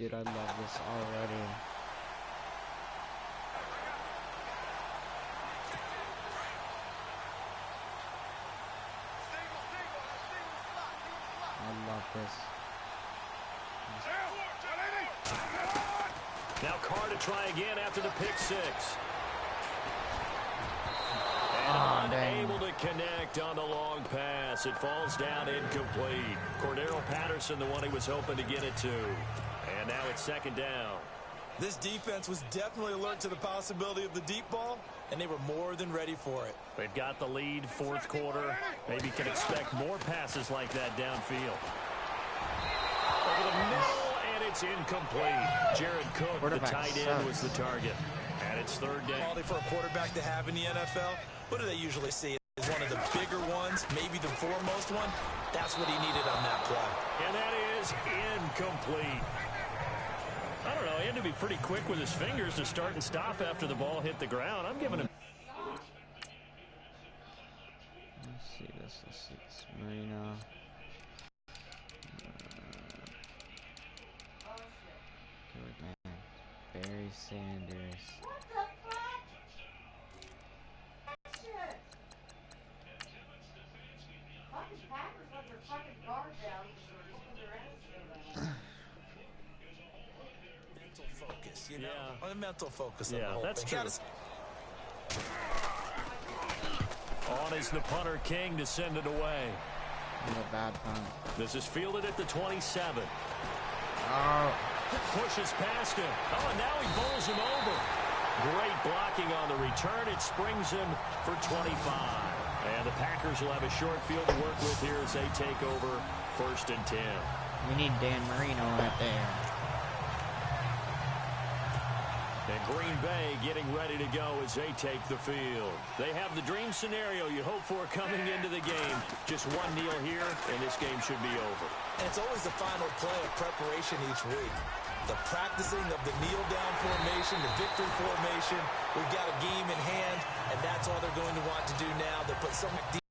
dude, I love this already. I love this. Now Carr to try again after the pick six. And unable to connect on the long pass. It falls down incomplete. Cordero Patterson, the one he was hoping to get it to. And now it's second down. This defense was definitely alert to the possibility of the deep ball, and they were more than ready for it. They've got the lead, fourth quarter. Maybe can expect more passes like that downfield. Over the middle, and it's incomplete. Jared Cook, the tight end, was the target. And it's third down. Quality for a quarterback to have in the NFL. What do they usually see? Is one of the bigger ones, maybe the foremost one. That's what he needed on that play. And that is incomplete. I don't know. He had to be pretty quick with his fingers to start and stop after the ball hit the ground. I'm giving him. Let's see this. Marino. Good man. Barry Sanders. Mental focus, you know? On the mental focus. Yeah, that's true. On is the punter King to send it away. A bad punt. This is fielded at the 27. Oh. Pushes past him. Oh, and now he bowls him over. Great blocking on the return. It springs him for 25. And the Packers will have a short field to work with here as they take over 1st and 10. We need Dan Marino right there. And Green Bay getting ready to go as they take the field. They have the dream scenario you hope for coming into the game. Just one kneel here, and this game should be over. And it's always the final play of preparation each week. The practicing of the kneel-down formation, the victory formation. We've got a game in hand, and that's all they're going to want to do now. They'll put some deep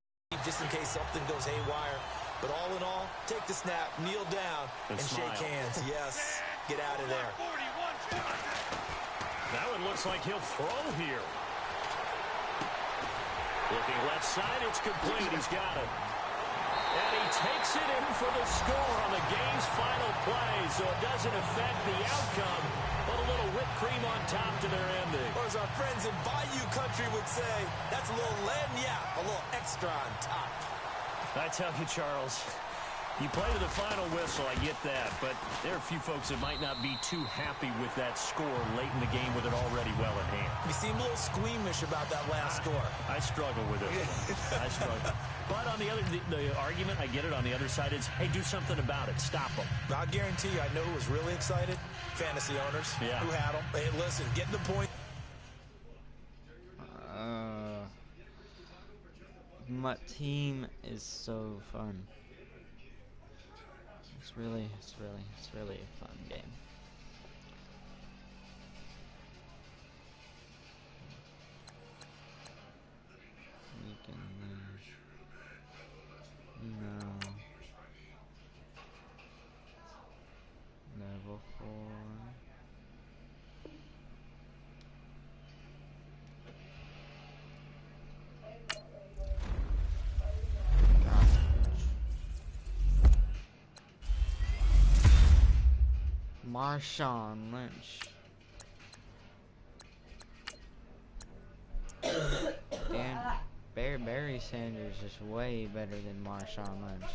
just in case something goes haywire. But all in all, take the snap, kneel down, and shake hands. Yes, get out of there. Now it looks like he'll throw here. Looking left side, it's complete. He's got it. And he takes it in for the score on the game's final play, so it doesn't affect the outcome, but a little whipped cream on top to their ending. Or as our friends in Bayou Country would say, that's a little a little extra on top. I tell you, Charles, you play to the final whistle, I get that, but there are a few folks that might not be too happy with that score late in the game with it already well in hand. You seem a little squeamish about that last score. I struggle with it. I struggle. But on the other, the argument, I get it, on the other side is, hey, do something about it. Stop them. I'll guarantee you, I know who was really excited. Fantasy owners who had them. Hey, listen, get the point. My team is so fun. It's really a fun game. You can lose. No. Level 4. Marshawn Lynch. Dan Barry Sanders is way better than Marshawn Lynch.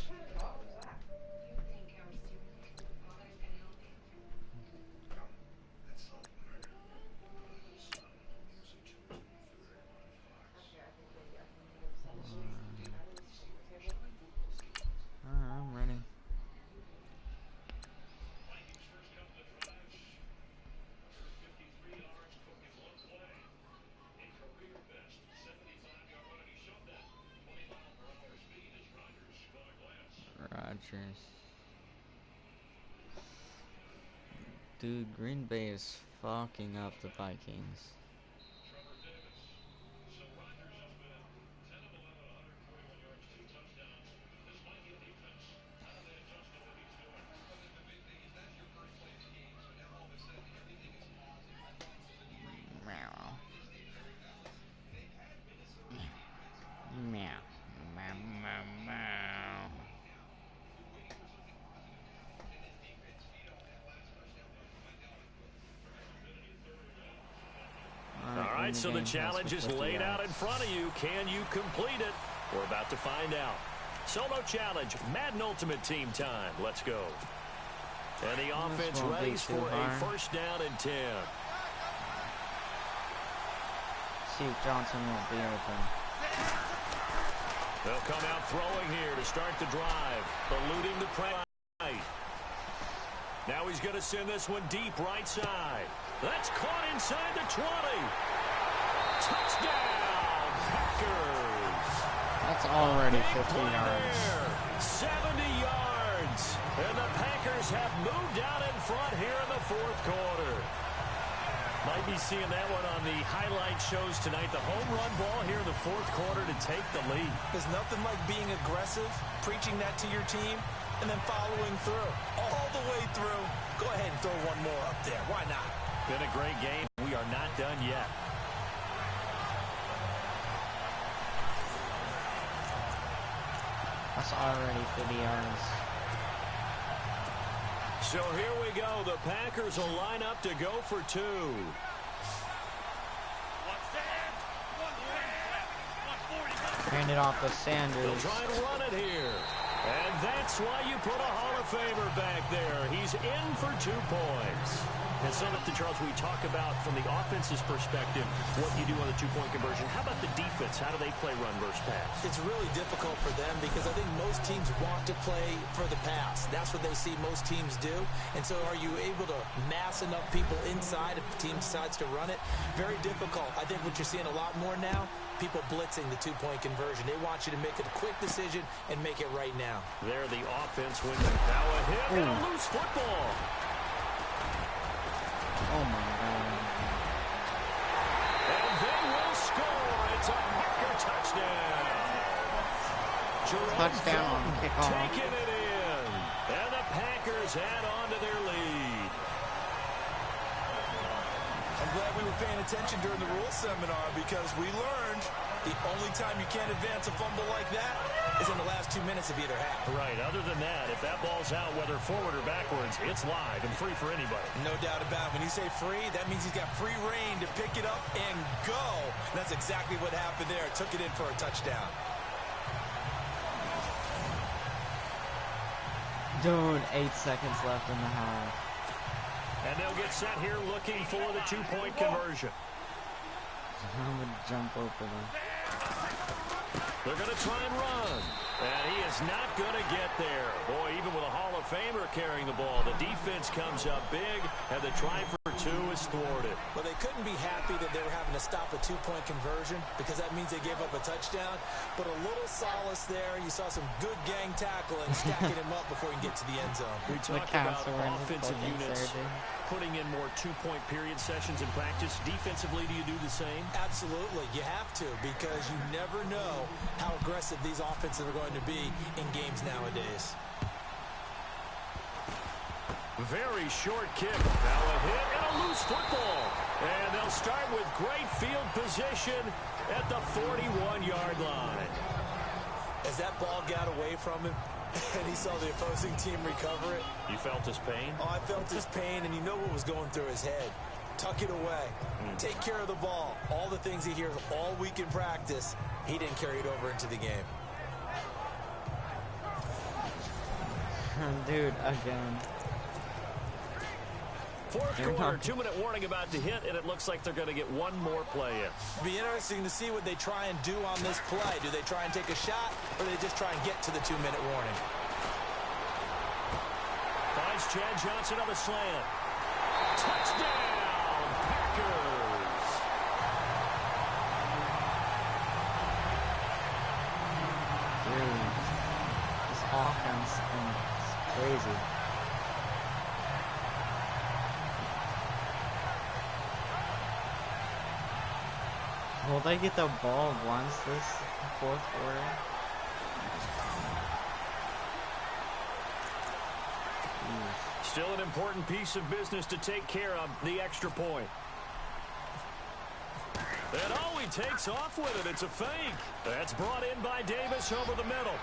I'm ready. Rodgers. Dude, Green Bay is fucking up the Vikings. right, so the challenge is laid out in front of you. Can you complete it? We're about to find out. Solo challenge, Madden Ultimate Team time. Let's go. And the offense readies for a first down and 10. See if Johnson won't be open. They'll come out throwing here to start the drive, eluding the pressure. Now he's going to send this one deep right side. That's caught inside the 20. Touchdown, Packers. That's already 50 yards. 70 yards. And the Packers have moved out in front here in the fourth quarter. Might be seeing that one on the highlight shows tonight. The home run ball here in the fourth quarter to take the lead. There's nothing like being aggressive, preaching that to your team, and then following through. All the way through. Go ahead and throw one more up there. Why not? Been a great game. We are not done yet. That's already 50 yards. So here we go. The Packers will line up to go for two. Hand it off to Sanders. They'll try and run it here. And that's why you put a Hall of Famer back there. He's in for 2 points. And so, Mr. Charles, we talk about from the offense's perspective what you do on the two-point conversion. How about the defense? How do they play run versus pass? It's really difficult for them because I think most teams want to play for the pass. That's what they see most teams do. And so are you able to mass enough people inside if the team decides to run it? Very difficult. I think what you're seeing a lot more now, people blitzing the two-point conversion. They want you to make a quick decision and make it right now. There the offense wins it. Now a hit and a loose football. Oh, my God. And they will score. It's a Packer touchdown. Touchdown on kickoff. Taking it in. And the Packers add on to their lead. I'm glad we were paying attention during the rules seminar because we learned the only time you can't advance a fumble like that is in the last 2 minutes of either half. Right. Other than that, if that ball's out, whether forward or backwards, it's live and free for anybody. No doubt about it. When you say free, that means he's got free reign to pick it up and go. And that's exactly what happened there. Took it in for a touchdown. Dude, 8 seconds left in the half. And they'll get set here looking for the two-point conversion. I'm going to jump over them. They're going to try and run. And he is not going to get there. Boy, even with a Hall of Famer carrying the ball, the defense comes up big, and the try for two is thwarted. Well, they couldn't be happy that they were having to stop a two-point conversion because that means they gave up a touchdown. But a little solace there. You saw some good gang tackling, stacking him up before he can get to the end zone. We talked about offensive units putting in more two-point period sessions in practice. Defensively, do you do the same? Absolutely. You have to because you never know how aggressive these offenses are going to be in games nowadays. Very short kick. Now a hit and a loose football. And they'll start with great field position at the 41-yard line. As that ball got away from him and he saw the opposing team recover it. You felt his pain? Oh, I felt his pain, and you know what was going through his head. Tuck it away. Take care of the ball. All the things he hears all week in practice, he didn't carry it over into the game. Dude, again. Fourth quarter, 2-minute warning about to hit, and it looks like they're going to get one more play in. It'll be interesting to see what they try and do on this play. Do they try and take a shot, or do they just try and get to the 2-minute warning? Finds Chad Johnson on the slant. Touchdown, Packers! Dude, this offense is crazy. Will they get the ball once this fourth quarter? Still an important piece of business to take care of, the extra point. And oh, he takes off with it. It's a fake. That's brought in by Davis over the middle.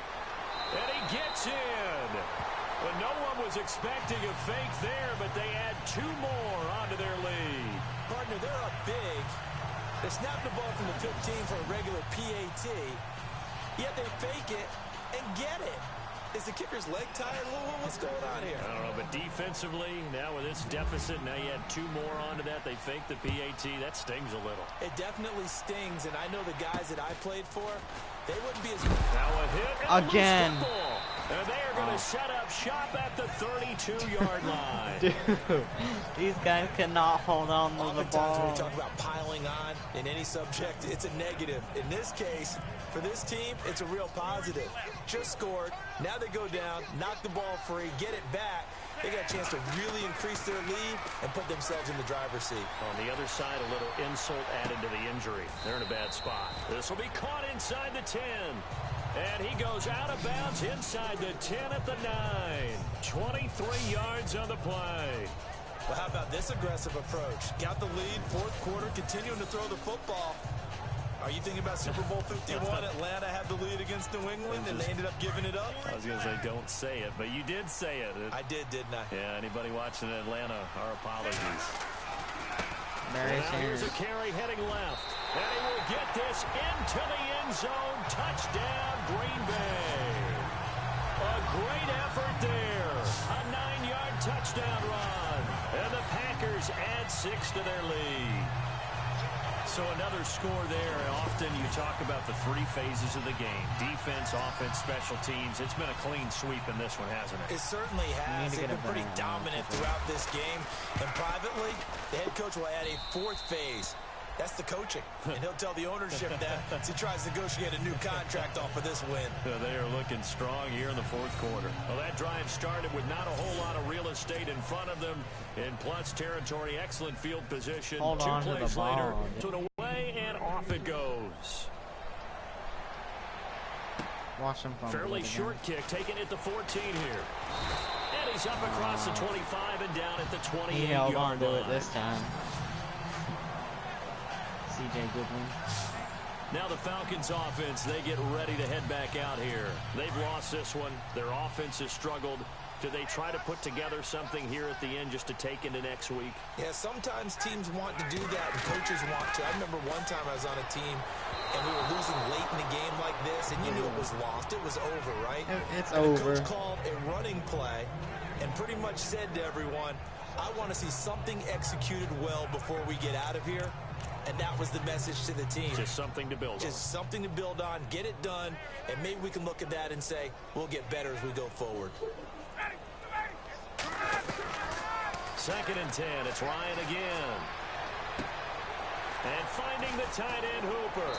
And he gets in. But no one was expecting a fake there, but they add two more onto their lead. Partner, they're up big. They snap the ball from the 15 for a regular PAT, yet they fake it and get it. Is the kicker's leg tired? What's going on here? I don't know, but defensively, now with this deficit, now you add 2 more onto that. They fake the PAT. That stings a little. It definitely stings, and I know the guys that I played for, they wouldn't be as... Now a hit. Again. And they are going to set up shop at the 32-yard line. Dude, these guys cannot hold on to the Oftentimes ball. when we talk about piling on in any subject, it's a negative. In this case, for this team, it's a real positive. Just scored. Now they go down, knock the ball free, get it back. They got a chance to really increase their lead and put themselves in the driver's seat. On the other side, a little insult added to the injury. They're in a bad spot. This will be caught inside the 10. And he goes out of bounds inside the 10 at the 9. 23 yards on the play. Well, how about this aggressive approach? Got the lead, fourth quarter, continuing to throw the football. Are you thinking about Super Bowl 51? Atlanta had the lead against New England, and they ended up giving it up? I was going to say, don't say it, but you did say it. I did, didn't I? Yeah, anybody watching Atlanta, our apologies. Here's a carry heading left. And he will get this into the end zone. Touchdown, Green Bay. A great effort there. A 9-yard touchdown run. And the Packers add 6 to their lead. So another score there. Often you talk about the 3 phases of the game. Defense, offense, special teams. It's been a clean sweep in this one, hasn't it? It certainly has. They've been pretty dominant throughout this game. And privately, the head coach will add a 4th phase. That's the coaching. And he'll tell the ownership that as he tries to negotiate a new contract off of this win. They are looking strong here in the fourth quarter. Well, that drive started with not a whole lot of real estate in front of them. In plus territory, excellent field position. Hold 2 on to plays the ball. later, to the way, and off it goes. Watch him Fairly short kick, taken at the 14 here. And he's up across the 25 and down at the 28-yard line. He held on to it this time. C.J. Goodwin. Now the Falcons offense, they get ready to head back out here. They've lost this one. Their offense has struggled. Do they try to put together something here at the end just to take into next week? Yeah, sometimes teams want to do that and coaches want to. I remember one time I was on a team and we were losing late in the game like this, and you knew it was lost. It was over, right? It's and over. The coach called a running play and pretty much said to everyone, I want to see something executed well before we get out of here. And that was the message to the team. Just something to build on. Just something to build on, get it done, and maybe we can look at that and say, we'll get better as we go forward. 2nd and 10. It's Ryan again. And finding the tight end Hooper.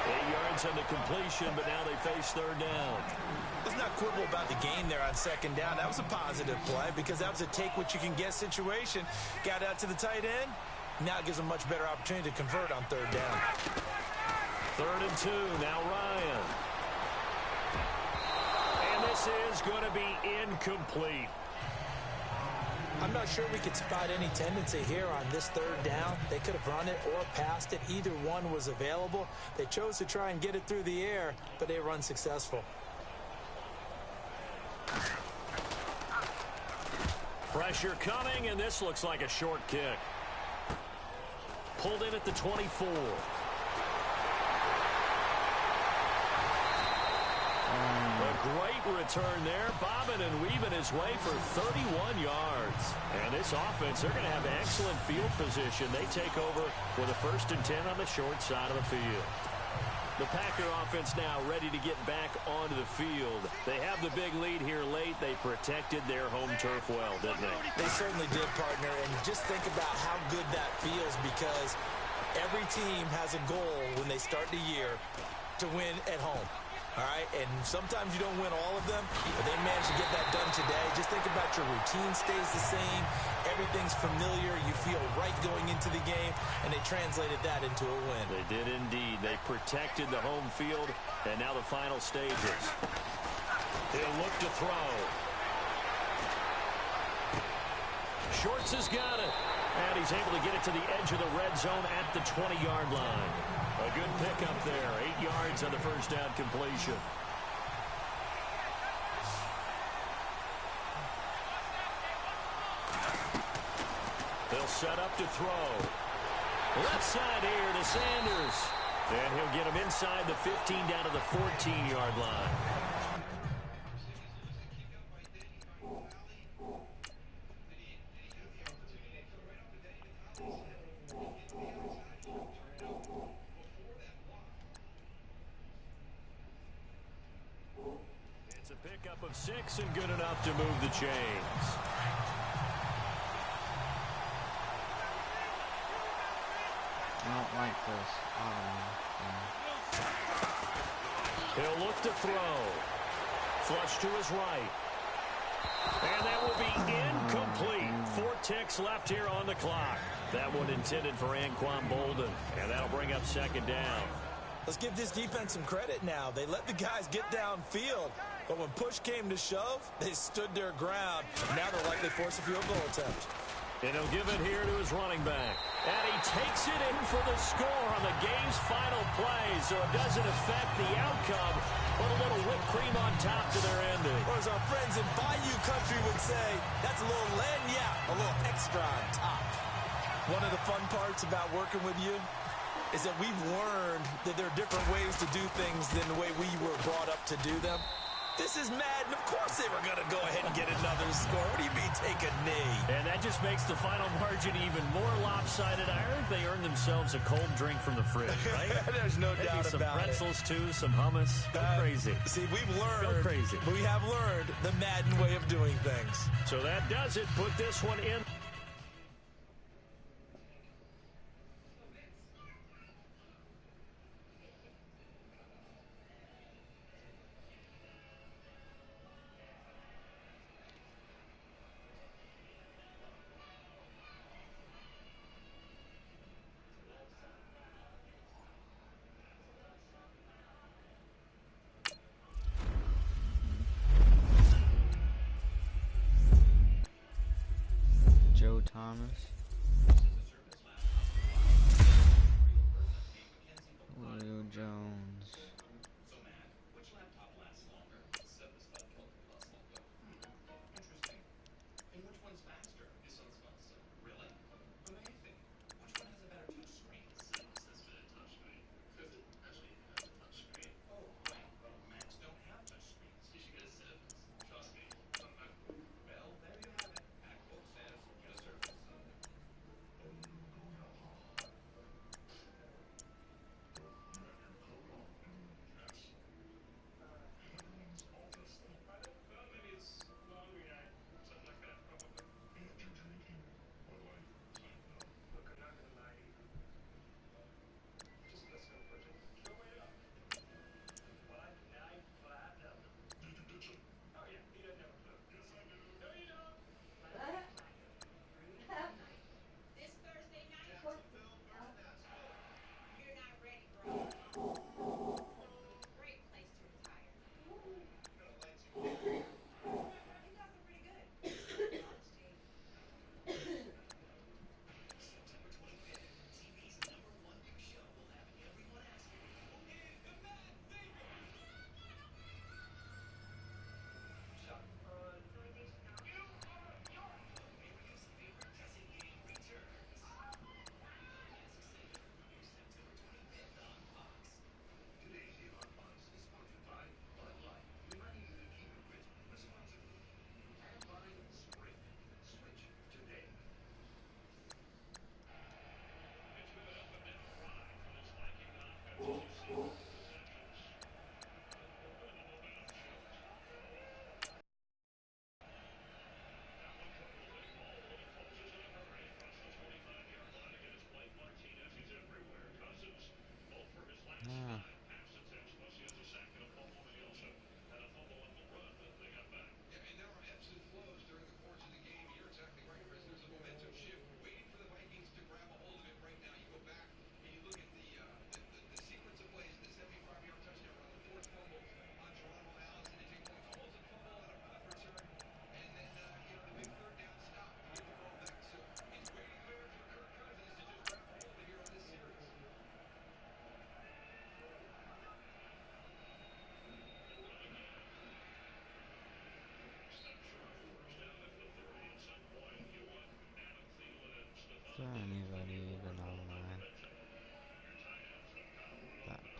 8 yards on the completion, but now they face 3rd down. Let's not quibble about the game there on 2nd down. That was a positive play because that was a take-what-you-can-get situation. Got out to the tight end. Now it gives them a much better opportunity to convert on 3rd down. 3rd and 2. Now Ryan. And this is going to be incomplete. I'm not sure we could spot any tendency here on this 3rd down. They could have run it or passed it. Either one was available. They chose to try and get it through the air, but they were unsuccessful. Pressure coming, and this looks like a short kick. Pulled in at the 24. A great return there, bobbing and weaving his way for 31 yards. And this offense, they're going to have excellent field position. They take over with a 1st and 10 on the short side of the field. The Packer offense now ready to get back onto the field. They have the big lead here late. They protected their home turf well, didn't they? They certainly did, partner. And just think about how good that feels because every team has a goal when they start the year to win at home. All right, and sometimes you don't win all of them, but they managed to get that done today. Just think about your routine stays the same. Everything's familiar. You feel right going into the game, and they translated that into a win. They did indeed. They protected the home field, and now the final stages. He'll look to throw. Shorts has got it, and he's able to get it to the edge of the red zone at the 20-yard line. A good pickup there. 8 yards on the 1st down completion. They'll set up to throw. Left side here to Sanders. And he'll get him inside the 15 down to the 14-yard line. It's a pickup of 6 and good enough to move the chains. I don't like this. He'll look to throw. Flush to his right. And that will be incomplete. 4 ticks left here on the clock. That one intended for Anquan Bolden. And that'll bring up second down. Let's give this defense some credit now. They let the guys get downfield. But when push came to shove, they stood their ground. Now they'll likely force a field goal attempt. And he'll give it here to his running back. And he takes it in for the score on the game's final play. So it doesn't affect the outcome, but a little whipped cream on top to their ending. Or as our friends in Bayou Country would say, that's a little lagniappe, a little extra on top. One of the fun parts about working with you is that we've learned that there are different ways to do things than the way we were brought up to do them. This is Madden. Of course they were going to go ahead and get another score. What do you mean take a knee? And that just makes the final margin even more lopsided. I heard they earned themselves a cold drink from the fridge, right? There's no Maybe doubt some about pretzels it. too, some hummus. Go crazy. See, we've learned. Go crazy. We have learned the Madden way of doing things. So that does it. Put this one in. Joe Thomas. Julio Jones.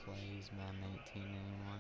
plays Madden 18 anymore.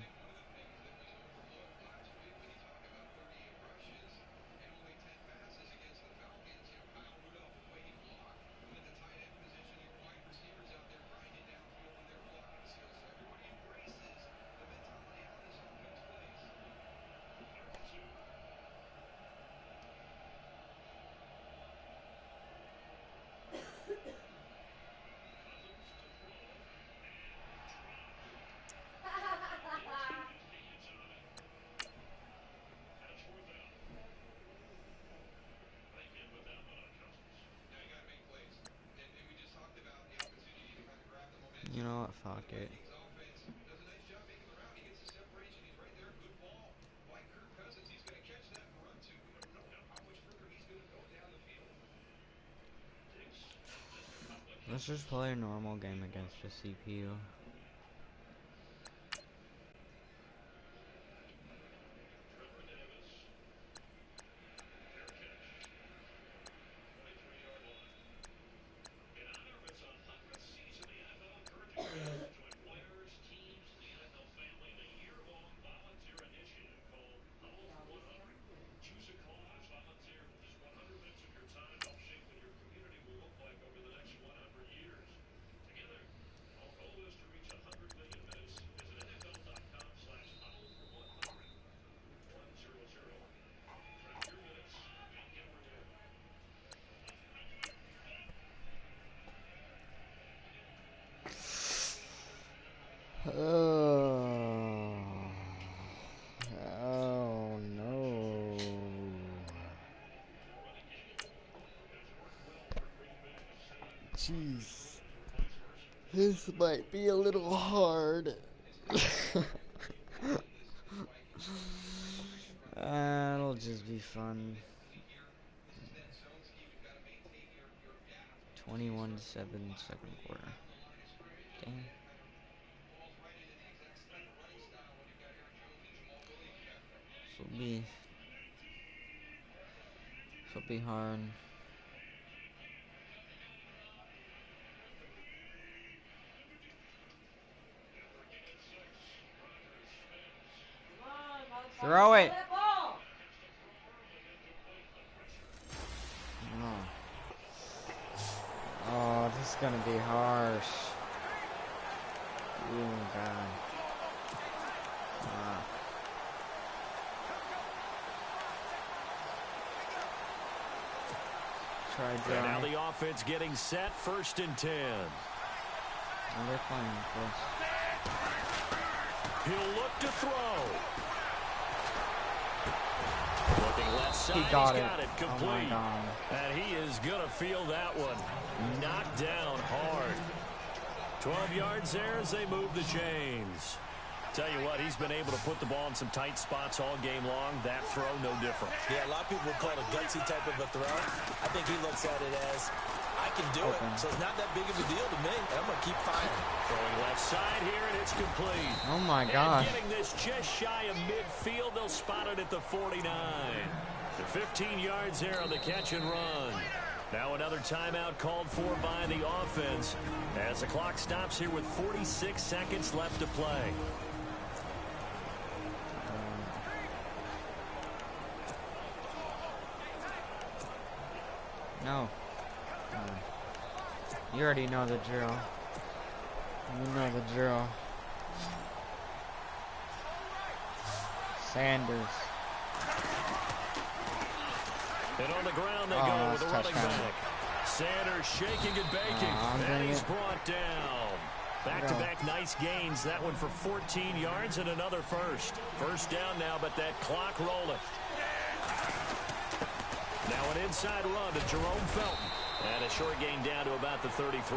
You know what? Fuck it. Let's just play a normal game against the CPU. Oh no. Jeez. This might be a little hard. It'll just be fun. 21-7 second quarter. Dang. This'll be hard. Throw it. Oh, this is gonna be harsh. Oh god. Try and now the offense getting set, 1st and 10. And they're playing close. He'll look to throw. Looking left side, he got got it complete. Oh my god. And he is going to feel that one. Knocked down hard. 12 yards there as they move the chains. Tell you what, he's been able to put the ball in some tight spots all game long. That throw, no different. Yeah, a lot of people would call it a gutsy type of a throw. I think he looks at it as, I can do it, so it's not that big of a deal to me, and I'm going to keep firing. Throwing left side here, and it's complete. Oh my gosh. And getting this just shy of midfield, they'll spot it at the 49. The 15 yards there on the catch and run. Now another timeout called for by the offense as the clock stops here with 46 seconds left to play. No. You already know the drill. You know the drill. Sanders. And on the ground they go with a running back. Sanders shaking and baking. And he's brought down. Back-to-back nice gains. That one for 14 yards and another first. First down now, but that clock rolling. Now an inside run to Jerome Felton. And a short gain down to about the 33.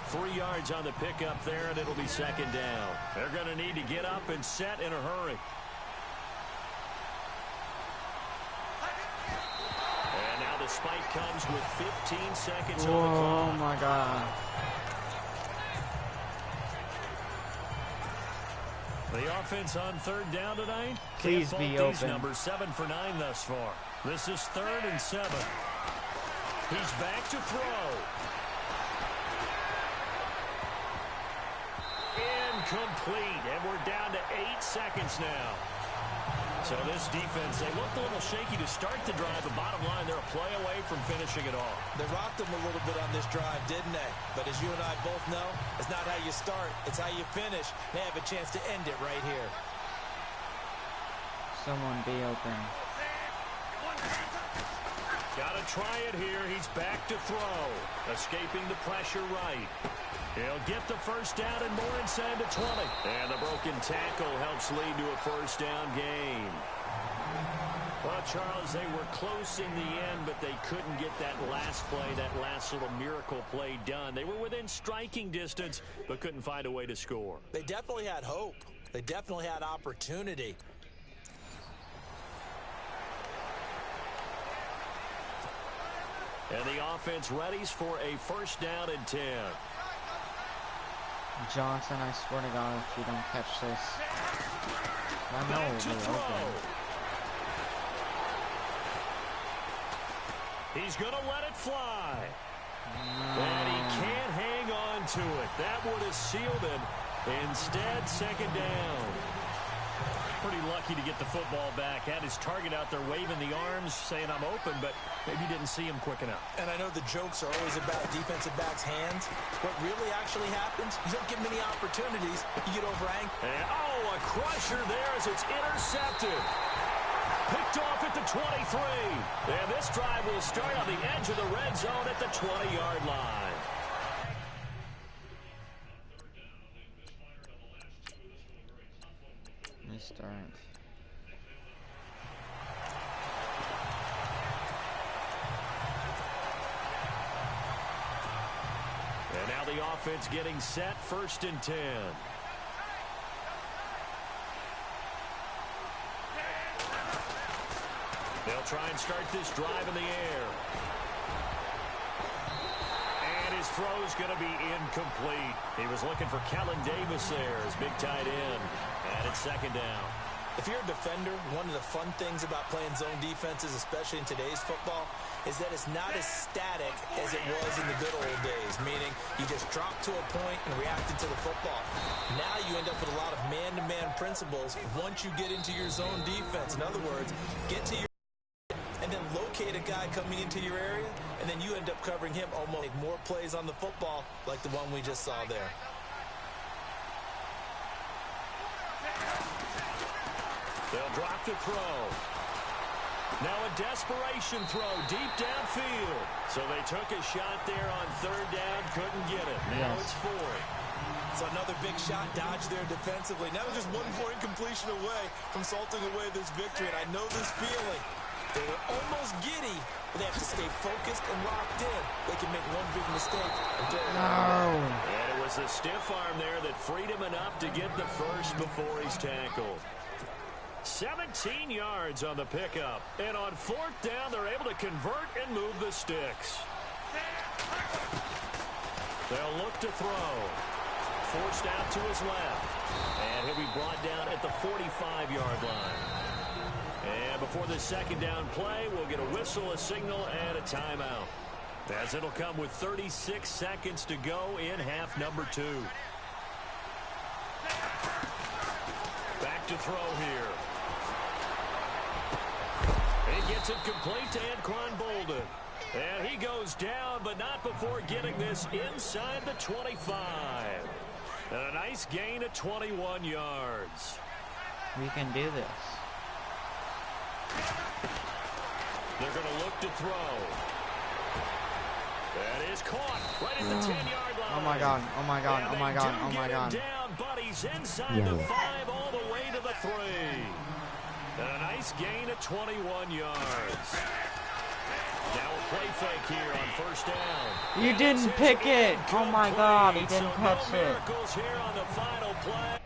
3 yards on the pickup there, and it'll be 2nd down. They're going to need to get up and set in a hurry. And now the spike comes with 15 seconds on the clock. Oh, my God. The offense on 3rd down tonight. Please be open. These numbers 7 for 9 thus far. This is 3rd and 7. He's back to throw. incomplete, and we're down to 8 seconds now. So this defense, they looked a little shaky to start the drive, but bottom line, they're a play away from finishing it off. They rocked them a little bit on this drive, didn't they? But as you and I both know, it's not how you start, it's how you finish. They have a chance to end it right here. Someone be open. Got to try it here. He's back to throw. Escaping the pressure right. He'll get the first down and more inside the 20. And the broken tackle helps lead to a first down gain. Well, Charles, they were close in the end, but they couldn't get that last play, that last little miracle play done. They were within striking distance, but couldn't find a way to score. They definitely had hope. They definitely had opportunity. And the offense readies for a first down and 10. Johnson, I swear to God, if you don't catch this, I know it'll be open. He's going to let it fly. And he can't hang on to it. That would have sealed it. Instead, second down. Pretty lucky to get the football back. Had his target out there waving the arms, saying I'm open, but maybe didn't see him quick enough. And I know the jokes are always about defensive backs' hands. What really actually happens, you don't get many opportunities. You get overanchored. And, a crusher there as it's intercepted. Picked off at the 23. And this drive will start on the edge of the red zone at the 20-yard line. Start. And now the offense getting set, 1st and 10. They'll try and start this drive in the air. And his throw's going to be incomplete. He was looking for Kellen Davis there as big tight end. And it's second down. If you're a defender, one of the fun things about playing zone defenses, especially in today's football, is that it's not as static as it was in the good old days, meaning you just drop to a point and reacted to the football. Now you end up with a lot of man-to-man principles once you get into your zone defense. In other words, get to your and then locate a guy coming into your area, and then you end up covering him, almost make more plays on the football like the one we just saw there. They'll drop the throw. Now a desperation throw deep downfield. So they took a shot there on 3rd down, couldn't get it. Now it's 4th. So another big shot dodged there defensively. Now they're just 1 point completion away from salting away this victory. And I know this feeling. They were almost giddy, but they have to stay focused and locked in. They can make one big mistake. And it was the stiff arm there that freed him enough to get the first before he's tackled. 17 yards on the pickup. And on 4th down, they're able to convert and move the sticks. They'll look to throw. Forced out to his left. And he'll be brought down at the 45-yard line. And before the second down play, we'll get a whistle, a signal, and a timeout. As it'll come with 36 seconds to go in half number 2. Back to throw here. He gets it complete to Anquan Bolden. And he goes down, but not before getting this inside the 25. And a nice gain of 21 yards. We can do this. They're going to look to throw. That is caught right at the 10-yard line. Oh my God, oh my God, oh my God, oh my God. Down, but he's inside the 5 all the way to the 3. And a nice gain of 21 yards. Now a play fake here on 1st down. You didn't pick it. Oh my God, he didn't catch it. Miracles here on the final play.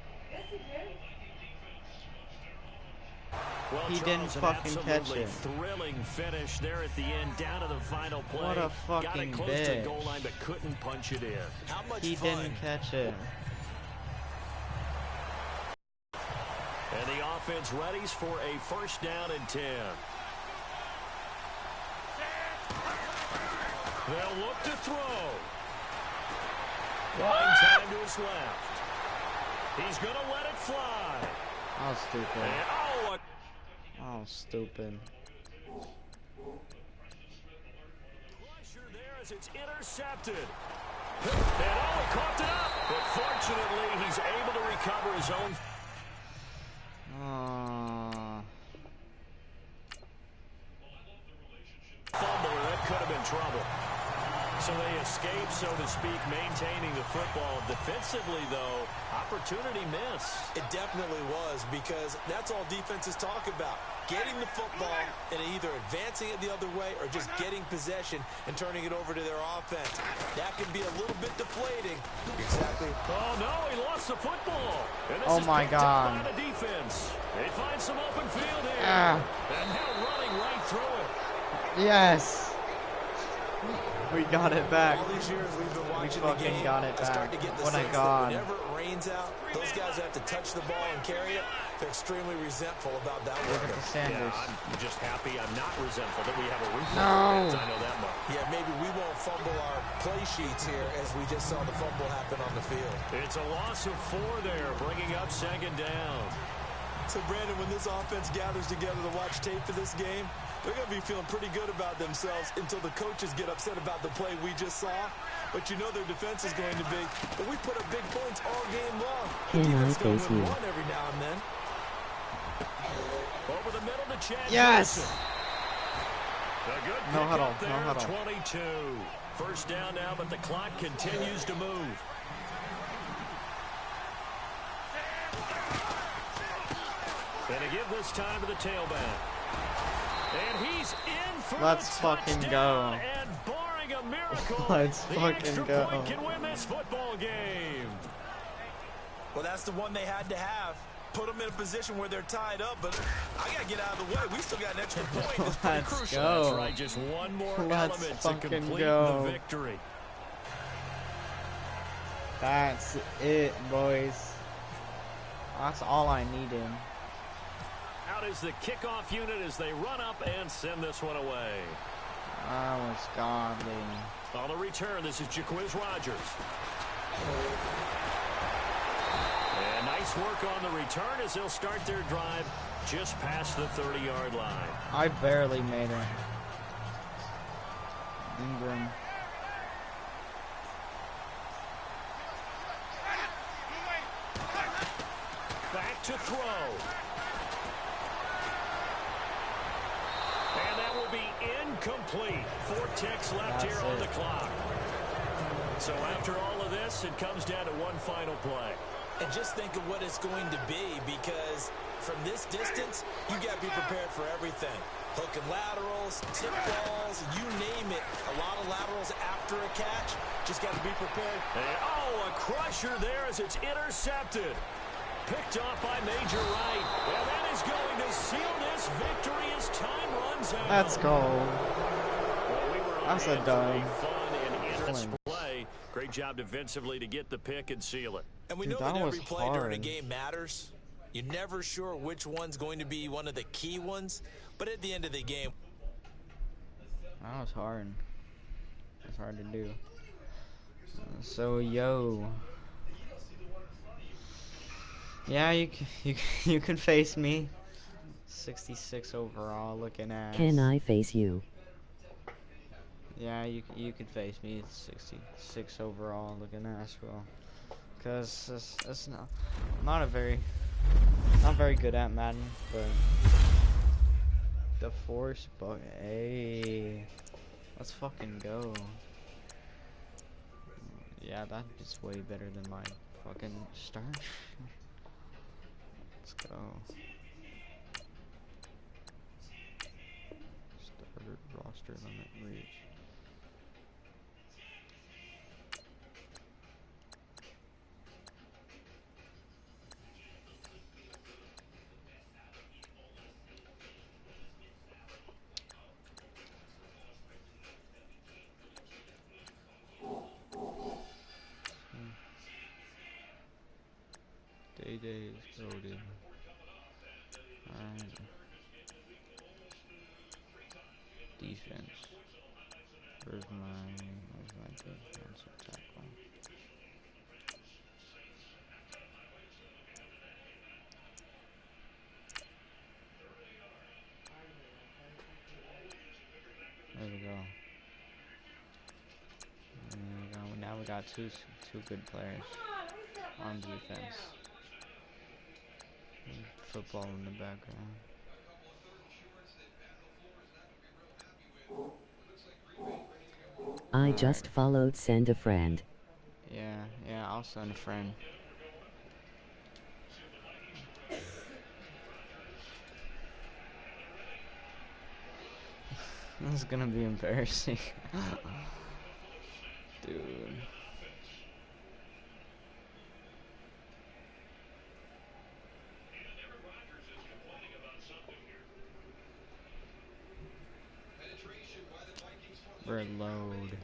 Well, He didn't fucking catch it. Thrilling finish there at the end, down to the final play. What a Got fucking it close to the bitch. goal line, but couldn't punch it in. How much He fun. didn't catch it. And the offense readies for a 1st down and 10. They'll look to throw. Line time to his left. He's going to let it fly. Oh, stupid. And, oh, stupid. Pressure there as it's intercepted. And he coughed it up. But fortunately, he's able to recover his own. Fumble, that could have been trouble. So they escape, so to speak, maintaining the football. Defensively, though, opportunity miss. It definitely was, because that's all defenses talk about. Getting the football and either advancing it the other way or just getting possession and turning it over to their offense. That can be a little bit deflating. Exactly. Oh, no, he lost the football. And this Oh, is my God. by the defense. They find some open field here. And now running right through it. Yes. We got it back. All these years we've been watching the game. Got it back. To get the What a sense God. that whenever it rains out, those guys have to touch the ball and carry it. They're extremely resentful about that. Look at the Sanders. Yeah, I'm just happy I'm not resentful that we have a roof. No. I know that much. Yeah, maybe we won't fumble our play sheets here as we just saw the fumble happen on the field. It's a loss of 4 there, bringing up 2nd down. So, Brandon, when this offense gathers together to watch tape for this game, they're going to be feeling pretty good about themselves until the coaches get upset about the play we just saw. But you know their defense is going to be. But we put up big points all game long. The defense is going to win one every now and then. Over the middle to Chad. Yes. Johnson. A good No pick huddle. up there, No huddle. 22. First down now, but the clock continues to move. And to give this time to the tailback. And he's in for Let's the fucking touchdown. go. And barring a miracle, Let's the fucking extra go. point can win this football game. Well, that's the one they had to have. Put them in a position where they're tied up, but I got to get out of the way. We still got an extra point. It's pretty Let's crucial. go. That's right, just one more Let's element to fucking complete go. the victory. That's it, boys. That's all I needed. Out is the kickoff unit as they run up and send this one away. That was godly. On the return, this is Jaquiz Rogers. And nice work on the return as they'll start their drive just past the 30-yard line. I barely made it. Ingram. Back to throw. And that will be incomplete. 4 ticks left here on the clock. So after all of this, it comes down to one final play. And just think of what it's going to be, because from this distance, you got to be prepared for everything. Hook and laterals, tip balls, you name it. A lot of laterals after a catch. Just got to be prepared. And, a crusher there as it's intercepted. Picked off by Major Wright. And that is going to seal this victory as time runs out. Let's go. Well, we were on That's a hand for dub. fun and endless play. Great job defensively to get the pick and seal it. And we Dude, know that that every was play during a hard. game matters. You're never sure which one's going to be one of the key ones. But at the end of the game, That was hard. It's hard to do. So, yo. Yeah, you can face me. 66 overall, looking at. Can I face you? Yeah, you could face me. It's 66 overall, looking ass well. Cause it's not very good at Madden, but the force. But hey, let's fucking go. Yeah, that is way better than my fucking start. Let's go. Starter roster limit reach. Day is loaded. Alright. Defense. Where's my defensive tackle? got two good players on defense. And football in the background. I just followed send a friend. Yeah, I'll send a friend. This is gonna be embarrassing. Dude. Reload.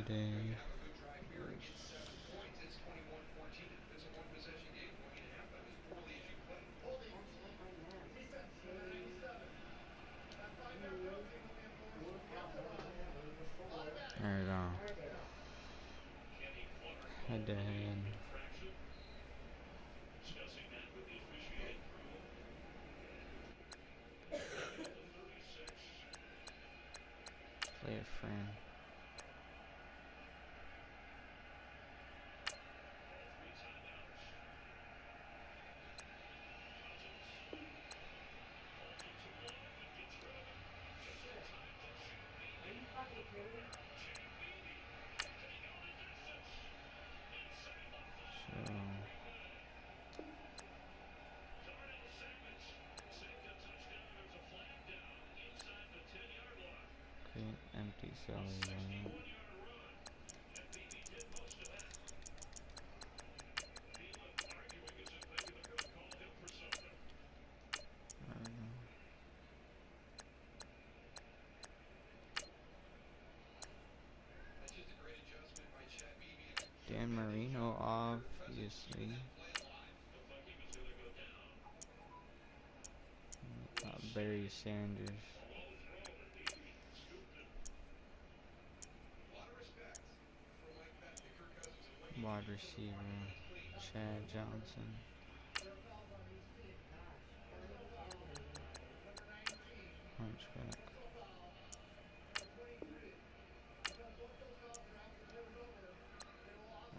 Day. There you go. Head to head. Play a friend. So create empty cell unit. Dan Marino, obviously. Barry Sanders. Wide receiver. Chad Johnson. Hunchback.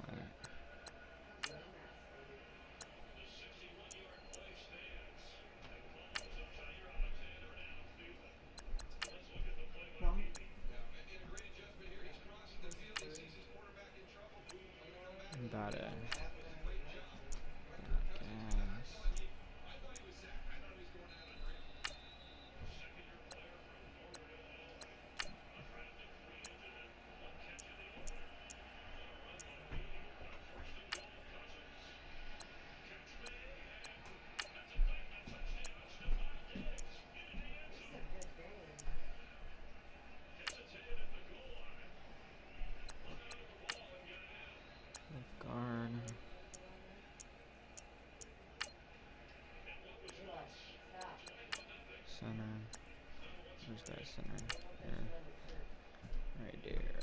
Right. About a gas. Left guard. Center. Where's that center? There. Right there.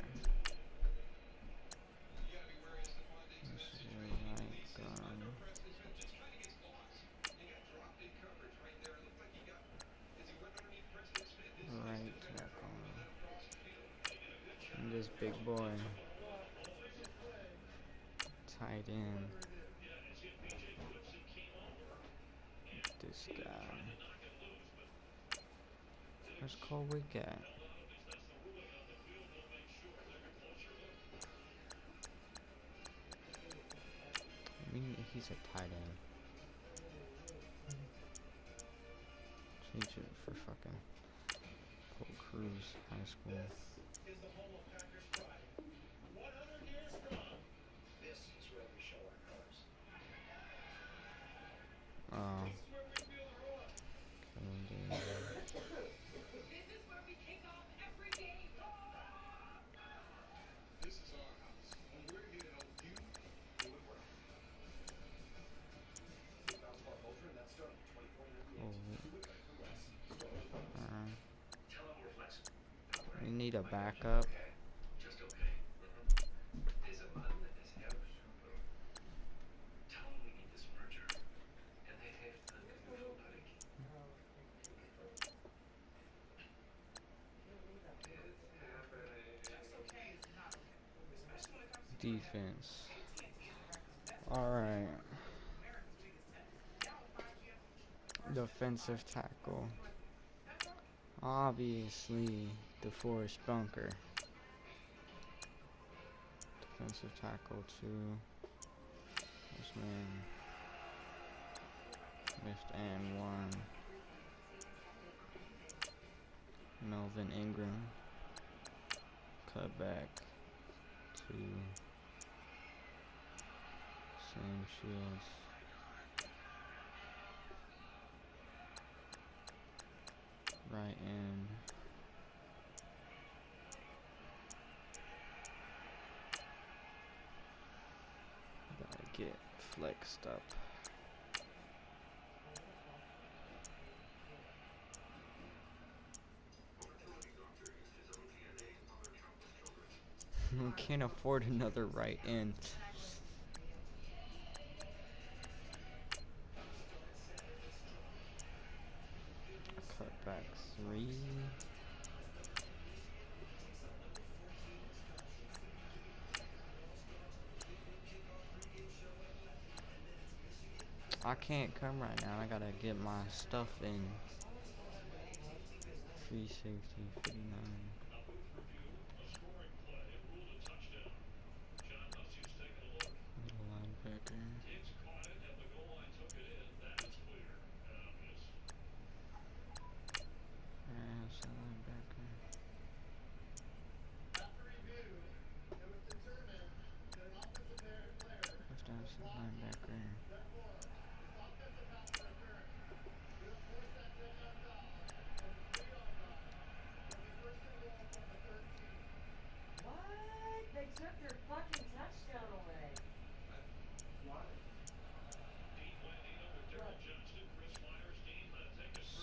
This is right guard. Right tackle. And this big boy. Tight end. This guy. Where's Cole Wick at? I mean, he's a tight end. Change it for fucking Paul Cruz High School. need a backup. Defense. Alright. Defensive tackle. Obviously, DeForest Bunker. Defensive tackle to this man. Lift and one. Melvin Ingram. Cut back to Sam Shields. Right end. Gotta get flexed up. We can't afford another right end. Cut back three. I can't come right now. I gotta get my stuff in. Free safety, 59. Middle linebacker. Outside linebacker. Left outside linebacker. They took your fucking touchdown away.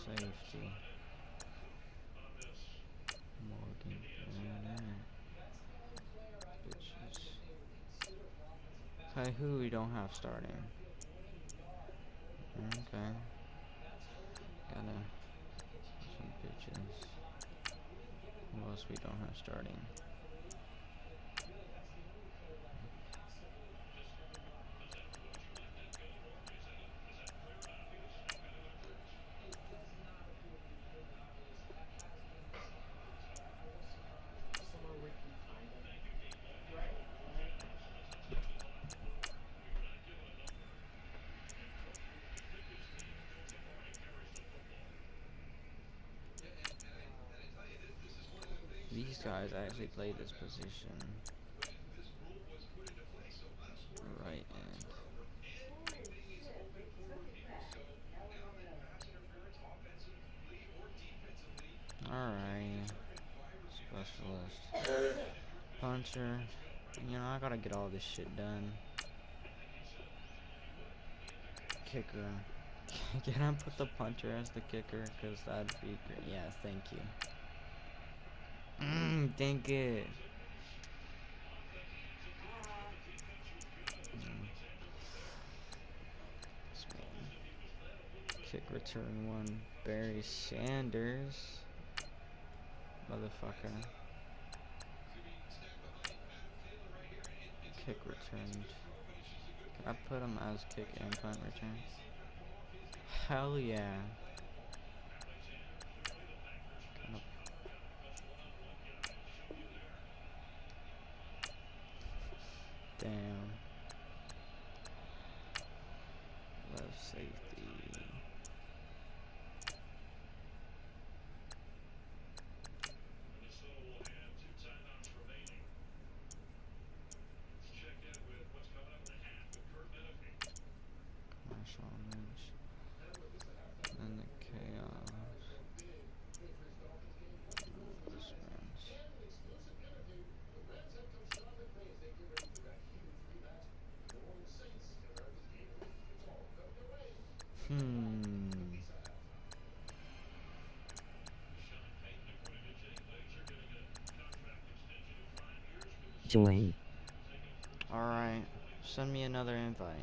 Safety. Morgan. Bitches. Okay, who we don't have starting? Okay. Gotta some bitches. Who else we don't have starting? These guys actually play this position. Right end. Holy shit, they took it back. Alright. Specialist. Puncher. You know, I gotta get all this shit done. Kicker. Can I put the puncher as the kicker? Because that'd be great. Yeah, thank you. Thank it. Kick return one. Barry Sanders. Motherfucker. Kick returned. Can I put him as kick and punt return? Hell yeah. Damn. Left safety. Marshawn Lynch. And the chaos. This man's. Join. Alright. Send me another invite.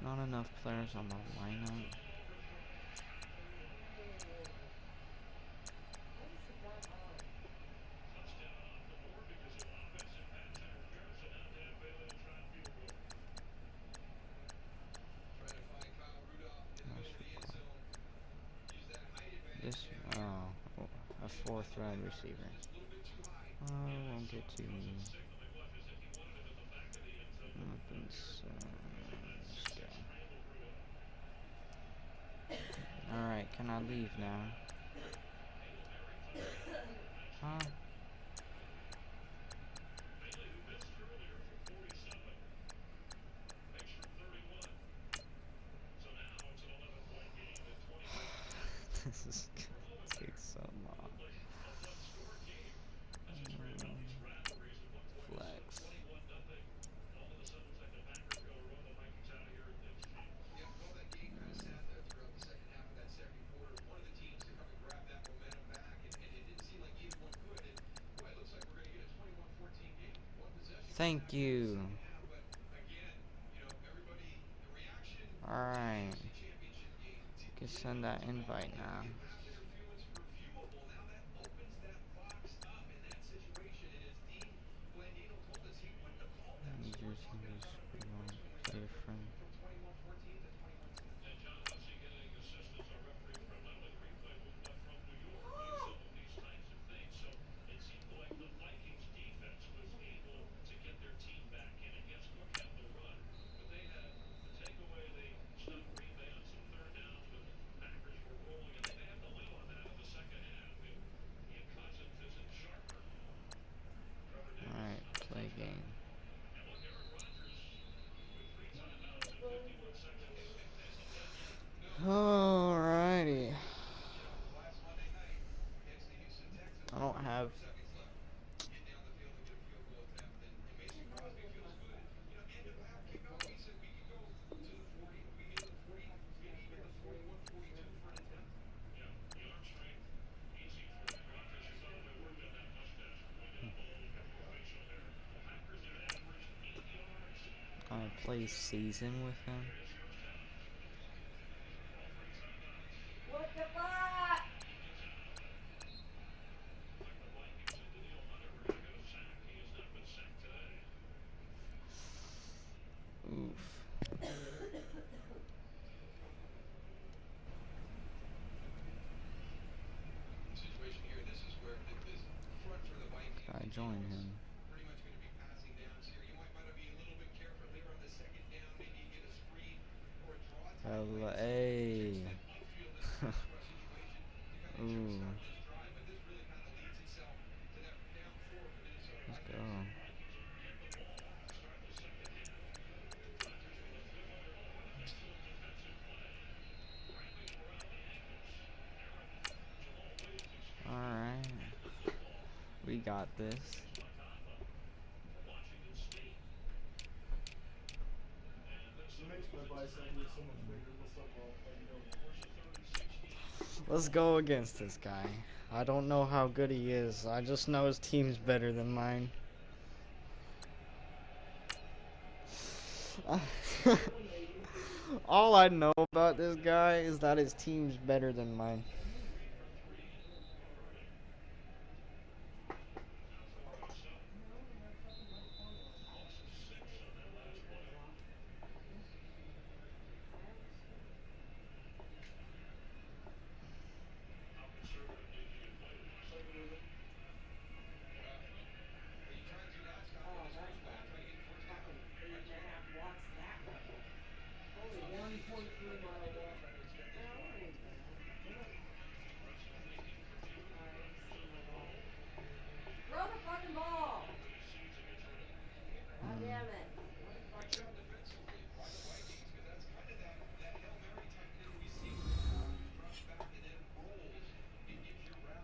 Not enough players on the lineup. This, oh, a fourth wide receiver. Won't get to me. Alright, can I leave now? Huh? This is gonna take so long. Flex. Thank you. Alright. You can send that invite now. Play a friend. Alright, play game. Alrighty. I don't have. Gonna play season with him. What the fuck? Oof. I join him. Hey. Ooh. Let's go. Alright. We got this. Let's go against this guy. I don't know how good he is. I just know his team's better than mine. All I know about this guy is that his team's better than mine. Oh, that's fun. Fucking 8.5 watts that way. Only 1.3 mile walk. Yeah, that ain't bad. Alright, just see my ball. Throw the fucking ball! God damn it. Motherfucker.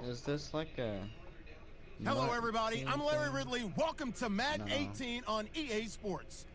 Is this like a Hello, nut everybody. team I'm Larry thing? Ridley. Welcome to Madden No. 18 on EA Sports.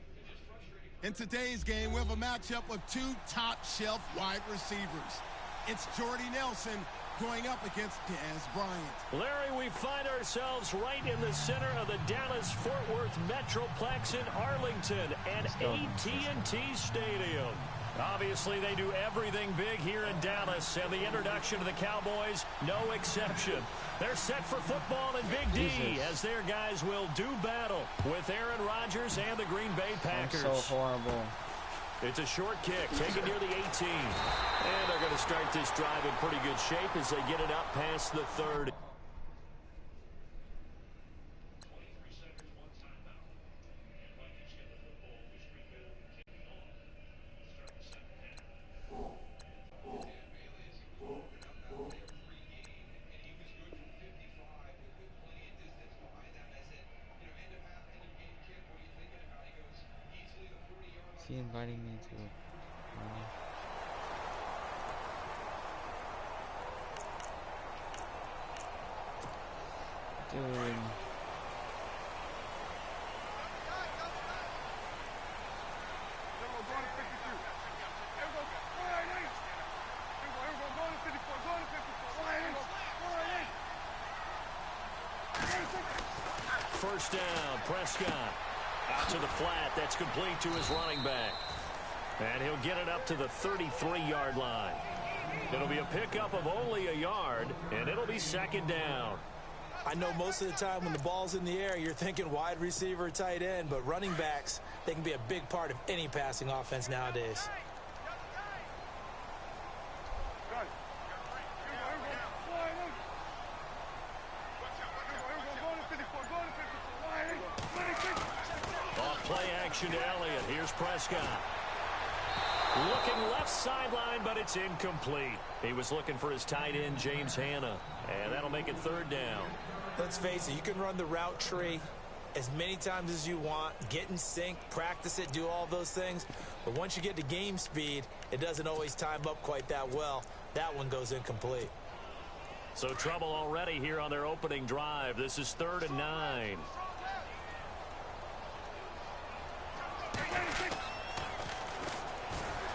In today's game, we have a matchup of two top-shelf wide receivers. It's Jordy Nelson going up against Dez Bryant. Larry, we find ourselves right in the center of the Dallas-Fort Worth Metroplex in Arlington at AT&T Stadium. Obviously, they do everything big here in Dallas, and the introduction to the Cowboys, no exception. They're set for football in Big D as their guys will do battle with Aaron Rodgers and the Green Bay Packers. I'm so horrible. It's a short kick, taken near the 18. And they're going to start this drive in pretty good shape as they get it up past the 30. Is he inviting me to? Dude. First down, Prescott. Out to the flat. That's complete to his running back. And he'll get it up to the 33-yard line. It'll be a pickup of only a yard, and it'll be second down. I know most of the time when the ball's in the air, you're thinking wide receiver, tight end, but running backs, they can be a big part of any passing offense nowadays. Off play action to Elliott. Here's Prescott. Looking left sideline, but it's incomplete. He was looking for his tight end, James Hanna, and that'll make it third down. Let's face it, you can run the route tree as many times as you want, get in sync, practice it, do all those things. But once you get to game speed, it doesn't always time up quite that well. That one goes incomplete. So trouble already here on their opening drive. This is 3rd and 9.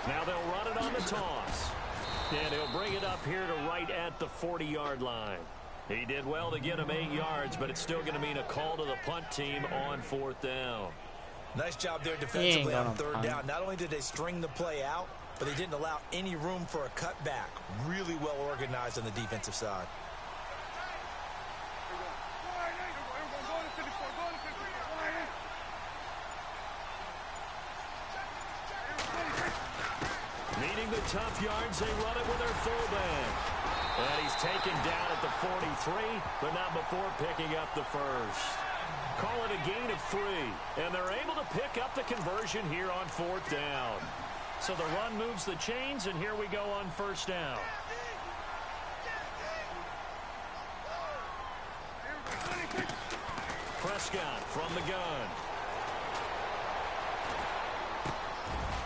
Now they'll run it on the toss. And he'll bring it up here to right at the 40-yard line. He did well to get him 8 yards, but it's still going to mean a call to the punt team on 4th down. Nice job there defensively on 3rd down. Not only did they string the play out, but they didn't allow any room for a cutback. Really well organized on the defensive side. Needing the tough yards, they run it with their fullback. And he's taken down at the 43, but not before picking up the first. Call it a gain of 3, and they're able to pick up the conversion here on 4th down. So the run moves the chains, and here we go on 1st down. Prescott from the gun.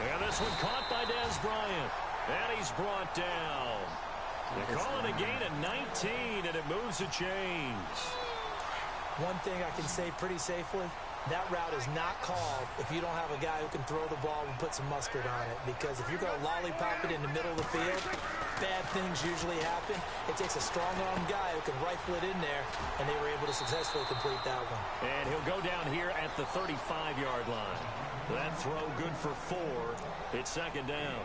And this one caught by Dez Bryant. And he's brought down. They call it a gain of 19, and it moves the chains. One thing I can say pretty safely, that route is not called if you don't have a guy who can throw the ball and put some mustard on it. Because if you're going to lollipop it in the middle of the field, bad things usually happen. It takes a strong-armed guy who can rifle it in there, and they were able to successfully complete that one. And he'll go down here at the 35-yard line. That throw good for 4. It's second down.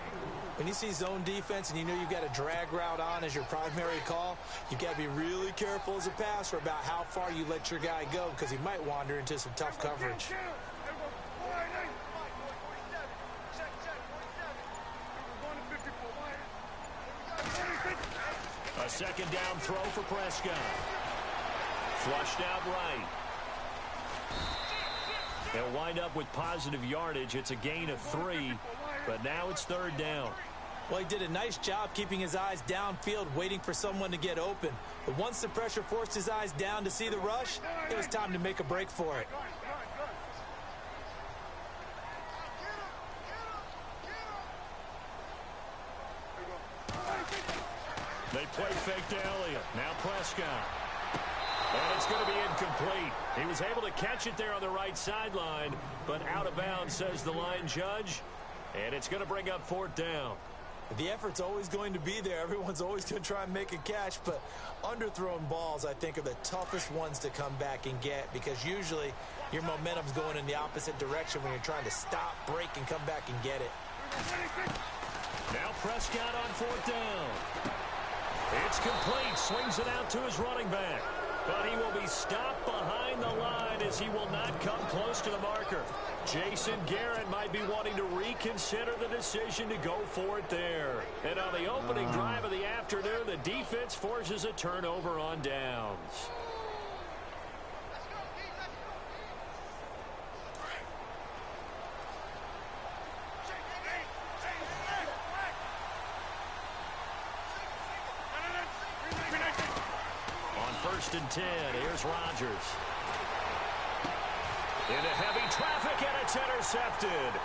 When you see zone defense and you know you've got a drag route on as your primary call, you've got to be really careful as a passer about how far you let your guy go because he might wander into some tough coverage. A second down throw for Prescott. Flushed out right. They'll wind up with positive yardage. It's a gain of 3, but now it's 3rd down. Well, he did a nice job keeping his eyes downfield, waiting for someone to get open. But once the pressure forced his eyes down to see the rush, it was time to make a break for it. They play fake to Elliott. Now Prescott. And It's going to be incomplete. He was able to catch it there on the right sideline, but out of bounds, says the line judge. And it's going to bring up 4th down. The effort's always going to be there. Everyone's always going to try and make a catch, but underthrown balls, I think, are the toughest ones to come back and get because usually your momentum's going in the opposite direction when you're trying to stop, break, and come back and get it. Now Prescott on 4th down. It's complete. Swings it out to his running back. But he will be stopped behind the line as he will not come close to the marker. Jason Garrett might be wanting to reconsider the decision to go for it there. And on the opening drive of the afternoon, the defense forces a turnover on downs. On 1st and 10, here's Rodgers. Into heavy traffic, and it's intercepted.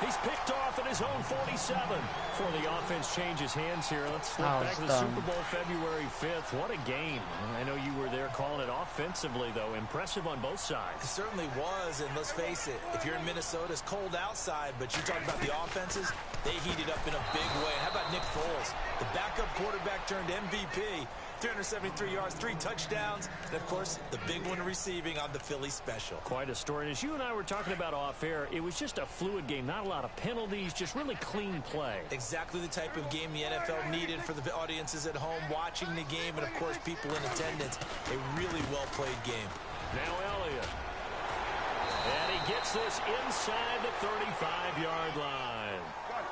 He's picked off at his own 47. Before the offense changes hands here, let's look back to the Super Bowl February 5th. What a game. I know you were there calling it offensively, though. Impressive on both sides. It certainly was, and let's face it, if you're in Minnesota, it's cold outside, but you talk about the offenses, they heated up in a big way. And how about Nick Foles? The backup quarterback turned MVP. 373 yards, 3 touchdowns, and, of course, the big one receiving on the Philly special. Quite a story. And as you and I were talking about off air, it was just a fluid game. Not a lot of penalties, just really clean play. Exactly the type of game the NFL needed for the audiences at home watching the game and, of course, people in attendance. A really well-played game. Now Elliott. And he gets this inside the 35-yard line.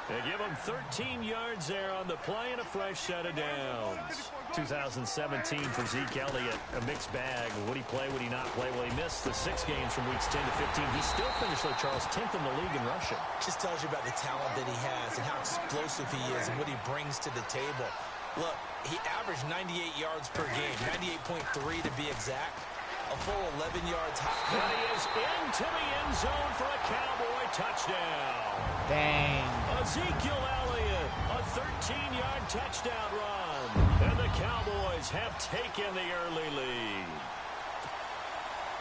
They give him 13 yards there on the play and a fresh set of downs. 2017 for Zeke Elliott, a mixed bag. Would he play, would he not play? Well, he missed the 6 games from weeks 10 to 15. He still finished, though, Charles, 10th in the league in rushing. Just tells you about the talent that he has and how explosive he is and what he brings to the table. Look, he averaged 98 yards per game, 98.3 to be exact. A full 11 yards high. And he is into the end zone for a Cowboy touchdown. Dang. Ezekiel Elliott, a 13-yard touchdown run. And the Cowboys have taken the early lead.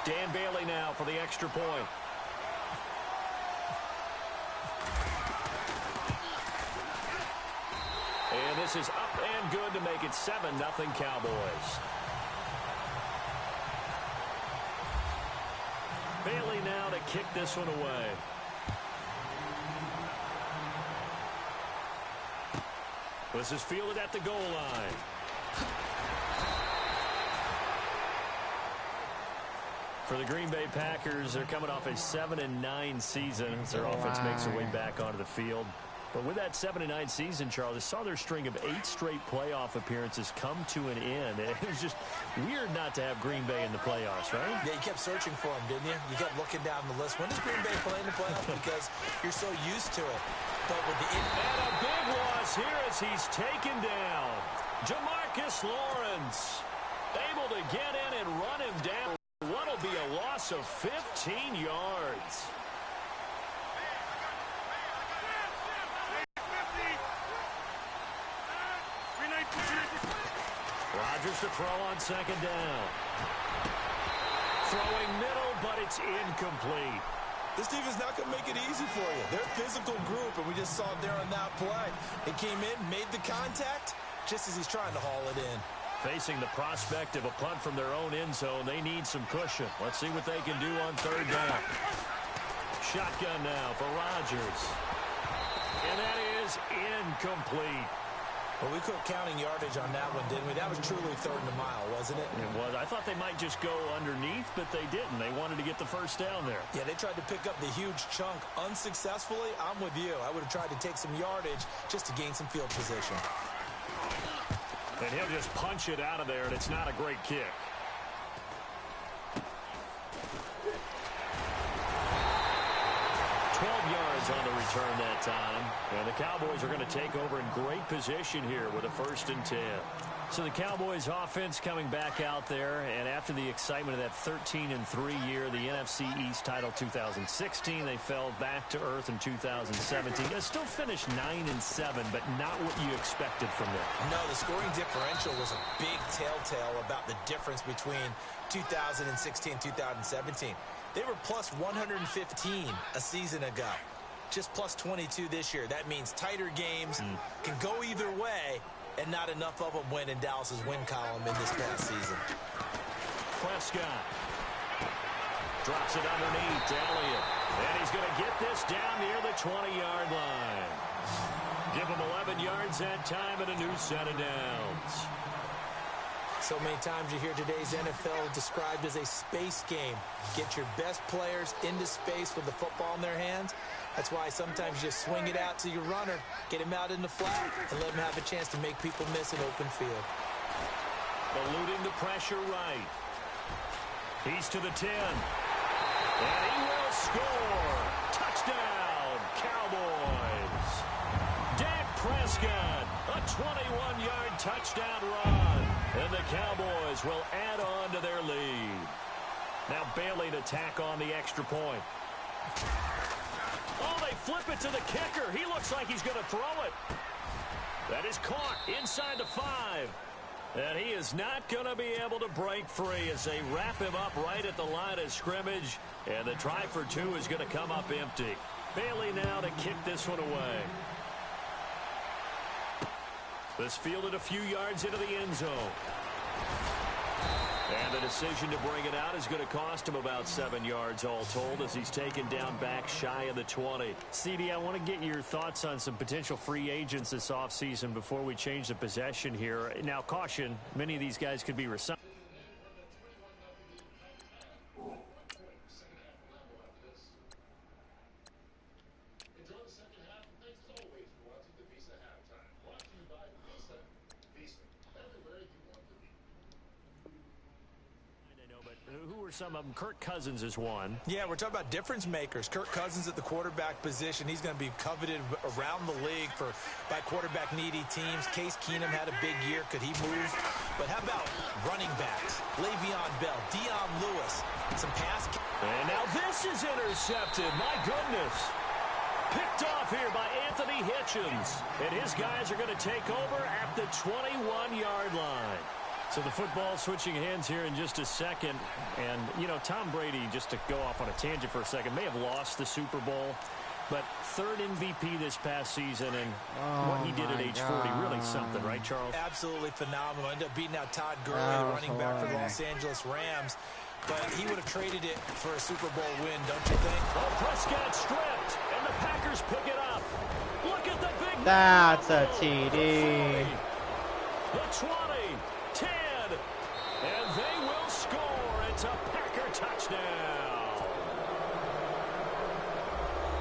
Dan Bailey now for the extra point. And this is up and good to make it 7-0 Cowboys. Bailey now to kick this one away. This is fielded at the goal line. For the Green Bay Packers, they're coming off a 7-9 season as their offense makes their way back onto the field. But with that 7-9 season, Charles, they saw their string of 8 straight playoff appearances come to an end. It was just weird not to have Green Bay in the playoffs, right? Yeah, you kept searching for them, didn't you? You kept looking down the list. When does Green Bay play in the playoffs? Because you're so used to it. But with the and a big loss here as he's taken down. Jamarcus Lawrence able to get in and run him down. What'll be a loss of 15 yards. Rodgers to throw on 2nd down. Throwing middle, but it's incomplete. This defense not going to make it easy for you. They're a physical group, and we just saw it there on that play. It came in, made the contact, just as he's trying to haul it in. Facing the prospect of a punt from their own end zone, they need some cushion. Let's see what they can do on 3rd down. Shotgun now for Rodgers. And that is incomplete. Well, we quit counting yardage on that one, didn't we? That was truly 3rd and a mile, wasn't it? It was. I thought they might just go underneath, but they didn't. They wanted to get the first down there. Yeah, they tried to pick up the huge chunk unsuccessfully. I'm with you. I would have tried to take some yardage just to gain some field position. And he'll just punch it out of there, and it's not a great kick. Yards on the return that time. And the Cowboys are going to take over in great position here with a 1st and 10. So the Cowboys offense coming back out there, and after the excitement of that 13-3 year, the NFC East title 2016, they fell back to earth in 2017. They still finished 9-7, but not what you expected from them. No, the scoring differential was a big telltale about the difference between 2016 and 2017. They were plus 115 a season ago. Just plus 22 this year. That means tighter games can go either way, and not enough of them win in Dallas's win column in this past season. Prescott drops it underneath to Elliott, and he's going to get this down near the 20-yard line. Give him 11 yards that time and a new set of downs. So many times you hear today's NFL described as a space game. Get your best players into space with the football in their hands. That's why sometimes you just swing it out to your runner, get him out in the flat, and let him have a chance to make people miss an open field. Eluding the pressure right. He's to the 10. And he will score. Touchdown, Cowboys. Dak Prescott, a 21-yard touchdown run. And the Cowboys will add on to their lead. Now Bailey to tack on the extra point. Oh, they flip it to the kicker. He looks like he's going to throw it. That is caught inside the 5. And he is not going to be able to break free as they wrap him up right at the line of scrimmage. And the try for 2 is going to come up empty. Bailey now to kick this one away. This fielded a few yards into the end zone. And the decision to bring it out is going to cost him about 7 yards all told as he's taken down back shy of the 20. CD, I want to get your thoughts on some potential free agents this offseason before we change the possession here. Now, caution, many of these guys could be resigned. Some of them. Kirk Cousins is one. Yeah, we're talking about difference makers. Kirk Cousins at the quarterback position. He's going to be coveted around the league by quarterback needy teams. Case Keenum had a big year. Could he move? But how about running backs? Le'Veon Bell, Dion Lewis, some pass. And now this is intercepted. My goodness. Picked off here by Anthony Hitchens. And his guys are going to take over at the 21-yard line. So the football switching hands here in just a second. And, you know, Tom Brady, just to go off on a tangent for a second, may have lost the Super Bowl. But third MVP this past season, and what he did at age 40, really something, right, Charles? Absolutely phenomenal. Ended up beating out Todd Gurley, the running back for the Los Angeles Rams. But he would have traded it for a Super Bowl win, don't you think? Oh, Prescott stripped, and the Packers pick it up. Look at the big... That's a TD. The 20. 10, and they will score. It's a Packer touchdown.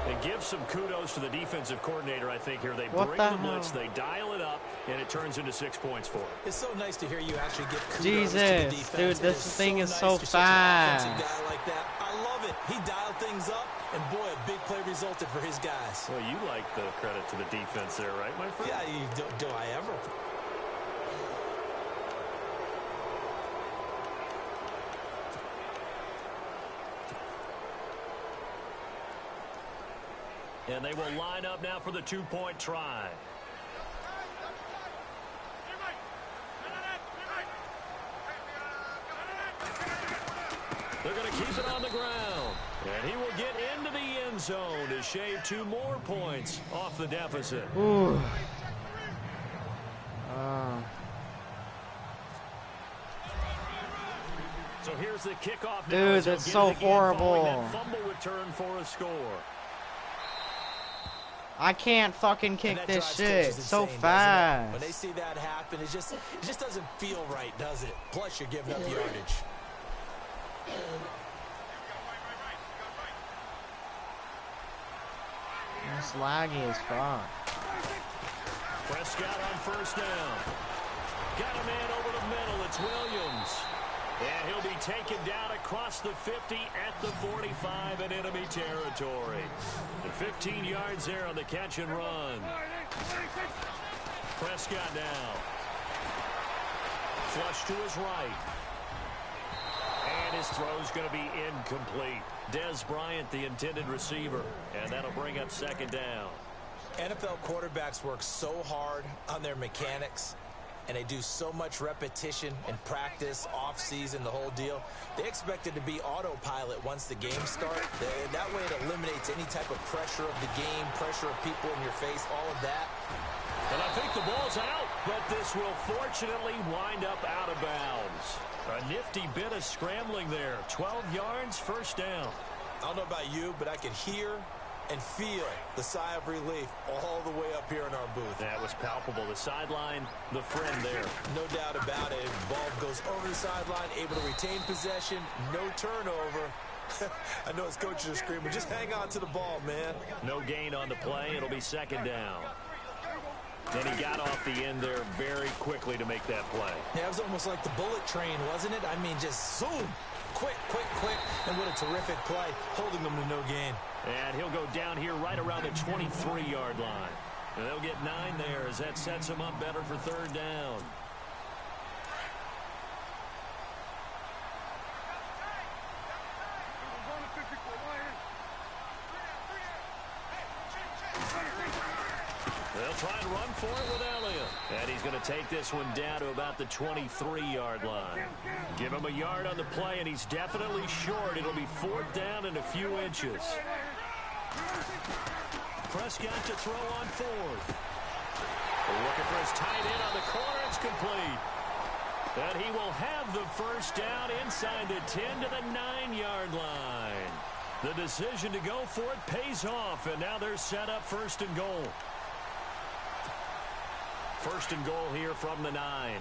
And give some kudos to the defensive coordinator, I think, here. They bring the blitz, they dial it up, and it turns into 6 points for them. It's so nice to hear you actually get kudos Jesus, to the defense. dude, this thing is nice so fast. Such an offensive guy like that. I love it. He dialed things up, and boy, a big play resulted for his guys. Well, you like the credit to the defense there, right, my friend? Yeah, do I ever? And they will line up now for the 2-point try. They're going to keep it on the ground. And he will get into the end zone to shave 2 more points off the deficit. Ooh. So here's the kickoff. Dude, that's so horrible. That fumble return for a score. I can't fucking kick this shit. It's so insane, fast. When they see that happen, it just doesn't feel right, does it? Plus, you're giving up yardage. It's laggy as fuck. Prescott on first down. Got a man over the middle. It's Williams. And he'll be taken down across the 50 at the 45 in enemy territory. The 15 yards there on the catch and run. Prescott now. flush to his right. And his throw's going to be incomplete. Dez Bryant, the intended receiver. And that'll bring up second down. NFL quarterbacks work so hard on their mechanics, and they do so much repetition and practice, off-season, the whole deal. They expect it to be autopilot once the game starts. That way it eliminates any type of pressure of the game, pressure of people in your face, all of that. And I think the ball's out, but this will fortunately wind up out of bounds. A nifty bit of scrambling there. 12 yards, first down. I don't know about you, but I could hear and feel the sigh of relief all the way up here in our booth. That was palpable. The sideline, the friend there. No doubt about it. Ball goes over the sideline, able to retain possession, no turnover. I know his coaches are screaming, just hang on to the ball, man. No gain on the play. It'll be second down. Then he got off the end there very quickly to make that play. Yeah, it was almost like the bullet train, wasn't it? I mean, just zoom. Quick, quick, quick. And what a terrific play, holding them to no gain. And he'll go down here right around the 23-yard line. And they'll get 9 there as that sets him up better for third down. They'll try and run for it with Elliott. And he's going to take this one down to about the 23-yard line. Give him a yard on the play, and he's definitely short. It'll be fourth down and a few inches. Prescott to throw on fourth. Looking for his tight end on the corner. It's complete. And he will have the first down inside the 10 to the 9-yard line. The decision to go for it pays off, and now they're set up first and goal. First and goal here from the 9.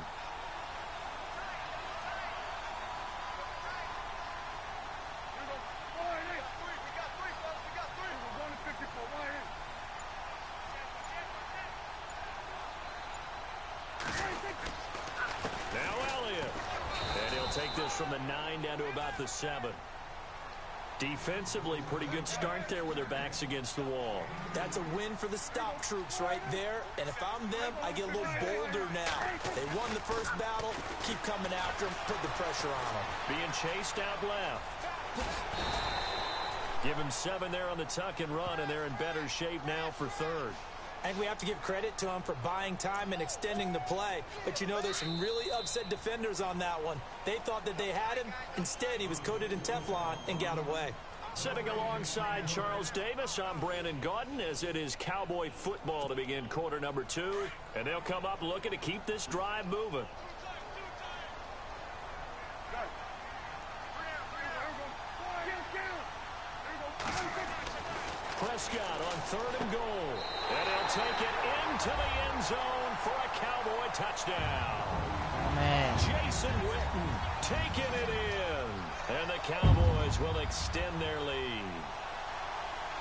Now Elliott. And he'll take this from the 9 down to about the 7. Defensively, pretty good start there with their backs against the wall. That's a win for the stop troops right there. And if I'm them, I get a little bolder now. They won the first battle. Keep coming after them. Put the pressure on them. Being chased out left. Give him 7 there on the tuck and run, and they're in better shape now for third. I think we have to give credit to him for buying time and extending the play. But, you know, there's some really upset defenders on that one. They thought that they had him. Instead, he was coated in Teflon and got away. Sitting alongside Charles Davis, I'm Brandon Gaudin, as it is Cowboy football to begin quarter number 2. And they'll come up looking to keep this drive moving. Prescott on third and goal. And he'll take it into the end zone for a Cowboy touchdown. Oh, man. Jason Witten taking it in. And the Cowboys will extend their lead.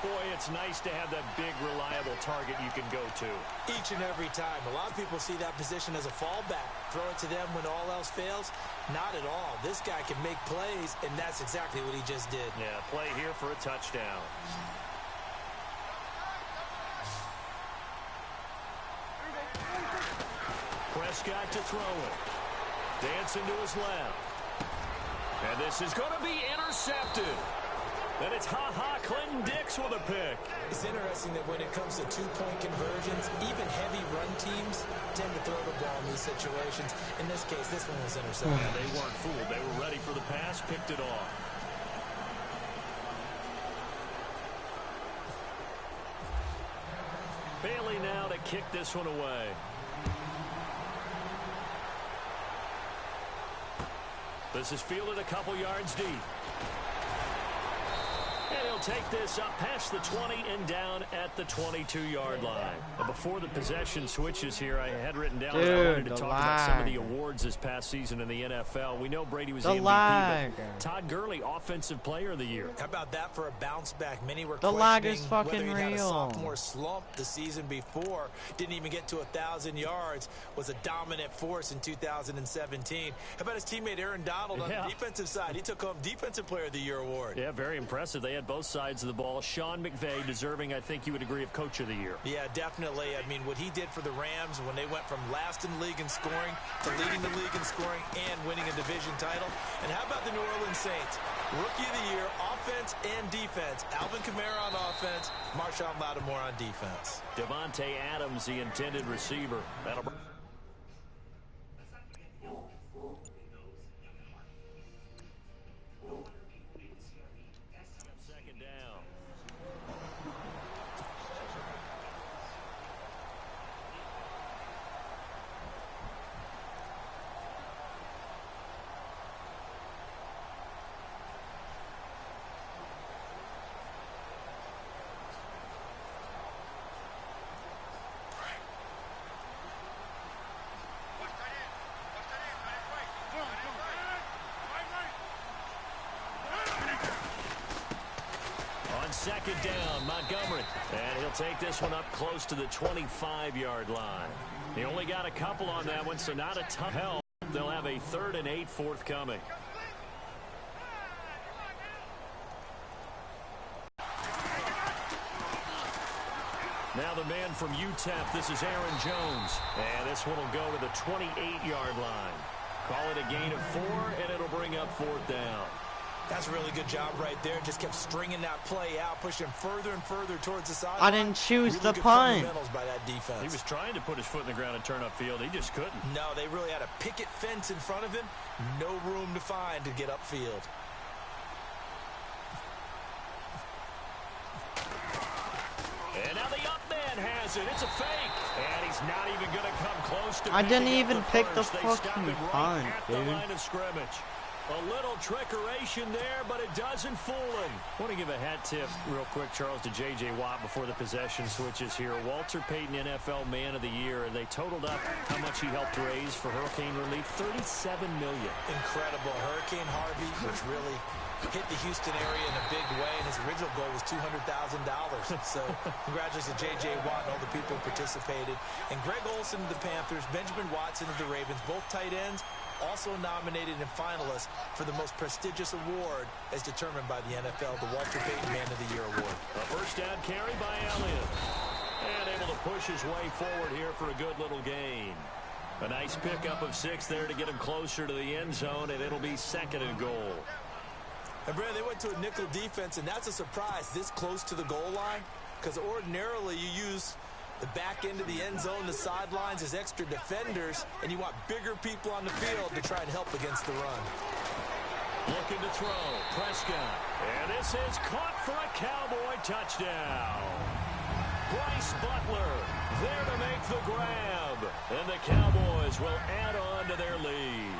Boy, it's nice to have that big, reliable target you can go to. Each and every time. A lot of people see that position as a fallback. Throw it to them when all else fails. Not at all. This guy can make plays, and that's exactly what he just did. Yeah, play here for a touchdown. Prescott to throw it. Dancing to his left. And this is going to be intercepted. And it's Clinton Dix with a pick. It's interesting that when it comes to two-point conversions, even heavy run teams tend to throw the ball in these situations. In this case, this one was intercepted. Yeah, they weren't fooled. They were ready for the pass, picked it off. Bailey now to kick this one away. This is fielded a couple yards deep. And he'll take this up past the 20 and down at the 22-yard line. But before the possession switches here, I had written down that I wanted to talk about some of the awards this past season in the NFL. We know Brady was the MVP, but Todd Gurley, Offensive Player of the Year. How about that for a bounce back? Many were the lag is questioning fucking whether he had a real. sophomore slump the season before. Didn't even get to 1,000 yards. Was a dominant force in 2017. How about his teammate Aaron Donald on the defensive side? He took home Defensive Player of the Year award. Yeah, very impressive. They had represent both sides of the ball. Sean McVay deserving, I think you would agree, of Coach of the Year. Yeah, definitely. I mean, what he did for the Rams when they went from last in the league in scoring to leading the league in scoring and winning a division title. And how about the New Orleans Saints? Rookie of the Year, offense and defense. Alvin Kamara on offense, Marshawn Lattimore on defense. Devontae Adams, the intended receiver. That'll... Second down. Second down, Montgomery. And he'll take this one up close to the 25-yard line. He only got a couple on that one, so not a ton of help. They'll have a 3rd and 8 forthcoming. Now the man from UTEP, this is Aaron Jones. And this one will go to the 28-yard line. Call it a gain of 4, and it'll bring up 4th down. That's a really good job right there. Just kept stringing that play out, pushing further and further towards the sideline. I didn't choose the punt. By that defense. He was trying to put his foot in the ground and turn upfield. He just couldn't. No, they really had a picket fence in front of him. No room to find to get upfield. And now the up man has it. It's a fake. And he's not even going to come close to I didn't picking up even pick the first. fucking punt, at dude. the line of scrimmage. A little trickeration there, but it doesn't fool him. I want to give a hat tip real quick, Charles, to J.J. Watt before the possession switches here. Walter Payton, NFL Man of the Year, and they totaled up how much he helped raise for hurricane relief, $37 million. Incredible. Hurricane Harvey, which really hit the Houston area in a big way, and his original goal was $200,000. So congratulations to J.J. Watt and all the people who participated. And Greg Olsen of the Panthers, Benjamin Watson of the Ravens, both tight ends, also nominated and finalists for the most prestigious award as determined by the NFL, the Walter Payton Man of the Year Award. A first down carry by Elliott. And able to push his way forward here for a good little gain. A nice pickup of 6 there to get him closer to the end zone, and it'll be 2nd and goal. And Brad, they went to a nickel defense, and that's a surprise this close to the goal line, because ordinarily you use the back end of the end zone, the sidelines as extra defenders, and you want bigger people on the field to try and help against the run. Looking to throw, Prescott. And this is caught for a Cowboy touchdown. Bryce Butler there to make the grab. And the Cowboys will add on to their lead.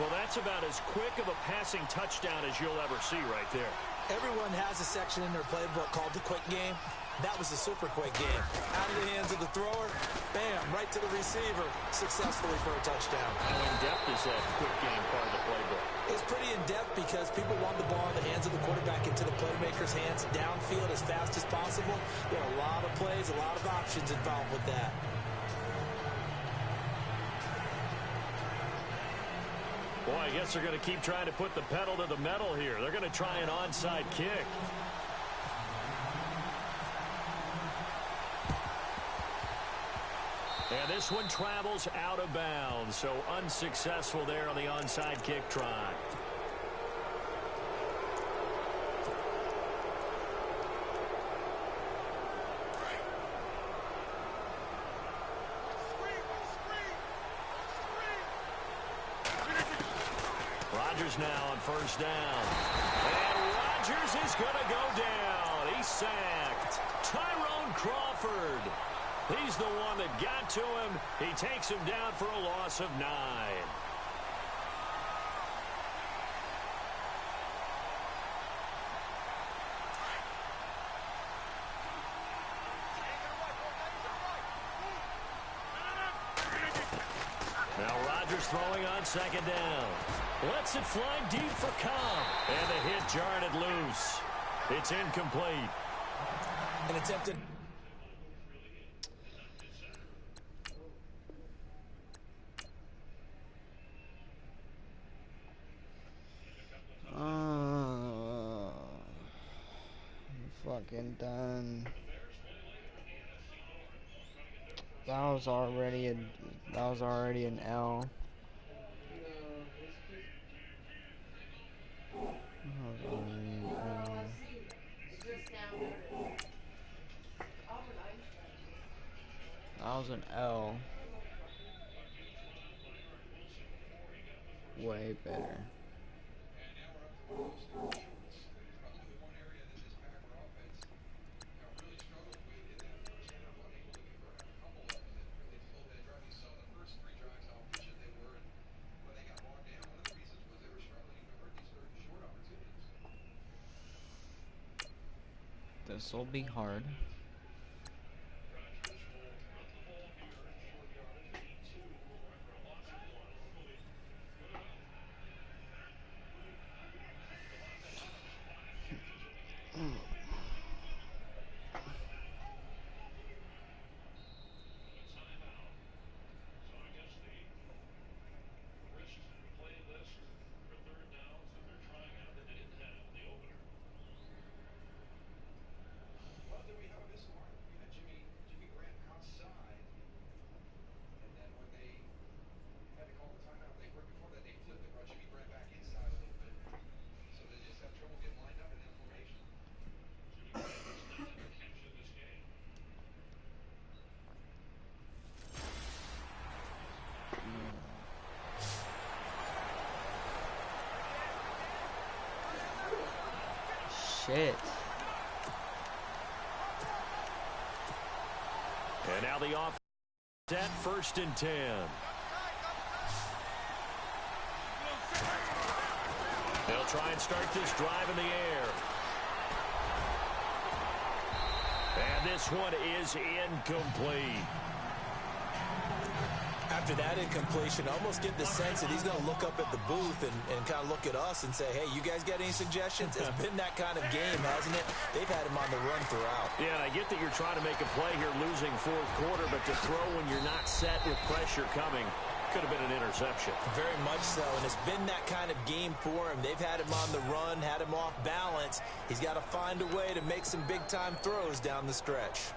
Well, that's about as quick of a passing touchdown as you'll ever see right there. Everyone has a section in their playbook called the quick game. That was a super quick game. Out of the hands of the thrower, bam, right to the receiver, successfully for a touchdown. How in-depth is that quick game part of the playbook? It's pretty in-depth because people want the ball in the hands of the quarterback into the playmaker's hands downfield as fast as possible. There are a lot of plays, a lot of options involved with that. Boy, I guess they're going to keep trying to put the pedal to the metal here. They're going to try an onside kick. And this one travels out of bounds, so unsuccessful there on the onside kick try. Rodgers now on first down. And Rodgers is going to go down. He's sacked. Tyrone Crawford. He's the one that got to him. He takes him down for a loss of 9. Now Rodgers throwing on second down. Lets it fly deep for Cobb. And the hit jarred it loose. It's incomplete. An attempted... fucking done. That was already an L. That was an L. Way better. This will be hard. Shit. And now the offense at 1st and 10. They'll try and start this drive in the air. And this one is incomplete. After that incompletion, I almost get the sense that he's going to look up at the booth and kind of look at us and say, hey, you guys got any suggestions? It's been that kind of game, hasn't it? They've had him on the run throughout. Yeah, and I get that you're trying to make a play here losing 4th quarter, but to throw when you're not set with pressure coming could have been an interception. Very much so, and it's been that kind of game for him. They've had him on the run, had him off balance. He's got to find a way to make some big-time throws down the stretch.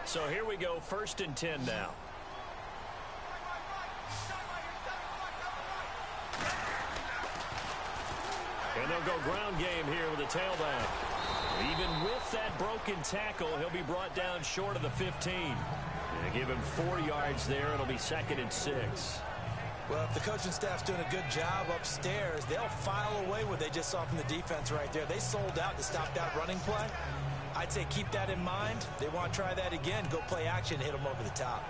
So here we go, 1st and 10 now. And they'll go ground game here with a tailback. Even with that broken tackle, he'll be brought down short of the 15. And give him 4 yards there. It'll be 2nd and 6. Well, if the coaching staff's doing a good job upstairs, they'll file away what they just saw from the defense right there. They sold out to stop that running play. I'd say keep that in mind. They want to try that again. Go play action, hit them over the top.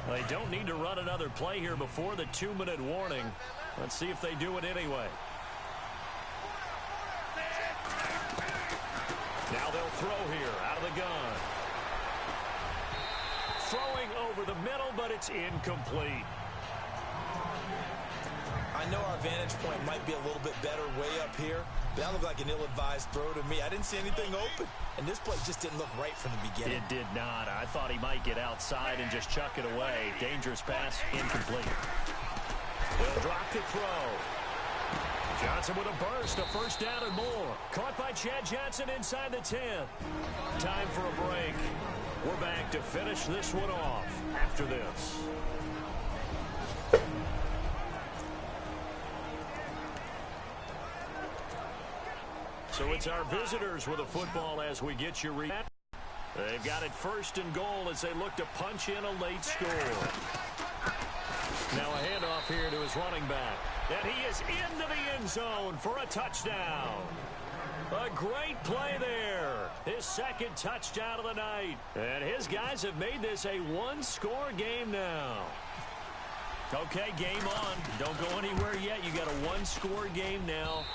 Well, they don't need to run another play here before the 2-minute warning. Let's see if they do it anyway. Now they'll throw here out of the gun. Throwing over the middle, but it's incomplete. I know our vantage point might be a little bit better way up here, but that looked like an ill-advised throw to me. I didn't see anything open, and this play just didn't look right from the beginning. It did not. I thought he might get outside and just chuck it away. Dangerous pass, incomplete. They'll drop to throw. Johnson with a burst, a 1st down and more. Caught by Chad Johnson inside the 10. Time for a break. We're back to finish this one off after this. So it's our visitors with a football as we get you ready. They've got it 1st and goal as they look to punch in a late score. Now a handoff here to his running back. And he is into the end zone for a touchdown. A great play there. His 2nd touchdown of the night. And his guys have made this a 1-score game now. Okay, game on. Don't go anywhere yet. You got a 1-score game now.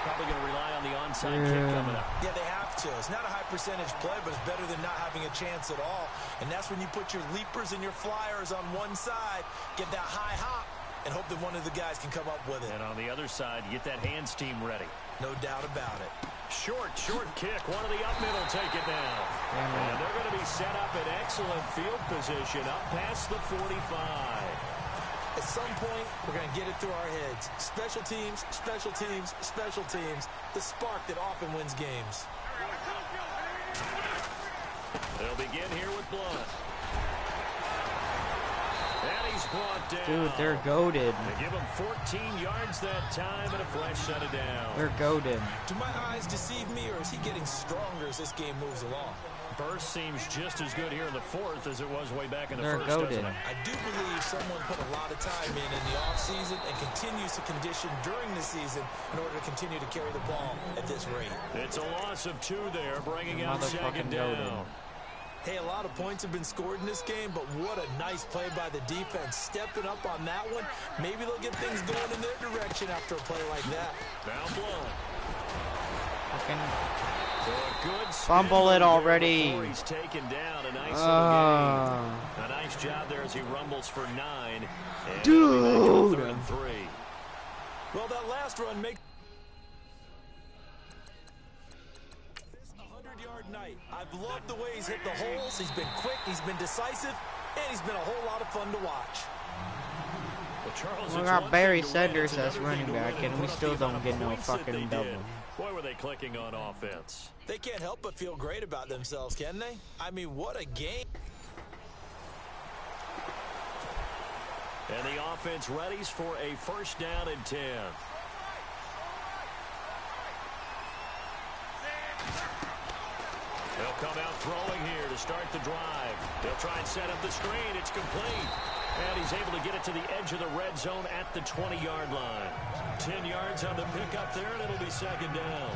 Probably going to rely on the onside kick coming up. Yeah, they have to. It's not a high percentage play, but it's better than not having a chance at all. And that's when you put your leapers and your flyers on one side, get that high hop, and hope that one of the guys can come up with it. And on the other side, get that hands team ready. No doubt about it. Short kick. One of the up middle take it down. And they're going to be set up in excellent field position up past the 45. At some point, we're going to get it through our heads. Special teams, special teams, special teams. The spark that often wins games. They'll begin here with Blunt. And he's brought down. Dude, they're goated. They give him 14 yards that time and a fresh set of down. They're goated. Do my eyes deceive me, or is he getting stronger as this game moves along? Burst seems just as good here in the fourth as it was way back in the They're first, goated. doesn't it? I do believe someone put a lot of time in the offseason and continues to condition during the season in order to continue to carry the ball at this rate. It's a loss of 2 there, bringing out second down. Goated. Hey, a lot of points have been scored in this game, but what a nice play by the defense. Stepping up on that one. Maybe they'll get things going in their direction after a play like that. Now Blunt. Fucking So a good fumble it already. before he's taken down. A nice little gain. A nice job there as he rumbles for 9. And Dude. 3rd and 3. Well, that last run makes 100-yard night. I've loved the way he's hit the holes. He's been quick, he's been decisive, and he's been a whole lot of fun to watch. Well, Charles, We it's got one Barry thing to win, Sanders it's as another running thing to back, win and we put up still the don't amount get of no points that fucking they double. did. Boy, were they clicking on offense. They can't help but feel great about themselves, can they? I mean, what a game. And the offense readies for a first down and 10. They'll come out throwing here to start the drive. They'll try and set up the screen. It's complete. And he's able to get it to the edge of the red zone at the 20-yard line. 10 yards on the pickup there, and it'll be second down.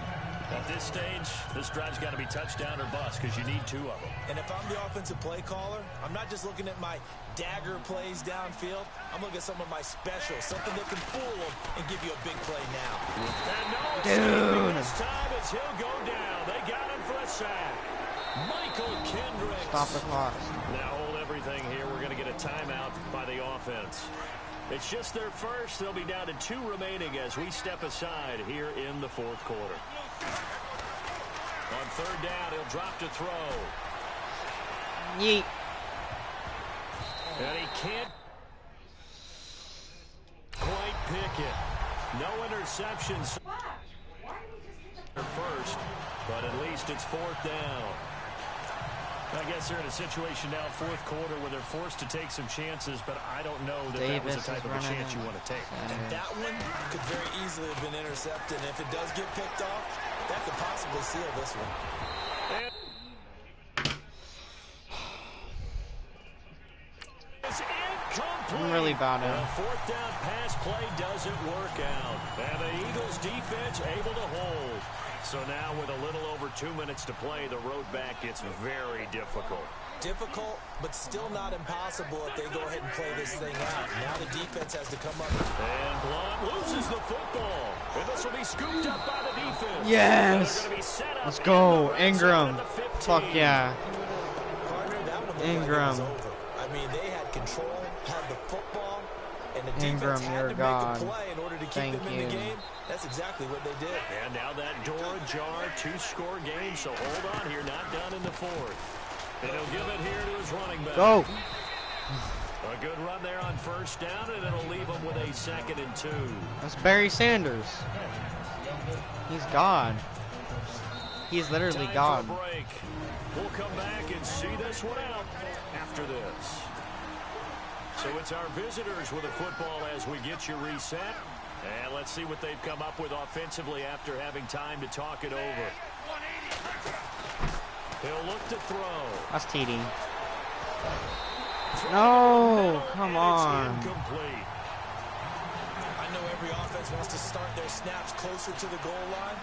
At this stage, this drive's got to be touchdown or bust because you need 2 of them. And if I'm the offensive play caller, I'm not just looking at my dagger plays downfield. I'm looking at some of my specials, something that can fool them and give you a big play now. And no, Dude. this time as he'll go down. They got him for a sack. Michael Kendricks. Stop the clock. Now hold everything here. We're going to get a timeout by the offense. It's just their first. They'll be down to 2 remaining as we step aside here in the fourth quarter. On third down, he'll drop to throw. Yeet. And he can't quite pick it. No interceptions first, but at least it's 4th down. I guess they're in a situation now, fourth quarter, where they're forced to take some chances, but I don't know that that was the type of a chance you want to take. And that one could very easily have been intercepted. And if it does get picked off, that could possibly seal this one. It's incomplete. I'm really bad at The it. 4th down pass play doesn't work out. And the Eagles defense able to hold. So now with a little over 2 minutes to play, the road back gets very difficult. Difficult, but still not impossible if they go ahead and play this thing out. Now the defense has to come up. And Blunt loses the football. And this will be scooped up by the defense. Yes. They're gonna be set up Let's go. in the red zone Ingram. at the 15. Fuck yeah. Partner, that one looked Ingram. like it was over. I mean, they had control, had the football, and the Ingram, defense had you're to God. make a play in order to keep Thank them in you. the game. That's exactly what they did. And now that door ajar, 2-score game, so hold on here, not done in the 4th. And he'll give it here to his running back. Go. A good run there on first down, and it'll leave him with a 2nd and 2. That's Barry Sanders. He's God. He's literally Time God. for a break. We'll come back and see this one out after this. So it's our visitors with the football as we get you reset. And let's see what they've come up with offensively after having time to talk it over. He'll look to throw. That's TD. No, come on. It's incomplete. I know every offense wants to start their snaps closer to the goal line,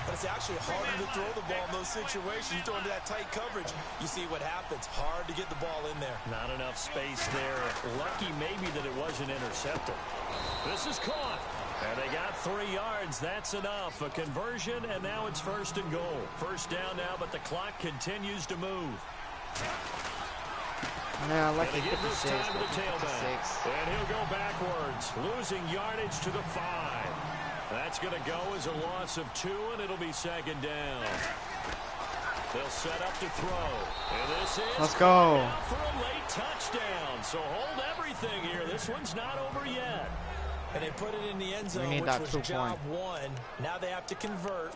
but it's actually harder to throw the ball in those situations. You throw into that tight coverage, you see what happens. Hard to get the ball in there. Not enough space there. Lucky maybe that it wasn't intercepted. This is caught. And they got 3 yards. That's enough. A conversion, and now it's 1st and goal. First down now, but the clock continues to move. Yeah, lucky And they give this 56. time to the tailback. 56. And he'll go backwards, losing yardage to the 5. That's going to go as a loss of 2, and it'll be 2nd down. They'll set up to throw. And this is Let's go. out for a late touchdown. So hold everything here. This one's not over yet. And they put it in the end zone, We need which that was 2 job point. one. Now they have to convert,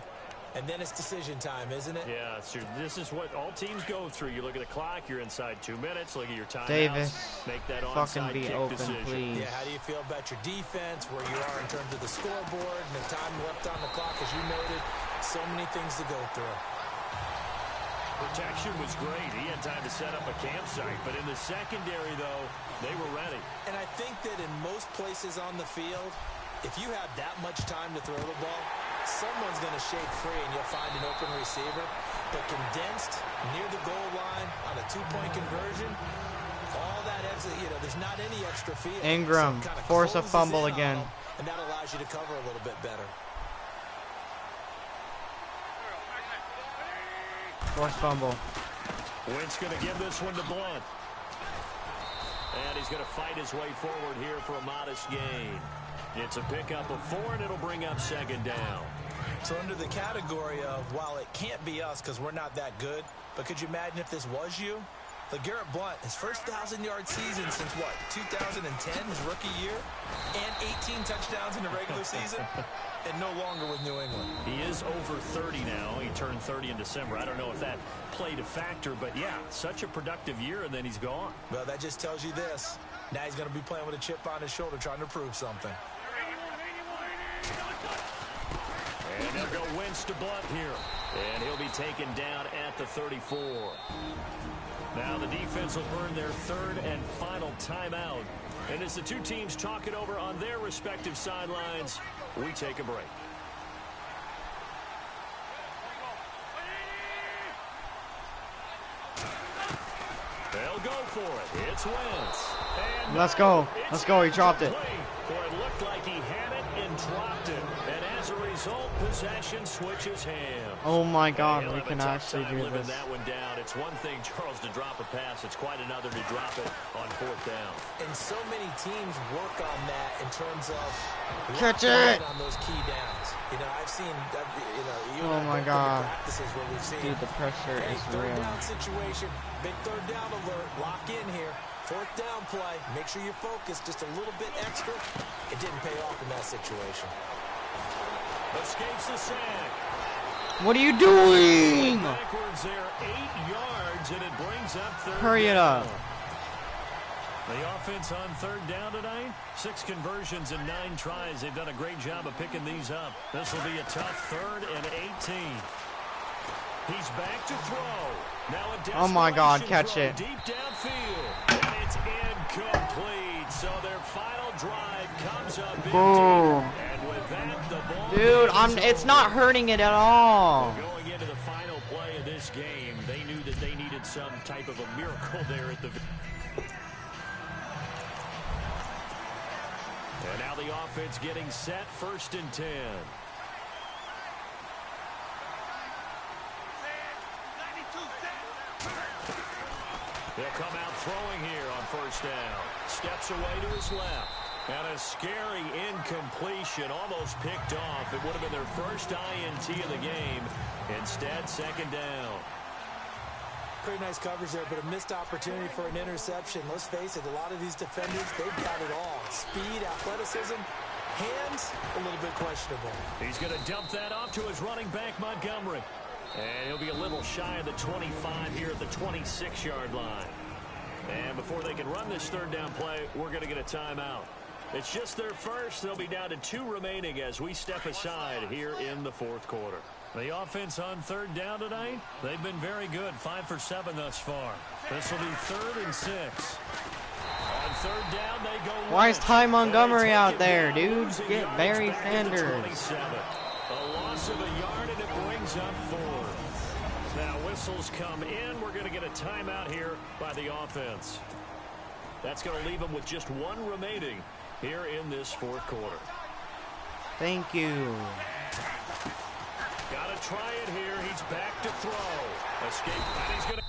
and then it's decision time, isn't it? Yeah, so this is what all teams go through. You look at the clock, you're inside 2 minutes. Look at your timeouts. Davis, Make that fucking onside be kick open, decision. please. Yeah, how do you feel about your defense, where you are in terms of the scoreboard, and the time left on the clock, as you noted? So many things to go through. Protection was great. He had time to set up a campsite. But in the secondary, though, they were ready. And I think that in most places on the field, if you have that much time to throw the ball, someone's going to shake free and you'll find an open receiver. But condensed near the goal line on a 2-point conversion, all that extra, there's not any extra field. Ingram, So force a fumble again. And that allows you to cover a little bit better. Force fumble. Wentz going to give this one to Blunt. And he's going to fight his way forward here for a modest gain. It's a pickup of 4, and it'll bring up second down. So under the category of, while it can't be us because we're not that good, but could you imagine if this was you? LeGarrette Blount, his first 1,000-yard season since what, 2010, his rookie year? And 18 touchdowns in the regular season? And no longer with New England. He is over 30 now. He turned 30 in December. I don't know if that played a factor, but yeah, such a productive year, and then he's gone. Well, that just tells you this. Now he's going to be playing with a chip on his shoulder trying to prove something. And they'll go Wentz to Blunt here. And he'll be taken down at the 34. Now the defense will burn their third and final timeout. And as the two teams talk it over on their respective sidelines, we take a break. They'll go for it. It's Wentz. And Let's go. Let's go. He dropped it. Boy, it looked like he had it and dropped it. And as a result, possession switches hands. Oh my God, He'll we have a can tough actually time do living this. that one down. It's one thing, Charles, to drop a pass. It's quite another to drop it on 4th down. And so many teams work on that in terms of Catch locking it. in on those key downs. I've seen, Oh my God. practices where we've seen, Dude, the pressure hey, is third real. down situation, big third down alert, lock in here. 4th down play, make sure you're focused just a little bit extra. It didn't pay off in that situation. Escapes the sack. What are you doing? Backwards there, 8 yards, and it brings up third Hurry it down. up. The offense on 3rd down tonight, 6 conversions and 9 tries. They've done a great job of picking these up. This will be a tough 3rd and 18. He's back to throw. Now a Oh my God, desperation catch throw it. deep downfield. And it's incomplete. So their final drive comes up empty. Boom. And with that, the ball Dude, is it's over. not hurting it at all. Going into the final play of this game, they knew that they needed some type of a miracle there at the... And now the offense getting set, 1st and 10. They'll come out throwing here on 1st down. Steps away to his left. And a scary incompletion, almost picked off. It would have been their first INT of the game. Instead, 2nd down. Pretty nice coverage there, but a missed opportunity for an interception. Let's face it, a lot of these defenders, they've got it all. Speed, athleticism, hands, a little bit questionable. He's going to dump that off to his running back, Montgomery. And he'll be a little shy of the 25 here at the 26-yard line. And before they can run this 3rd down play, we're going to get a timeout. It's just their first. They'll be down to 2 remaining as we step aside here in the 4th quarter. The offense on 3rd down tonight, they've been very good. 5 for 7 thus far. This will be 3rd and 6. On 3rd down, they go. Why is Ty Montgomery out It there, down, dude? losing Get yards Barry back at the Sanders. 27. A loss of a yard, and it brings up 4th. Now whistles come in. We're going to get a timeout here by the offense. That's going to leave them with just 1 remaining here in this 4th quarter. Thank you. Got to try it here. He's back to throw. Escape, and he's going to...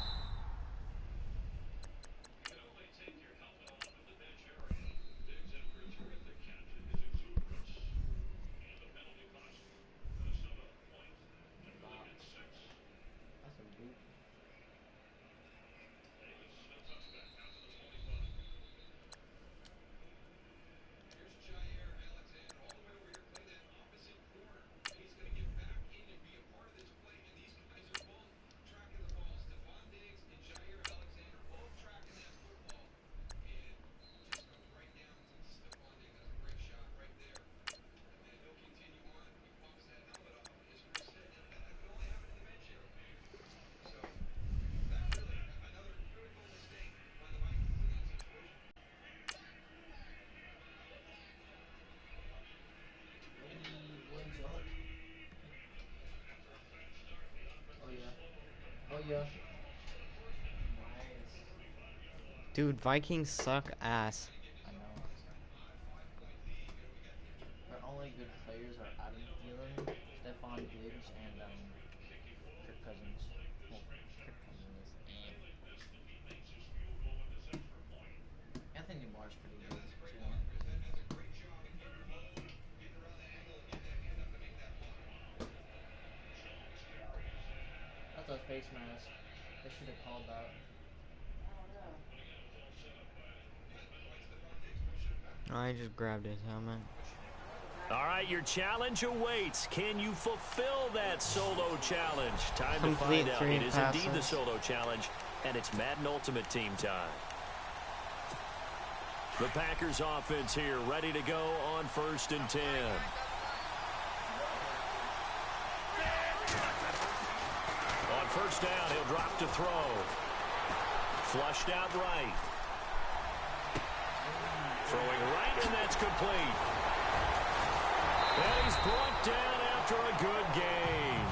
ya. Nice. Dude, Vikings suck ass. I know. Their only good players are Adam Thielen, Stephon Diggs, and Kirk Cousins. Well, Kirk Cousins is Anthony Barr's pretty good too. That's a face mask. They should have called that. I just grabbed his helmet. All right, your challenge awaits. Can you fulfill that solo challenge? Time to Complete find out. 3 It is passes. indeed the solo challenge, and it's Madden Ultimate Team time. The Packers offense here, ready to go on 1st and 10. On 1st down, he'll drop to throw. Flushed out right. Throwing right, and that's complete. And he's brought down after a good game.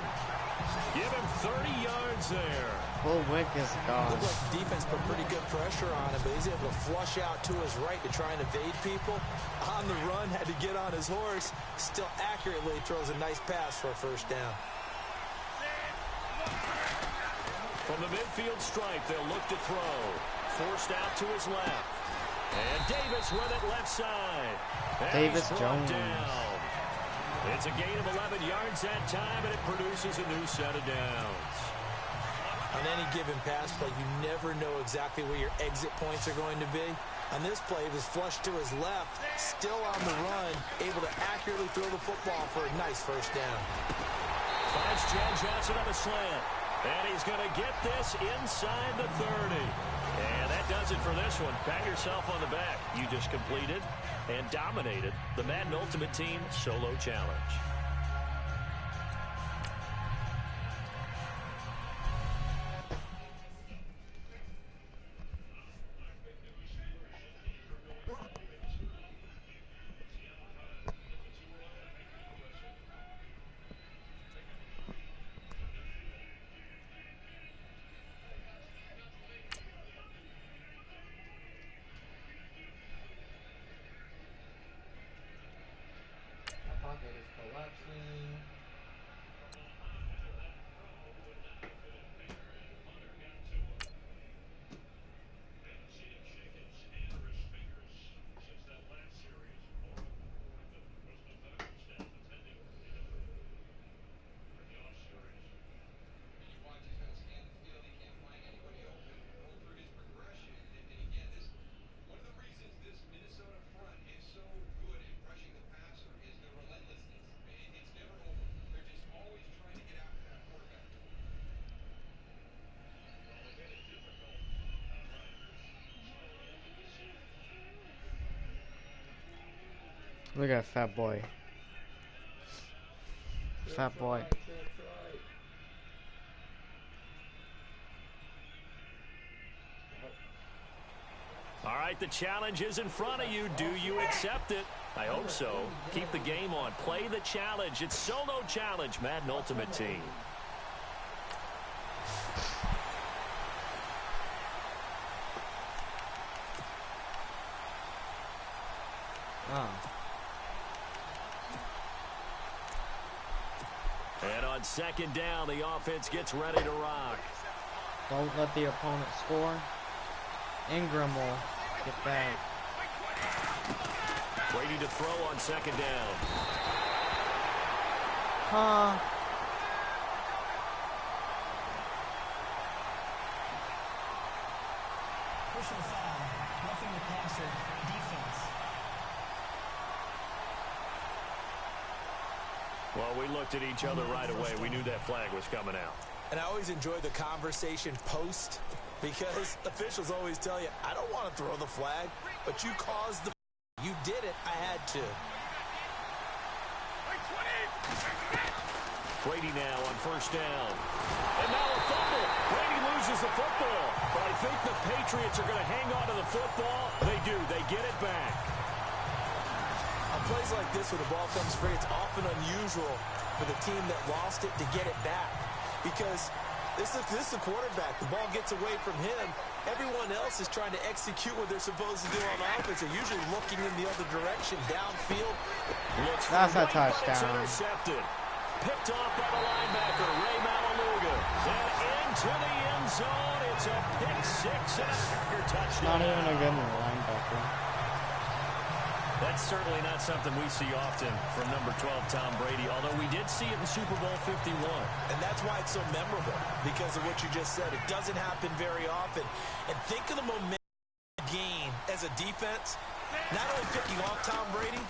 Give him 30 yards there. Full wick is gone. Looked like the defense put pretty good pressure on him, but he's able to flush out to his right to try and evade people. On the run, had to get on his horse. Still accurately throws a nice pass for a 1st down. From the midfield stripe, they'll look to throw. Forced out to his left. And Davis with it left side. And Davis he's brought Jones. down. It's a gain of 11 yards that time, and it produces a new set of downs. On any given pass play, you never know exactly where your exit points are going to be. On this play, he was flushed to his left, still on the run, able to accurately throw the football for a nice 1st down. Finds Chad Johnson on a slant. And he's going to get this inside the 30. And that does it for this one. Pat yourself on the back. You just completed and dominated the Madden Ultimate Team Solo Challenge. My pocket is collapsing. Look at Fat Boy. Fat Boy. All right, the challenge is in front of you. Do you accept it? I hope so. Keep the game on. Play the challenge. It's Solo Challenge, Madden Ultimate Team. Oh. And on 2nd down, the offense gets ready to rock. Don't let the opponent score. Ingram will get back. Ready to throw on 2nd down. Huh. Personal foul. Roughing the passer. Defense. Well, we looked at each other right away. We knew that flag was coming out. And I always enjoy the conversation post because officials always tell you, I don't want to throw the flag, but you caused the you did it, I had to. Brady now on 1st down. And now a fumble. Brady loses the football. But I think the Patriots are going to hang on to the football. They do. They get it back. On plays like this where the ball comes free, it's often unusual for the team that lost it to get it back. Because This is the quarterback. The ball gets away from him. Everyone else is trying to execute what they're supposed to do on offense. They're usually looking in the other direction, downfield. That's a touchdown. Intercepted. Picked off by the linebacker, Ray Malaluga. And into the end zone. It's a pick six and a Packer touchdown. Not even a good linebacker. That's certainly not something we see often from number 12, Tom Brady, although we did see it in Super Bowl 51. And that's why it's so memorable, because of what you just said. It doesn't happen very often. And think of the momentum gain as a defense, not only picking off Tom Brady,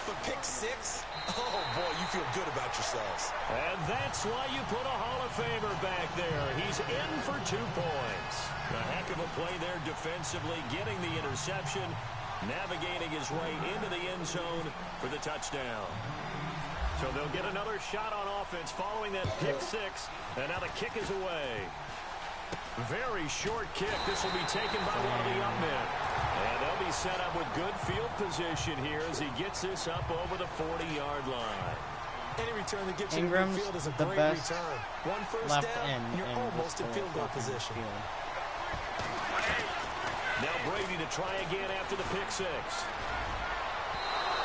but pick six. Oh, boy, you feel good about yourselves. And that's why you put a Hall of Famer back there. He's in for 2 points. A heck of a play there defensively, getting the interception, navigating his way into the end zone for the touchdown. So they'll get another shot on offense following that pick six, and now the kick is away. Very short kick. This will be taken by one of the up men. And they'll be set up with good field position here as he gets this up over the 40-yard line. Any return that gets you in Ingram's field is a the great best return. One first left down, end and you're almost in field goal position. Now Brady to try again after the pick six.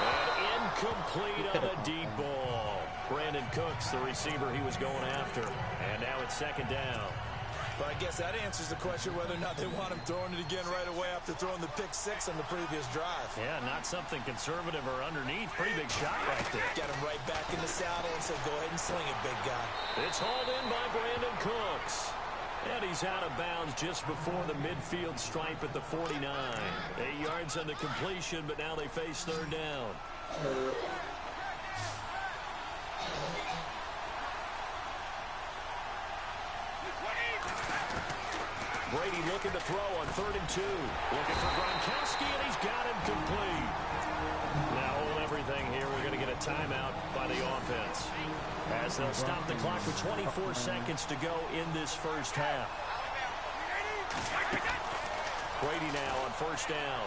And incomplete on the deep ball. Brandon Cooks, the receiver he was going after. And now it's second down. But I guess that answers the question whether or not they want him throwing it again right away after throwing the pick six on the previous drive. Yeah, not something conservative or underneath. Pretty big shot right there. Got him right back in the saddle and said, go ahead and sling it, big guy. It's hauled in by Brandon Cooks. And he's out of bounds just before the midfield stripe at the 49. 8 yards on the completion, but now they face third down. Brady looking to throw on 3rd and 2. Looking for Gronkowski, and he's got him complete. Now hold everything here. We're going to get a timeout by the offense, as they'll stop the clock with 24 seconds to go in this first half. Brady now on 1st down.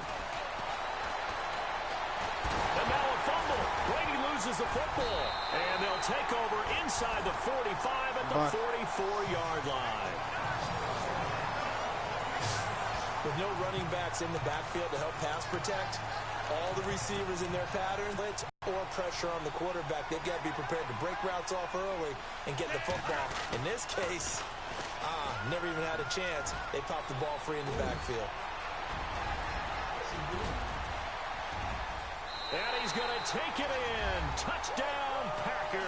And now a fumble. Brady loses the football. And they'll take over inside the 45 at the 44-yard line. With no running backs in the backfield to help pass protect, all the receivers in their pattern, blitz or pressure on the quarterback, they've got to be prepared to break routes off early and get the football. In this case, never even had a chance. They popped the ball free in the backfield. And he's going to take it in. Touchdown, Packers.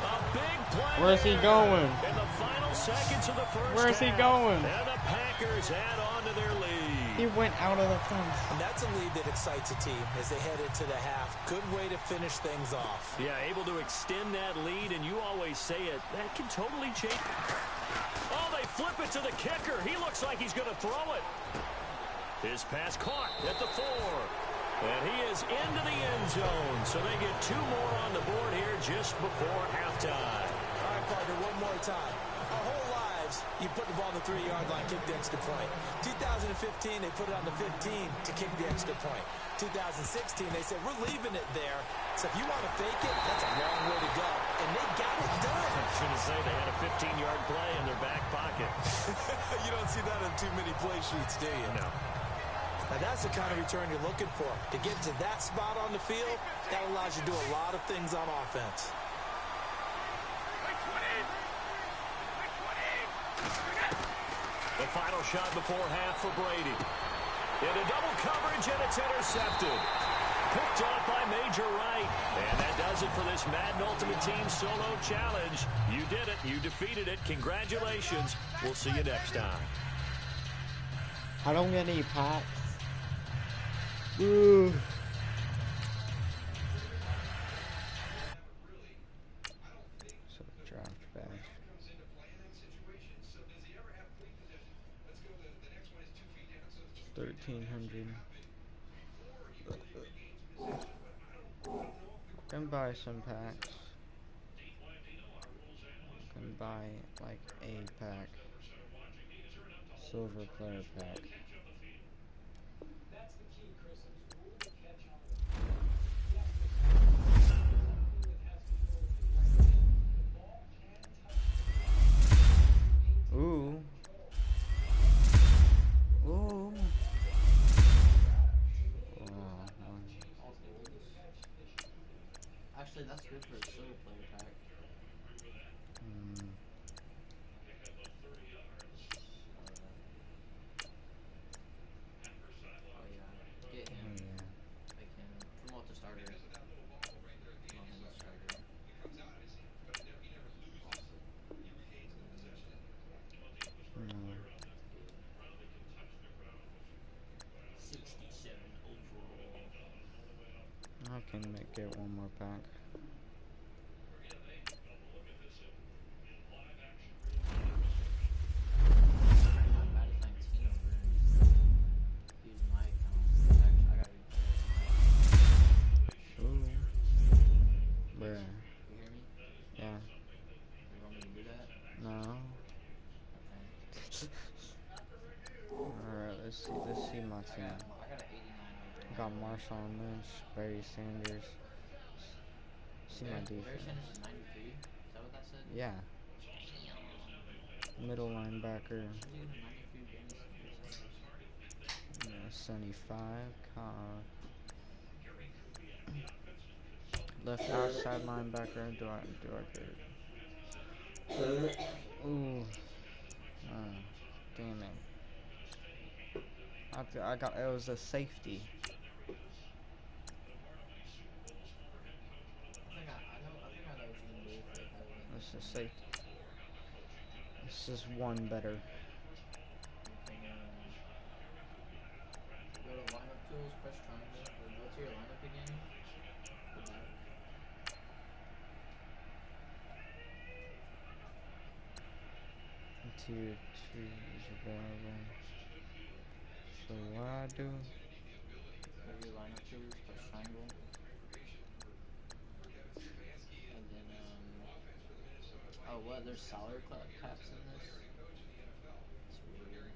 A big play. Where's he going? In the final seconds of the first Where's he half. going? And the Packers add on to their lead. He went out of the fence. And that's a lead that excites a team as they head into the half. Good way to finish things off. Yeah, able to extend that lead, and you always say it, that can totally change. Oh, they flip it to the kicker. He looks like he's going to throw it. His pass caught at the 4. And he is into the end zone. So they get 2 more on the board here just before halftime. All right, partner, one more time. Our whole lives, you put the ball on the 3-yard line, kick the extra point. 2015, they put it on the 15 to kick the extra point. 2016, they said, we're leaving it there. So if you want to fake it, that's a long way to go. And they got it done. I should have said they had a 15-yard play in their back pocket. You don't see that on too many play sheets, do you? No. Now, that's the kind of return you're looking for. To get to that spot on the field, that allows you to do a lot of things on offense. The final shot before half for Brady. Into double coverage, and it's intercepted. Picked off by Major Wright. And that does it for this Madden Ultimate Team Solo Challenge. You did it. You defeated it. Congratulations. We'll see you next time. I don't get any packs. Ooh. So draft back. 1,300. Can buy some packs. Can buy like a pack. Silver player pack. Actually, that's good for a single player pack. Mm. Oh yeah, get him. Oh, yeah. Make him promote the starter. Promote him the starter. Awesome. No. Good. 67 overall. I can get one more pack. Bring my Madden 19 over and use my account. Actually, I gotta replay Ooh. it. Bruh. You hear me? Yeah. You want me to do that? No. Okay. Alright, let's see my team. I got an 89 I overall. got Marshawn Lynch, Barry Sanders. See my Barry Sanders defense. is 93. Is that what that said? Yeah. Damn. Middle linebacker. Who's even a 93 Barry Sanders? Yeah, 75. Left outside linebacker. Do I get? Ooh. Damn it. I got. It was a safety. I think I know what you're gonna do for the hell of it. Let's just say it's just one better. You can go to lineup tools, press triangle, or go to your lineup again. Go back. Tier 2 is available. So what I do? Go to your lineup tools, press triangle, and then oh what? There's salary caps in this. It's weird.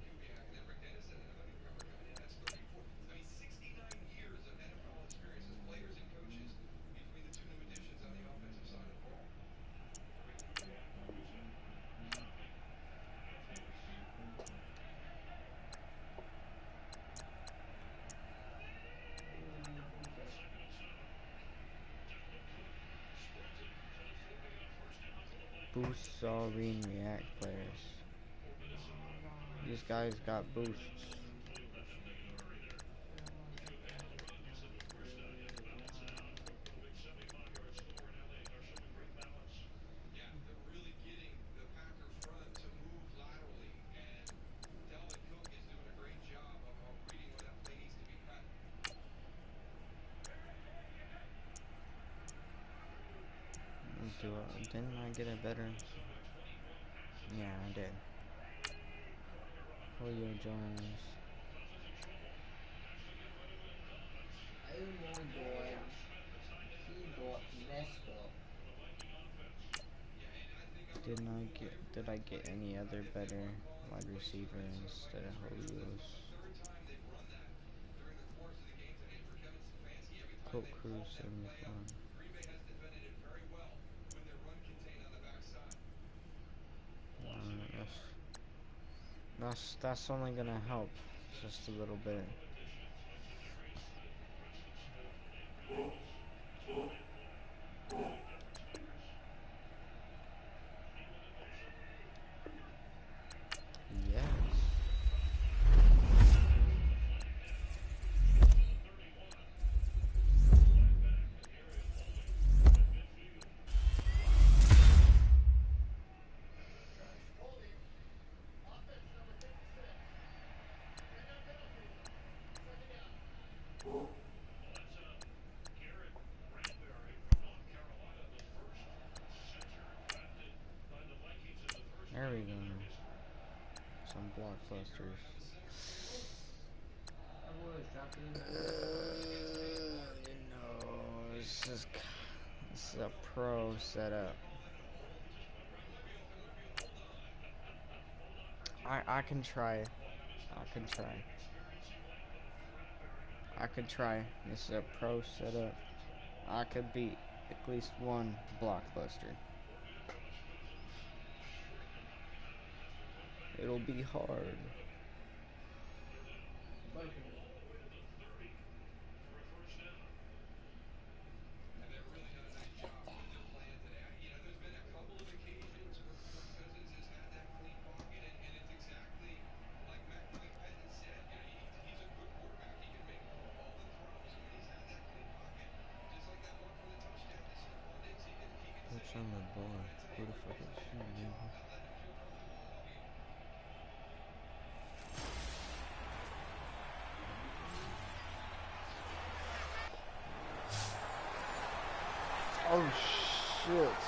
Boosts all read and react players. These guys got boosts. Didn't I get a better? Yeah, I did. Julio Jones. Oh my god. He got messed up. Did I get any other better wide receiver instead of Julio's? Colt Cruz 74. Uh, that's only gonna help just a little bit. Yes. There we go. Some blockbusters. Who was drafted in the This is a pro setup. I can try. I can try. I could try. This is a pro setup. I could beat at least one blockbuster. It'll be hard. Butterfinger. What's on the board? Who the fuck is shooting? Oh shit.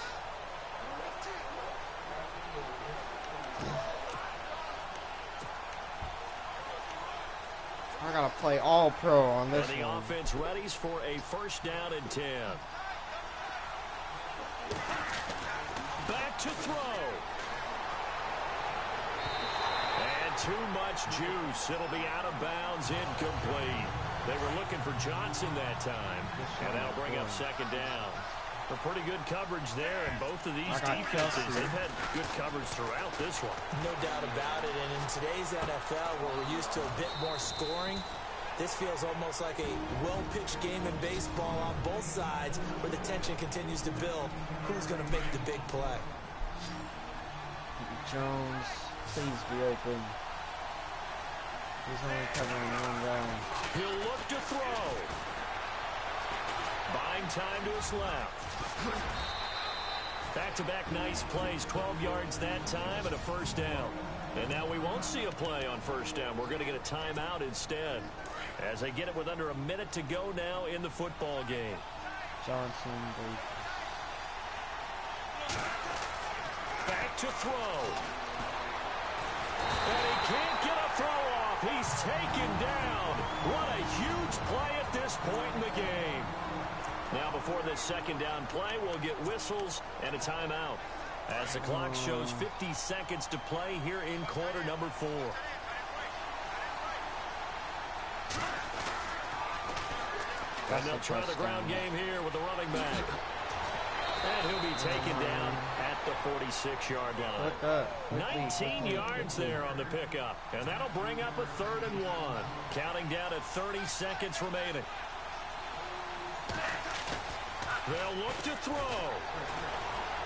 I gotta play all pro on this and the one. offense readies for a first down and 10. Back to throw. And too much juice. It'll be out of bounds, incomplete. They were looking for Johnson that time, and that'll bring up second down. A pretty good coverage there, and both of these defenses, they've had good coverage throughout this one. No doubt about it, and in today's NFL, where we're used to a bit more scoring, this feels almost like a well-pitched game in baseball on both sides, where the tension continues to build. Who's going to make the big play? Jones, please be open. He's only covering one guy. He'll look to throw. Buying time to his left. Back-to-back nice plays, 12 yards that time and a first down. And now we won't see a play on first down. We're going to get a timeout instead, as they get it with under a minute to go now in the football game. Johnson, back to throw. And he can't get a throw off. He's taken down. What a huge play at this point in the game. Now before this second down play, we'll get whistles and a timeout, as the clock shows 50 seconds to play here in quarter number 4. And they'll try the ground game here with the running back. And he'll be taken down at the 46-yard line. 19 yards there on the pickup. And that'll bring up a 3rd and 1. Counting down at 30 seconds remaining. They'll look to throw.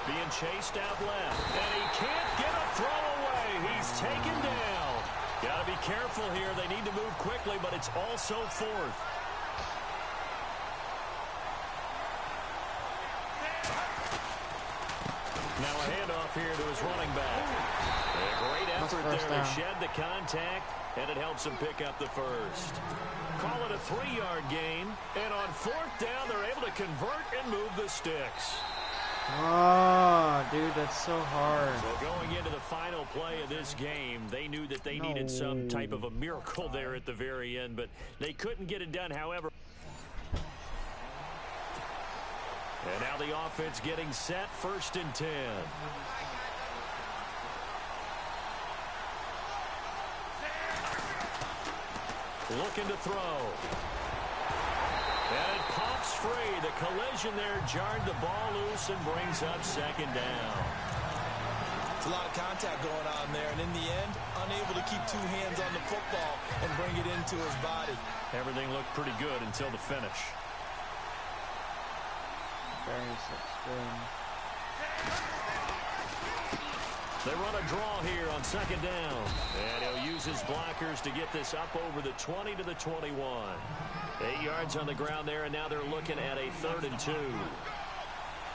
Being chased out left. And he can't get a throw away. He's taken down. Got to be careful here. They need to move quickly, but it's also 4th. Now a handoff here to his running back. A great effort there to shed the contact, and it helps him pick up the first. Call it a 3-yard gain, and on 4th down, they're able to convert and move the sticks. Oh, dude, that's so hard. So going into the final play of this game, they knew that they needed some type of a miracle there at the very end, but they couldn't get it done, however. And now the offense getting set, 1st and 10. Looking to throw. And it pops free. The collision there jarred the ball loose and brings up second down. It's a lot of contact going on there, and in the end, unable to keep 2 hands on the football and bring it into his body. Everything looked pretty good until the finish. They run a draw here on 2nd down. And he'll use his blockers to get this up over the 20 to the 21. 8 yards on the ground there, and now they're looking at a 3rd and 2.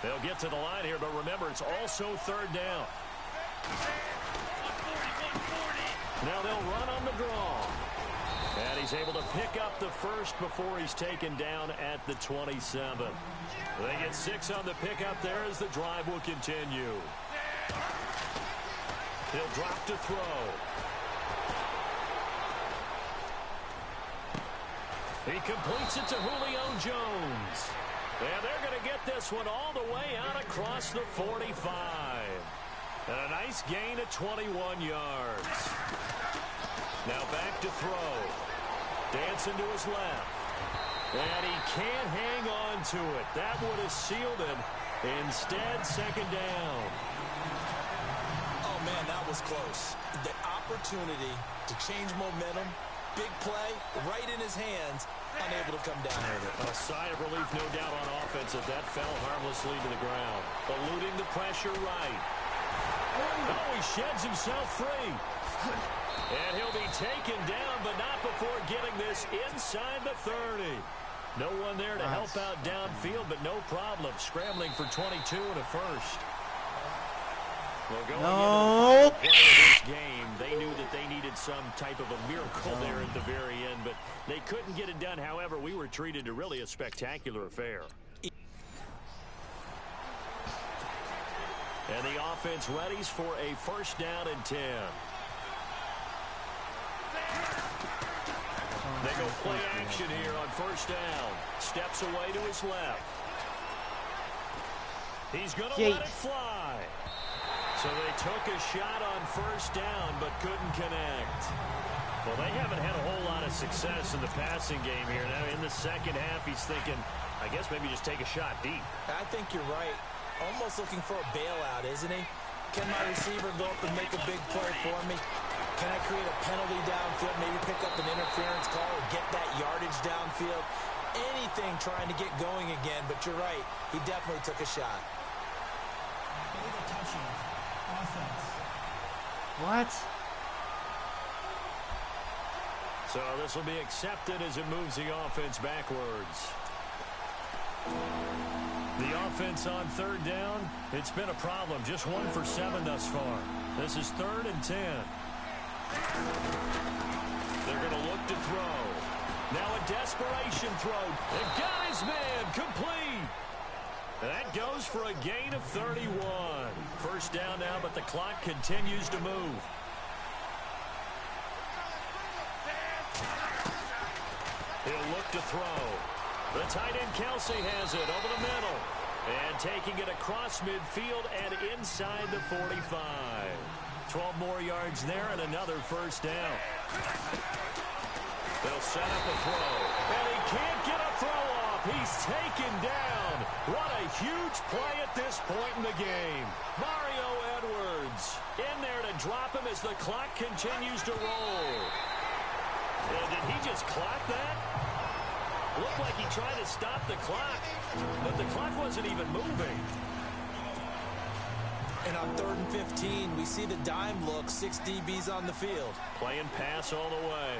They'll get to the line here, but remember, it's also 3rd down. Now they'll run on the draw. And he's able to pick up the first before he's taken down at the 27. They get 6 on the pickup there as the drive will continue. He'll drop to throw. He completes it to Julio Jones. And they're going to get this one all the way out across the 45. And a nice gain of 21 yards. Now back to throw. Dancing to his left. And he can't hang on to it. That would have sealed it. Instead, 2nd down. Oh, man, that was close. The opportunity to change momentum, big play, right in his hands, unable to come down with it. A sigh of relief, no doubt, on offense as that fell harmlessly to the ground. Eluding the pressure right. Oh, he sheds himself free. And he'll be taken down, but not before getting this inside the 30. No one there to help out downfield, but no problem. Scrambling for 22 and a first. Well, going into the play of this game, they knew that they needed some type of a miracle there at the very end, but they couldn't get it done. However, we were treated to really a spectacular affair. And the offense readies for a first down and 10. They go play action here on first down. Steps away to his left. He's going to let it fly. So they took a shot on first down, but couldn't connect. Well, they haven't had a whole lot of success in the passing game here. Now, in the second half, he's thinking, I guess maybe just take a shot deep. I think you're right. Almost looking for a bailout, isn't he? Can my receiver go up and make a big play for me? Can I create a penalty downfield, maybe pick up an interference call or get that yardage downfield? Anything trying to get going again, but you're right. He definitely took a shot. Illegal touching. Offense. What? So this will be accepted as it moves the offense backwards. The offense on third down, it's been a problem. Just 1 for 7 thus far. This is 3rd and 10. They're going to look to throw. Now a desperation throw. They've got his man complete. That goes for a gain of 31. First down now, but the clock continues to move. He'll look to throw. The tight end Kelsey has it over the middle. And taking it across midfield and inside the 45. 12 more yards there and another first down. They'll set up a throw. And he can't get a throw off. He's taken down. What a huge play at this point in the game. Mario Edwards in there to drop him as the clock continues to roll. And did he just clock that? Looked like he tried to stop the clock, but the clock wasn't even moving. And on 3rd and 15, we see the dime look, 6 DBs on the field. Playing pass all the way.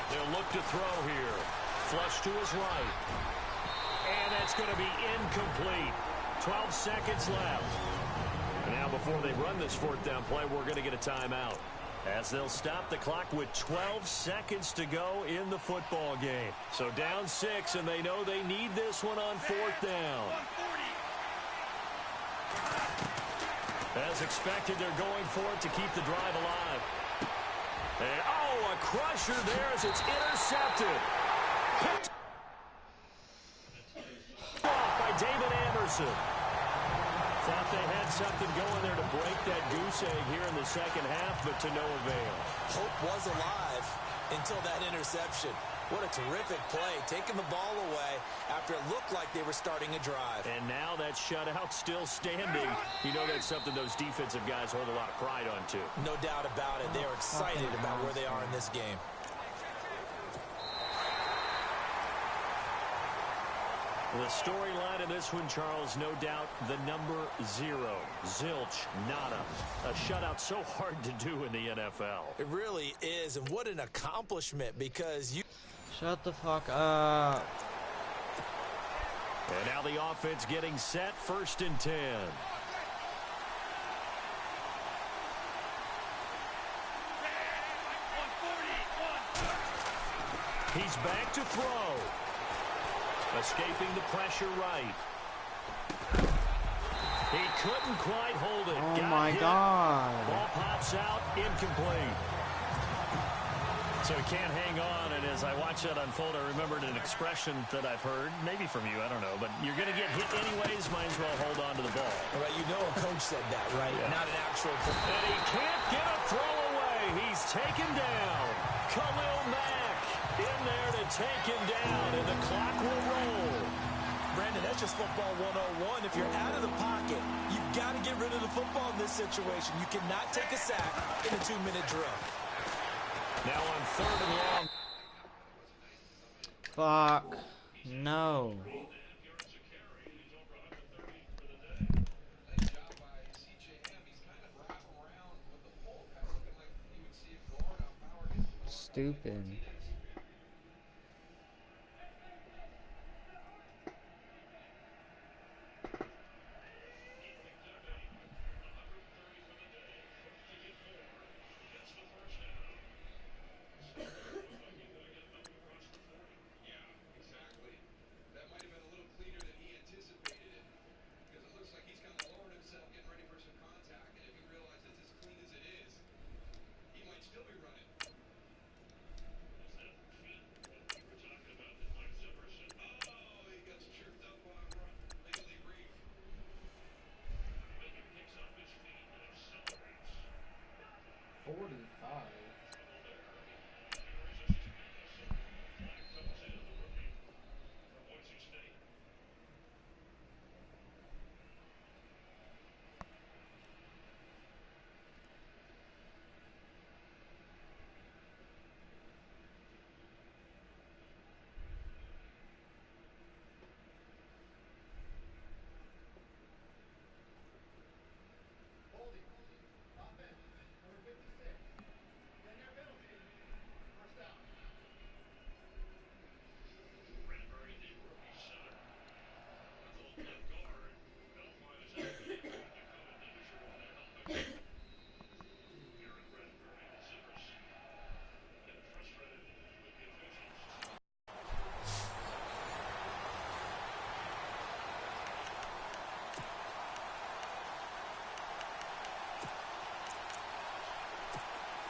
They'll look to throw here. Flush to his right. And that's going to be incomplete. 12 seconds left. Now before they run this 4th down play, we're going to get a timeout, as they'll stop the clock with 12 seconds to go in the football game. So down 6, and they know they need this one on 4th down. As expected, they're going for it to keep the drive alive. And, oh, a crusher there as it's intercepted. Picked off by David Anderson. Thought they had something going there to break that goose egg here in the second half, but to no avail. Hope was alive until that interception. What a terrific play, taking the ball away after it looked like they were starting a drive. And now that shutout still standing. You know that's something those defensive guys hold a lot of pride on, too. No doubt about it. They're excited about where they are in this game. The storyline of this one, Charles, no doubt the number 0. Zilch, nada. A shutout so hard to do in the NFL. It really is, and what an accomplishment, because you... Shut the fuck up. And now the offense getting set, 1st and 10. He's back to throw. Escaping the pressure right. He couldn't quite hold it. Oh my God. Ball pops out, incomplete. So he can't hang on, and as I watch that unfold, I remembered an expression that I've heard, maybe from you, I don't know, but you're going to get hit anyways, might as well hold on to the ball. Right, you know a coach said that, right? Yeah. Not an actual... And he can't get a throw away. He's taken down. Khalil Mack in there to take him down, and the clock will roll. Brandon, that's just football 101. If you're out of the pocket, you've got to get rid of the football in this situation. You cannot take a sack in a 2-minute drill. Now on 3rd and long. Fuck. No. Stupid.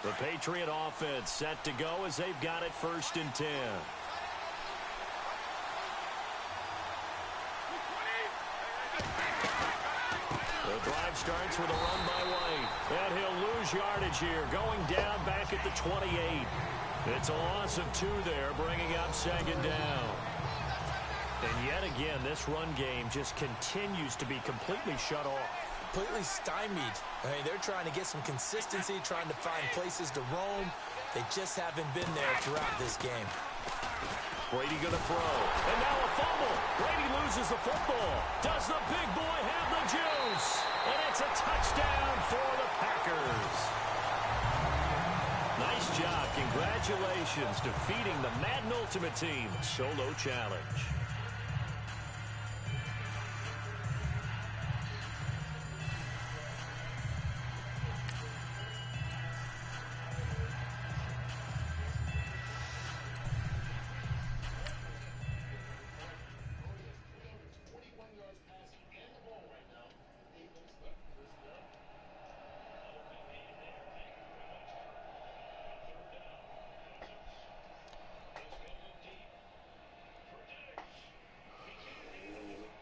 The Patriot offense set to go as they've got it 1st and 10. The drive starts with a run by White. And he'll lose yardage here, going down back at the 28. It's a loss of 2 there, bringing up 2nd down. And yet again, this run game just continues to be completely shut off. Completely stymied. I mean, they're trying to get some consistency, trying to find places to roam. They just haven't been there throughout this game. Brady going to throw. And now a fumble. Brady loses the football. Does the big boy have the juice? And it's a touchdown for the Packers. Nice job. Congratulations. Defeating the Madden Ultimate Team solo challenge.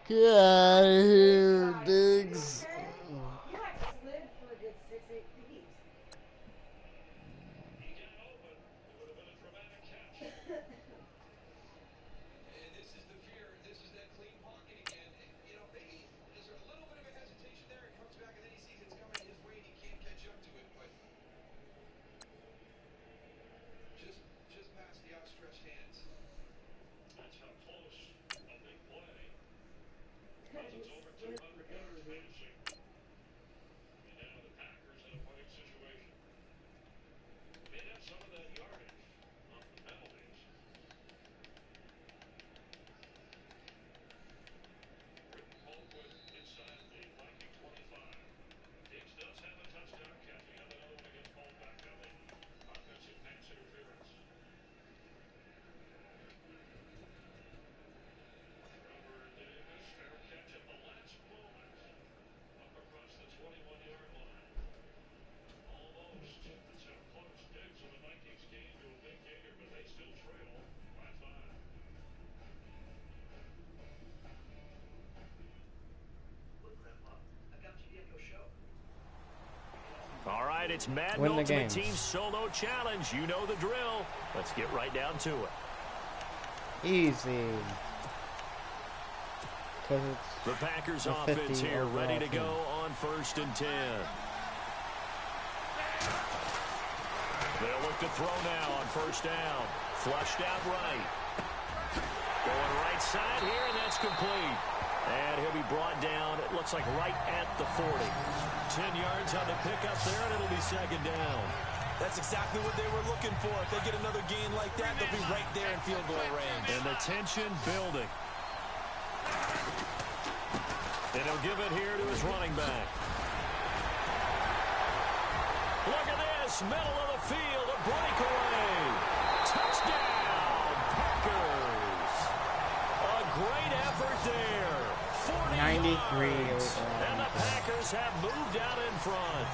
Get out of here, Diggs. You actually lived for a good 6-8 feet. This is the fear. This is that clean pocket again. And, you know, maybe there's a little bit of a hesitation there. It comes back and then he sees it's coming his way and he can't catch up to it. But just past the outstretched hands. That's how close a big play. It's over 200 yards passing. And now the Packers in a winning situation. Made up some of that yardage off the penalties. Colquitt inside the Viking 25. Diggs does have a touchdown catch. He had another one against Paul back on the offensive pass interference. Robert Davis, fair catch at the last moment. Up across the 21-yard line. Almost. That's how close Diggs and the Vikings came to a big gainer, but they still trail by 5. All right, it's Madden Win the Ultimate games. Team solo challenge. You know the drill. Let's get right down to it. Easy. Because it's The Packers the offense 50 here, ready to overall go on 1st and 10. They'll look to throw now on 1st down. Flushed out right. Going right side here, and that's complete. And he'll be brought down, it looks like right at the 40. 10 yards on the pickup there, and it'll be 2nd down. That's exactly what they were looking for. If they get another gain like that, they'll be right there in field goal range. And the tension building. And he'll give it here to his running back. Look at this, middle of the field, a breakaway. Touchdown, Packers. A great effort there. 40 93 yards. overall. And the Packers have moved out in front.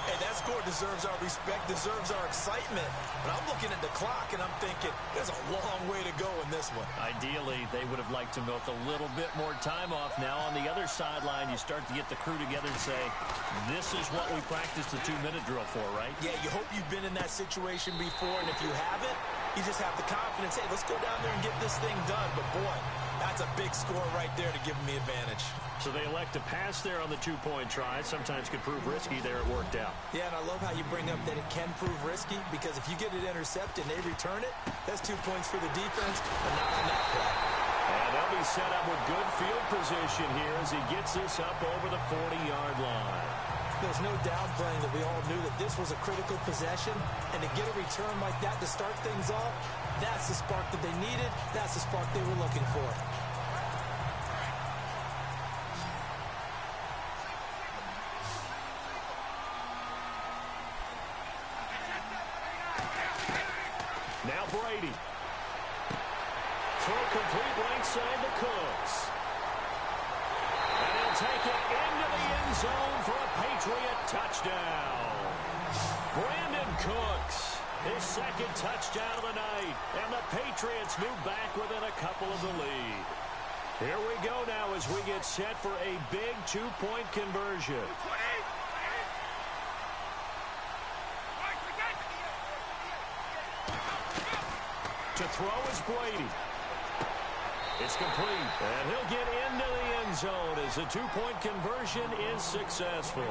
Hey, that score deserves our respect, deserves our excitement. But I'm looking at the clock, and I'm thinking, there's a long way to go in this one. Ideally, they would have liked to milk a little bit more time off. Now, on the other sideline, you start to get the crew together and say, this is what we practiced the 2-minute drill for, right? Yeah, you hope you've been in that situation before, and if you haven't, you just have the confidence, hey, let's go down there and get this thing done. But, boy, that's a big score right there to give them the advantage. So they elect to pass there on the 2-point try. Sometimes could prove risky. There it worked out. Yeah, and I love how you bring up that it can prove risky, because if you get it intercepted and they return it, that's 2 points for the defense, but not on that play. And they'll be set up with good field position here as he gets this up over the 40-yard line. There's no downplaying that we all knew that this was a critical possession, and to get a return like that to start things off, that's the spark that they needed. That's the spark they were looking for. Now Brady. Throw complete right side to Cooks. And he'll take it into the end zone for a Patriot touchdown. Brandon Cooks. His second touchdown of the night. And the Patriots move back within a couple of the lead. Here we go now as we get set for a big two-point conversion. To throw is Brady. It's complete, and he'll get into the end zone as the two-point conversion is successful.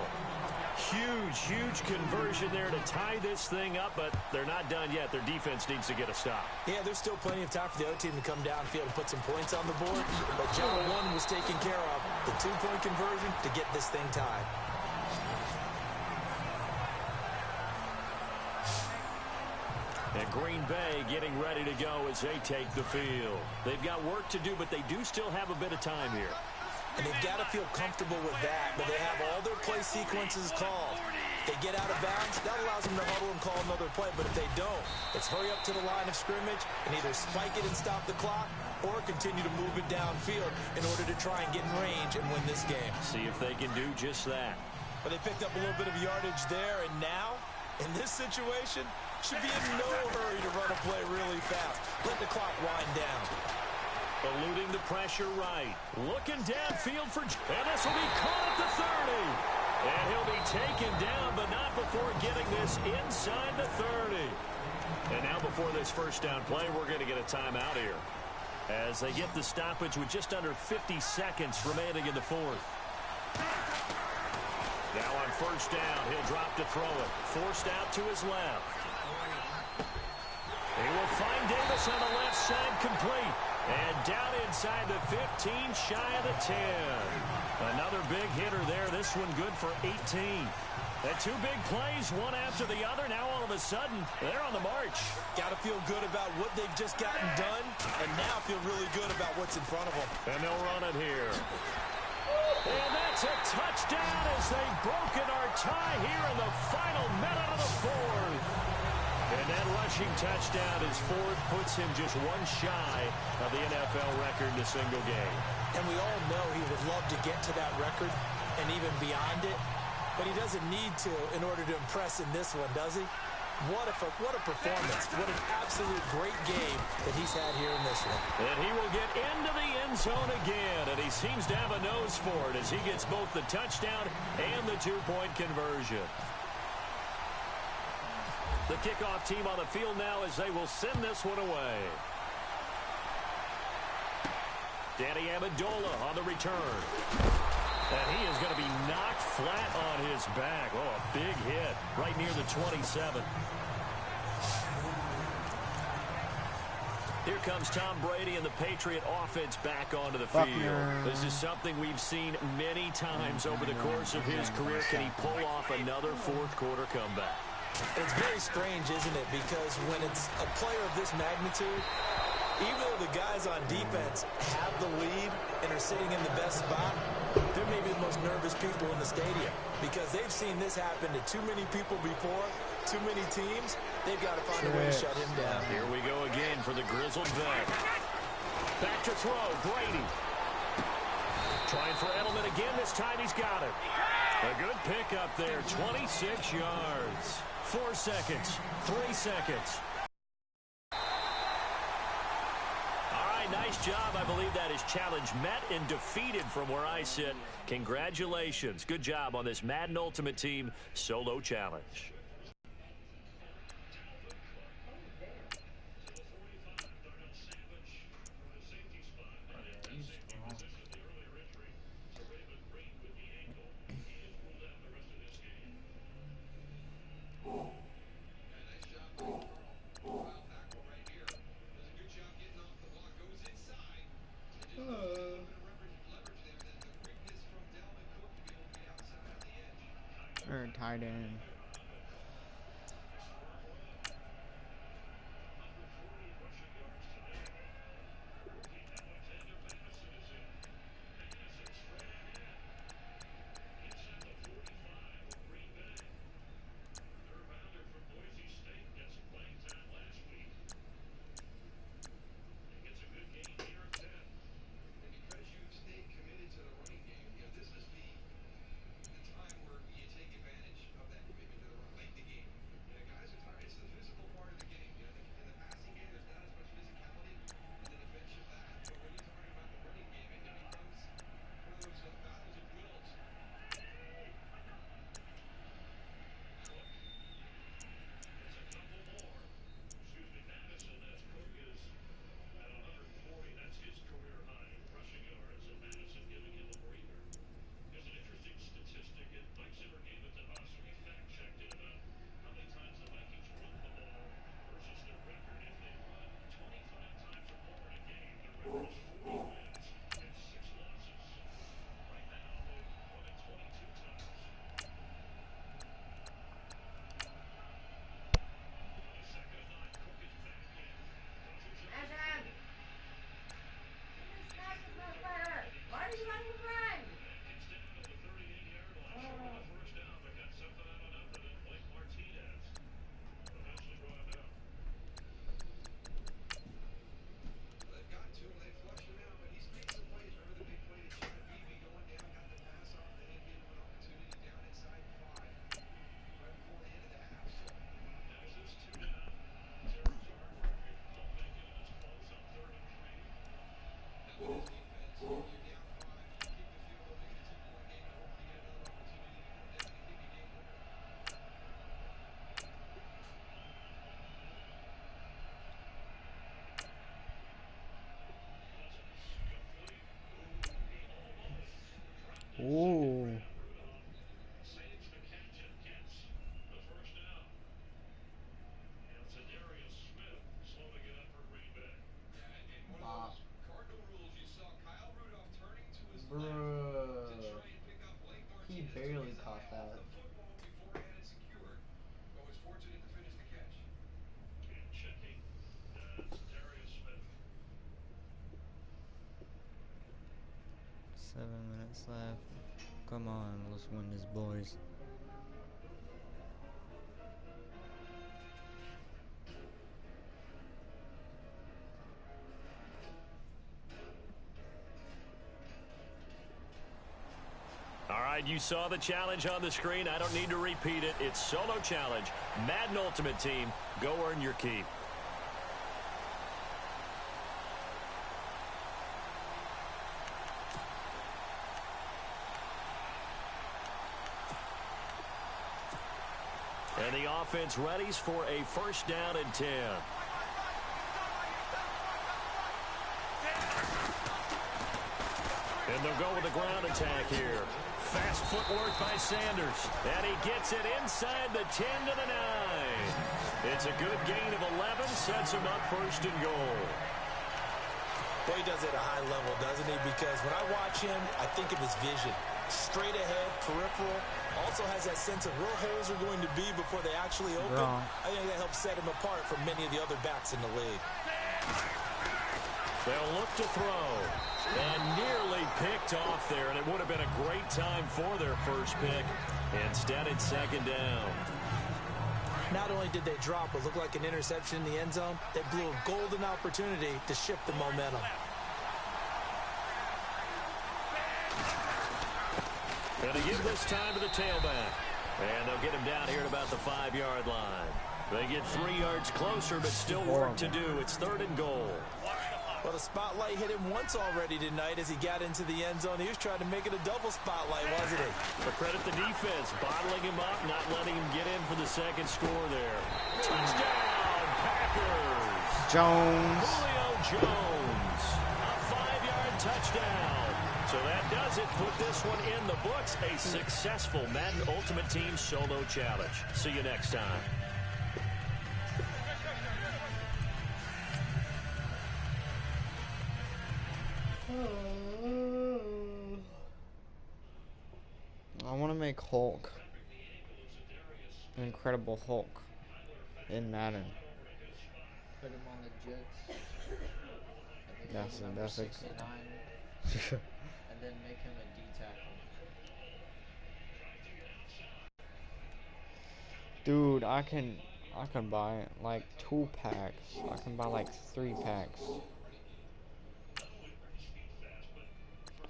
Huge conversion there to tie this thing up, but they're not done yet. Their defense needs to get a stop. Yeah, there's still plenty of time for the other team to come downfield and put some points on the board, but job one was taken care of. The two-point conversion to get this thing tied. And Green Bay getting ready to go as they take the field. They've got work to do, but they do still have a bit of time here. And they've got to feel comfortable with that, but they have all their play sequences called. If they get out of bounds, that allows them to huddle and call another play, but if they don't, it's hurry up to the line of scrimmage and either spike it and stop the clock or continue to move it downfield in order to try and get in range and win this game. See if they can do just that. But they picked up a little bit of yardage there, and now, in this situation, should be in no hurry to run a play really fast. Let the clock wind down. Eluding the pressure right. Looking downfield for... And this will be caught at the 30. And he'll be taken down, but not before getting this inside the 30. And now before this first down play, we're going to get a timeout here. As they get the stoppage with just under 50 seconds remaining in the fourth. Now on first down, he'll drop to throw it. Forced out to his left. He will find Davis on the left side, complete. And down inside the 15, shy of the 10. Another big hitter there. This one good for 18. And two big plays, one after the other. Now all of a sudden, they're on the march. Got to feel good about what they've just gotten done, and now feel really good about what's in front of them. And they'll run it here. And that's a touchdown as they've broken our tie here in the final minute of the fourth. And that rushing touchdown, his fourth, puts him just one shy of the NFL record in a single game. And we all know he would love to get to that record and even beyond it, but he doesn't need to in order to impress in this one, does he? What a performance. What an absolute great game that he's had here in this one. And he will get into the end zone again, and he seems to have a nose for it as he gets both the touchdown and the two-point conversion. The kickoff team on the field now as they will send this one away. Danny Amendola on the return. And he is going to be knocked flat on his back. Oh, a big hit right near the 27. Here comes Tom Brady and the Patriot offense back onto the field. This is something we've seen many times over the course of his career. Can he pull off another fourth quarter comeback? It's very strange, isn't it? Because when it's a player of this magnitude, even though the guys on defense have the lead and are sitting in the best spot, they're maybe the most nervous people in the stadium because they've seen this happen to too many people before, too many teams. They've got to find a way to shut him down. Here we go again for the grizzled vet. Back to throw, Brady. Trying for Edelman again. This time he's got it. A good pickup there, 26 yards. 4 seconds, 3 seconds. All right, nice job. I believe that is challenge met and defeated from where I sit. Congratulations. Good job on this Madden Ultimate Team solo challenge. Or tight end. Ooh. Saves the catch and gets the first down. And it's Darius Smith slowing it up for Green Bay. Yeah, and one of Bop. those cardinal rules you saw Kyle Rudolph turning to his left to Bruh. try and pick up Blake He Martinez to barely his caught eye off that. the football before he had it secured, but was fortunate to finish the catch. And checking. That's Darius Smith. 7 minutes left. Come on, let's win this, boys. All right, you saw the challenge on the screen. I don't need to repeat it. It's solo challenge. Madden Ultimate Team. Go earn your keep. And the offense readies for a first down and 10. And they'll go with the ground attack here. Fast footwork by Sanders. And he gets it inside the 10 to the 9. It's a good gain of 11. Sets him up first and goal. Boy, he does it at a high level, doesn't he? Because when I watch him, I think of his vision. Straight ahead, peripheral. Also has that sense of where holes are going to be before they actually open. Wrong. I think that helps set him apart from many of the other backs in the league. They'll look to throw. And nearly picked off there, and it would have been a great time for their first pick. Instead, it's second down. Not only did they drop what looked like an interception in the end zone, they blew a golden opportunity to shift the momentum. And they give this time to the tailback. And they'll get him down here at about the 5-yard line. They get 3 yards closer, but still work to do. It's third and goal. Well, the spotlight hit him once already tonight as he got into the end zone. He was trying to make it a double spotlight, wasn't he? But credit the defense, bottling him up, not letting him get in for the second score there. Touchdown, Packers! Jones. Julio Jones, a 5-yard touchdown. So that does it. Put this one in the books. A successful Madden Ultimate Team solo challenge. See you next time. I want to make Hulk, Incredible Hulk, in Madden. Put him on the Jets. I think That's he's number that's 69. And then make him a D tackle. Dude, I can buy like 2 packs. I can buy like 3 packs.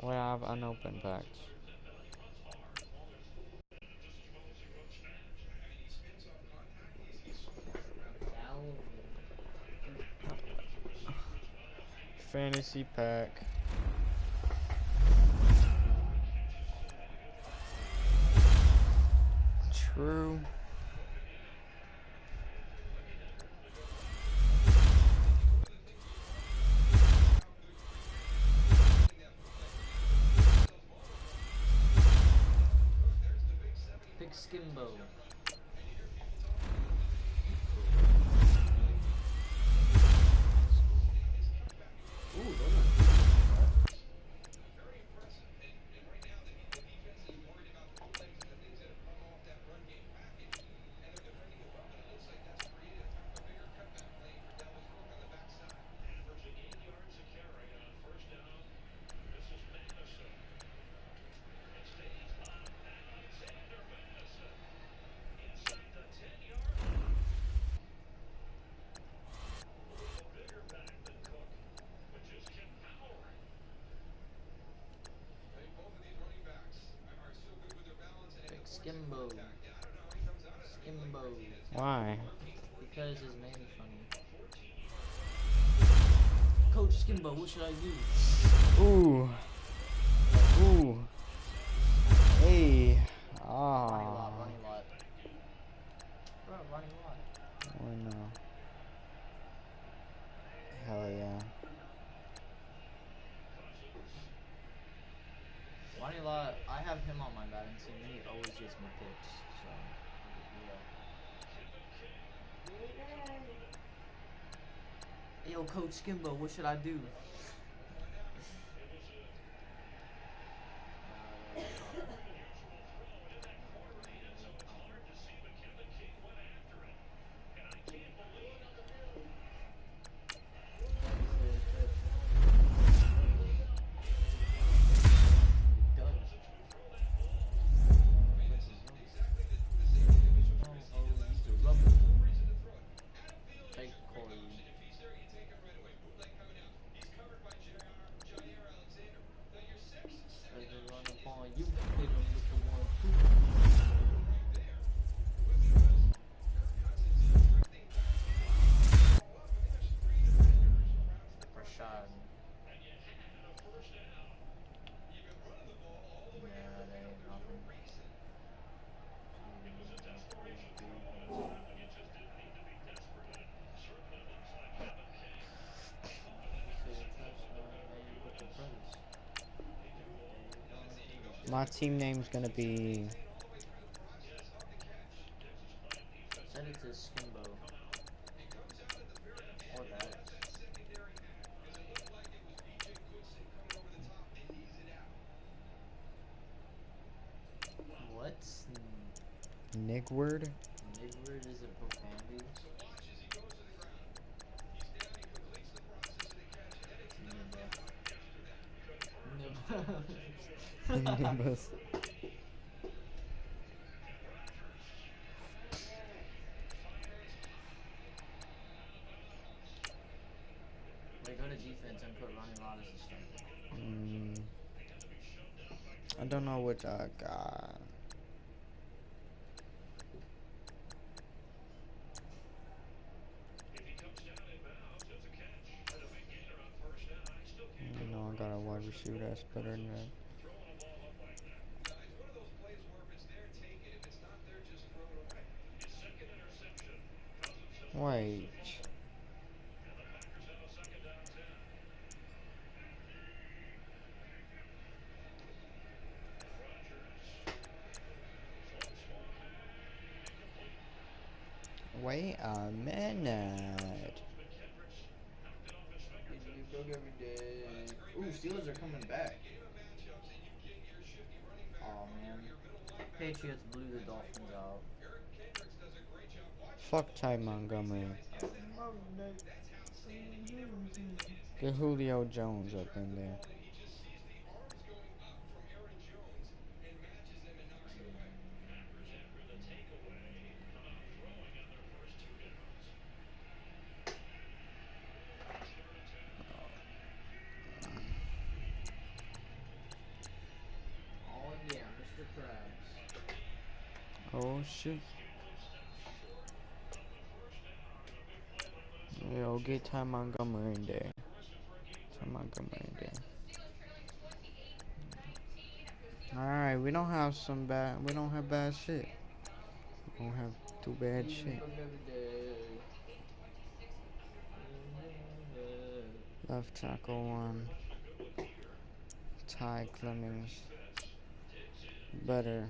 Well, I have unopened packs. Fantasy pack. True. Big Skimbo. Ooh, those are Skimbo. Skimbo. Why? Because his name's funny. Coach Skimbo, what should I do? Ooh. Ronnie Lott, I have him on my Madden team, and he always gets me picks. So, yeah. Yo, Coach Skimbo, what should I do? Take Corey. As they run upon you, hit him with the 1-2. Rashad. Nah, that ain't nothing. My team name's gonna be. Send it to Skimbo. Or that. What? Nigward? Nigward is a profanity? Nimbus. Wait, go to defense and put Ronnie Lott as a starter. I don't know which I got. No, I got a wide receiver that's better than that. Wait. Wait a minute. Ooh, Steelers are coming back. Oh man. Patriots blew the Dolphins out. Fuck Ty Montgomery. Get Julio Jones up in there. Oh yeah, Mr. Krabs. Oh shit. Yo, get Ty Montgomery in there. Ty Montgomery in there. Alright, we don't have bad shit. We don't have too bad shit. Left tackle one. Ty Clemmings. Better.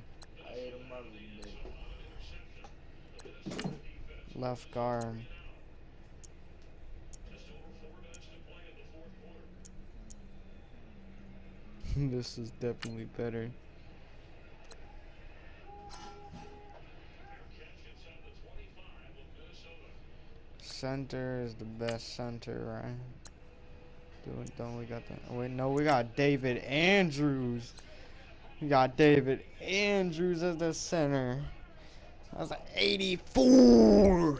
Left guard. This is definitely better. Center is the best center, right? Don't we got that? Oh, wait, no, we got David Andrews. We got David Andrews as the center. That's an 84.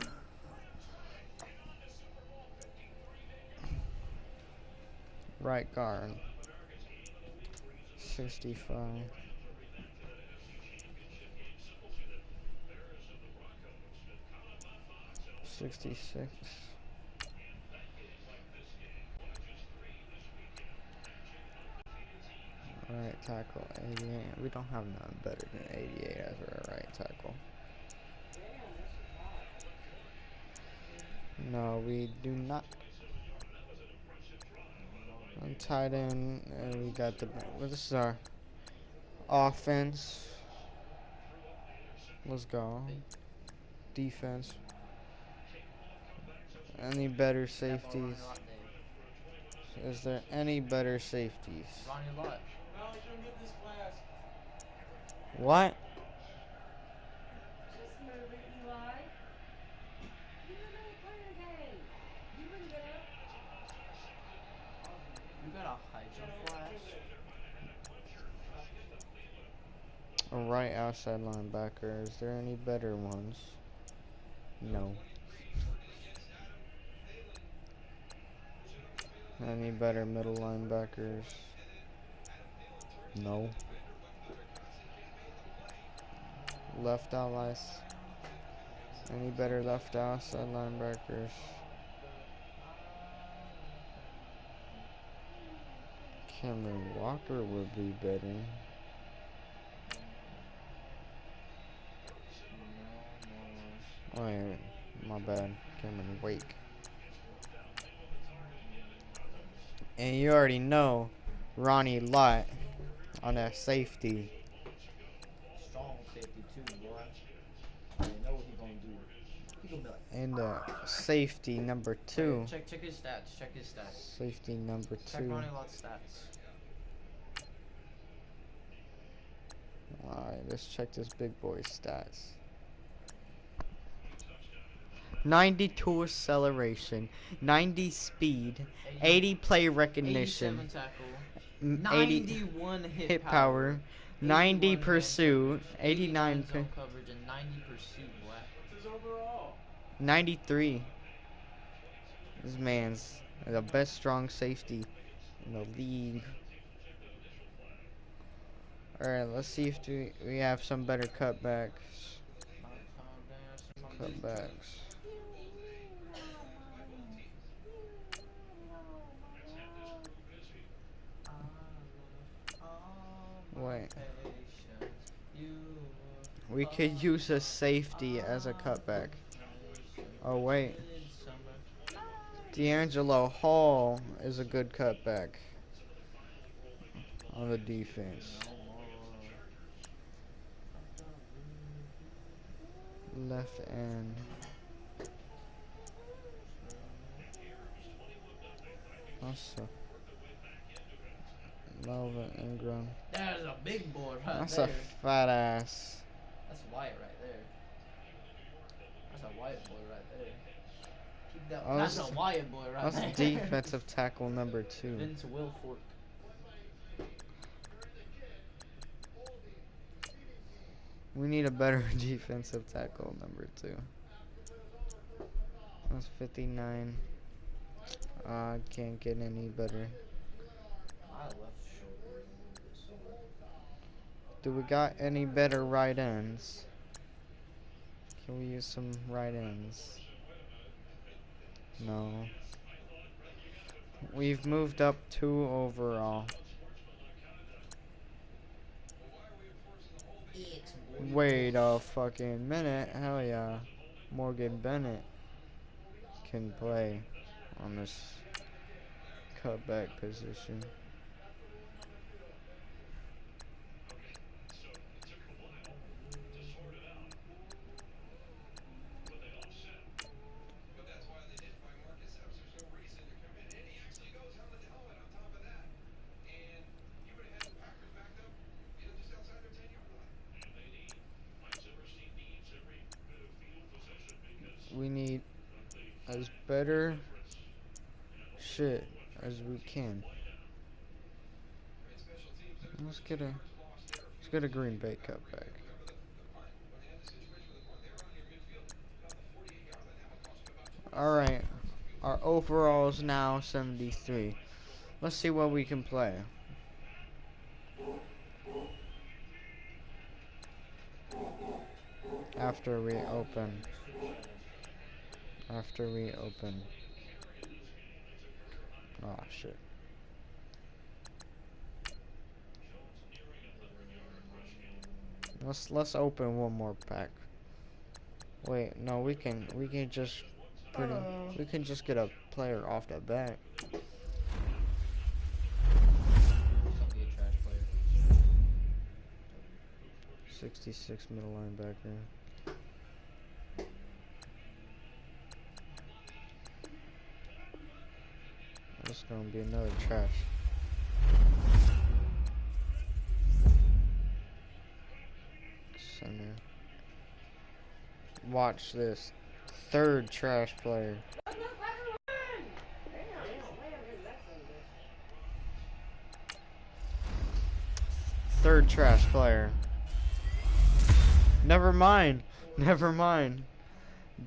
Right guard. 65. 66. Right tackle, 88. We don't have none better than 88 as our right tackle. No, we do not. On tight end, and we got the. Well, this is our. Offense. Let's go. Fake. Defense. Any better That ball, safeties? Ronnie Lott Day. Is there any better safeties? Ronnie Lott. No, you don't get this class. What? Just a moment, Eli. You don't know play the game. You bring it up. You got a high jump flash? A right outside linebacker. Is there any better ones? No. Any better middle linebackers? No. Left outlines. Any better left outside linebackers? Cameron Walker would be better. Oh yeah, my bad. Cameron Wake. And you already know Ronnie Lott on that safety. Strong safety too, boy. You know what he gonna do. He gonna be like, And safety number 2. check his stats. Check his stats. Safety number Check 2. Ronnie Lott's stats. Alright, let's check this big boy's stats. 92 acceleration, 90 speed, 80 play recognition, 87 tackle, 80 91 hit power, 90 81 pursuit, coverage, 89 zone coverage, and 90 pursuit, boy. What's his overall? 93. This man's the best strong safety in the league. Alright, let's see if we have some better cutbacks. Cutbacks. Wait. We could use a safety as a cutback. Oh wait. D'Angelo Hall is a good cutback on the defense. Left end. Also, Melvin Ingram. That is a big boy right That's there. a fat ass. That's Wyatt right there. That's a Wyatt boy right there. Keep that. Oh, That's a that's- Wyatt boy right That's there. defensive tackle number 2. Vince Wilfork. We need a better defensive tackle number 2. That's 59. I can't get any better. My left shoulder is a little bit sore. Do we got any better right ends? Can we use some right ends? No. We've moved up 2 overall. Wait a fucking minute. Hell yeah. Morgan Bennett can play on this cutback position. We need as better shit as we can. Let's get a Green Bay cutback. Alright. Our overall is now 73. Let's see what we can play. After we open. Oh shit. Let's open one more pack. Wait, no, we can just we can just get a player off the bat. Don't be a trash player. 66 middle linebacker. That's gonna be another trash. Center. Watch this. Third trash player. Third trash player. Never mind. Never mind.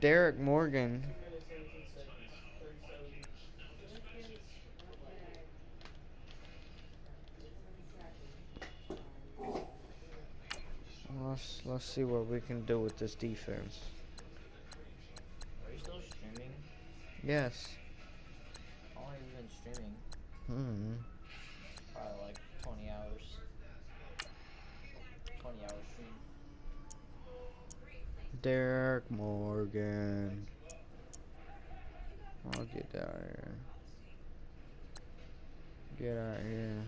Derek Morgan. 2 minutes, 17 seconds, 37 seconds. Let's see what we can do with this defense. Are you still streaming? Yes. How long have you been streaming? Probably like 20 hours. 20-hour stream. Derek Morgan. I'll get out of here. Get out of here.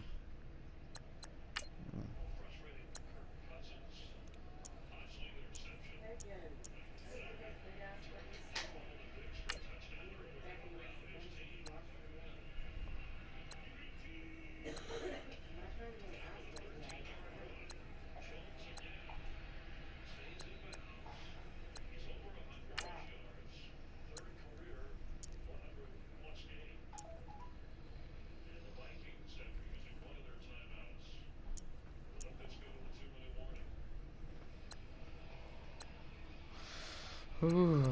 Ooh.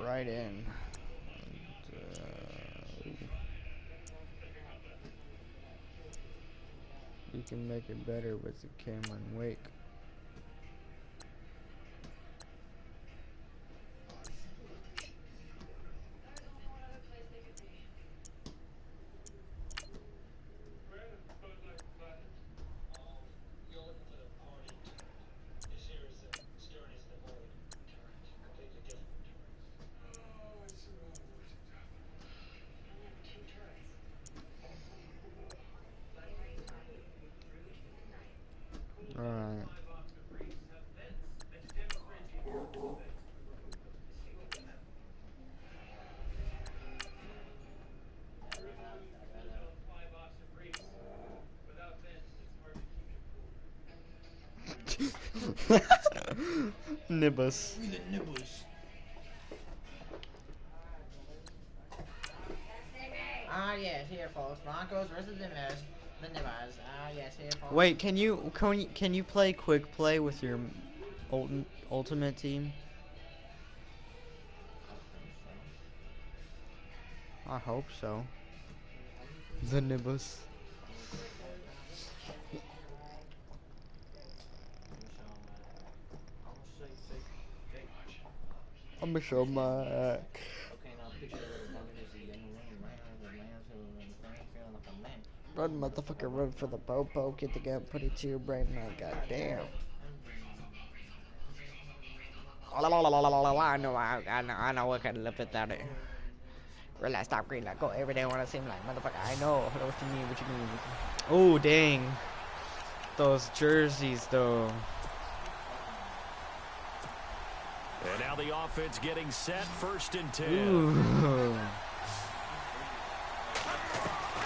Right in. You can make it better with the Cameron Wake. Alright. Nibbles. The nibbles. Ah yes, here folks. Broncos versus the Nibbers. The Nibbers. Ah yes, here folks. Wait, can you play quick play with your ultimate team? I hope so. The Nibbles. I'm gonna show my Okay, now picture the Buccaneers again. Run, motherfucker, run for the popo. Get the gun, put it to your brain now. Goddamn. I know what kind of live without it. Relax, stop green, let go. Every day I wanna seem like motherfucker. I know. What you mean? What you mean? Oh dang. Those jerseys though. And now the offense getting set, 1st and 10. Ooh.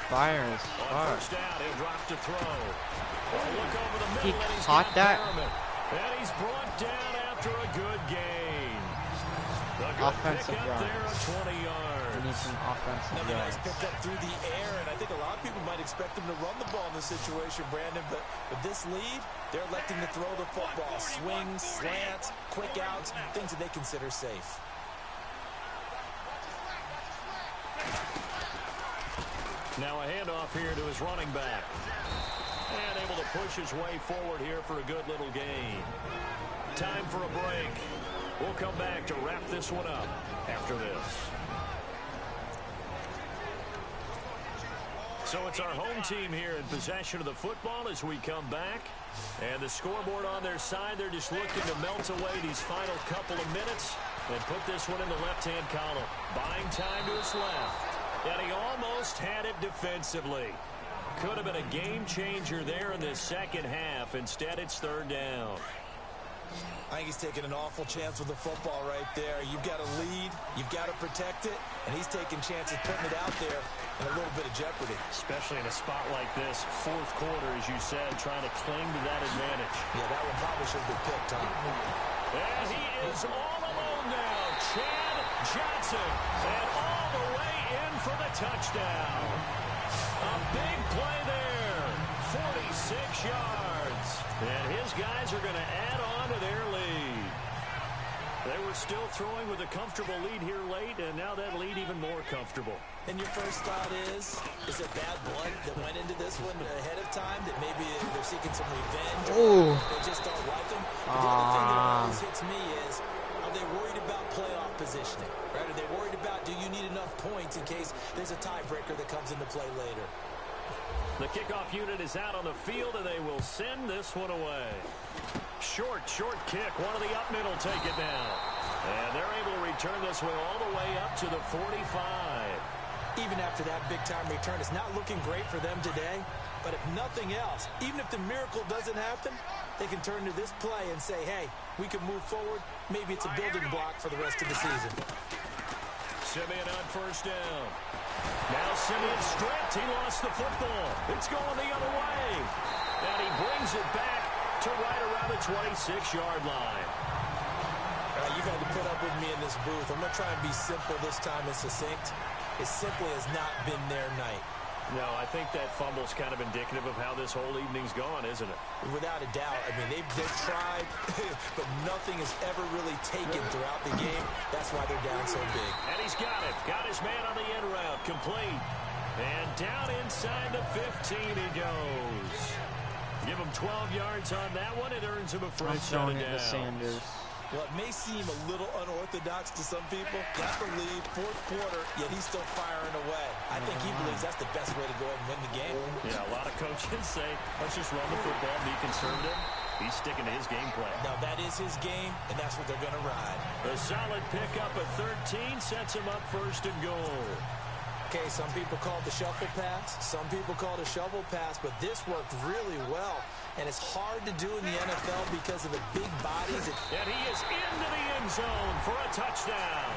Fire is far. First down, he'll drop to throw. Look over the middle, He and he's caught got that? Merriman. And he's brought down after a good gain. A good Offensive pick up there yards. on 20 yards. We need some offensive Another nice yards. pick up through the air, and I think a lot of people might expect them to run the ball in this situation, Brandon, but with this lead, they're electing to throw the football. Swings, slants, quick outs, things that they consider safe. Now a handoff here to his running back. And able to push his way forward here for a good little gain. Time for a break. We'll come back to wrap this one up after this. So it's our home team here in possession of the football as we come back. And the scoreboard on their side, they're just looking to melt away these final couple of minutes and put this one in the left-hand column. Buying time to his left. And he almost had it defensively. Could have been a game changer there in this second half. Instead, it's third down. I think he's taking an awful chance with the football right there. You've got to lead, you've got to protect it, and he's taking chances putting it out there in a little bit of jeopardy. Especially in a spot like this, fourth quarter, as you said, trying to cling to that advantage. Yeah, that one probably should have been picked, huh? And he is all alone now. Chad Johnson, and all the way in for the touchdown. A big play there, 46 yards. And his guys are going to add on to their lead. They were still throwing with a comfortable lead here late, and now that lead even more comfortable. And your first thought is it bad blood that went into this one ahead of time, that maybe they're seeking some revenge, or they just don't like him? The other thing that always hits me is, are they worried about playoff positioning? Right? Are they worried about, do you need enough points in case there's a tiebreaker that comes into play later? The kickoff unit is out on the field, and they will send this one away. Short kick. One of the up middle take it down. And they're able to return this one all the way up to the 45. Even after that big-time return, it's not looking great for them today. But if nothing else, even if the miracle doesn't happen, they can turn to this play and say, hey, we can move forward. Maybe it's a building block for the rest of the season. Simeon on first down. Now Simeon stripped. He lost the football. It's going the other way. And he brings it back to right around the 26-yard line. You've had to put up with me in this booth. I'm going to try and be simple this time and succinct. It simply has not been their night. No, I think that fumble's kind of indicative of how this whole evening's gone, isn't it? Without a doubt. I mean, they've tried, but nothing has ever really taken throughout the game. That's why they're down so big. And he's got it. Got his man on the end route. Complete. And down inside the 15 he goes. Give him 12 yards on that one. It earns him a first down. Sanders. Well, it may seem a little unorthodox to some people. Got the lead, fourth quarter, yet he's still firing away. I think he believes that's the best way to go ahead and win the game. Yeah, a lot of coaches say, let's just run the football, be conservative. He's sticking to his game plan. Now, that is his game, and that's what they're going to ride. A solid pickup at 13 sets him up first and goal. Okay, some people call it the shuffle pass. Some people call it a shovel pass, but this worked really well. And it's hard to do in the NFL because of the big bodies. And he is into the end zone for a touchdown.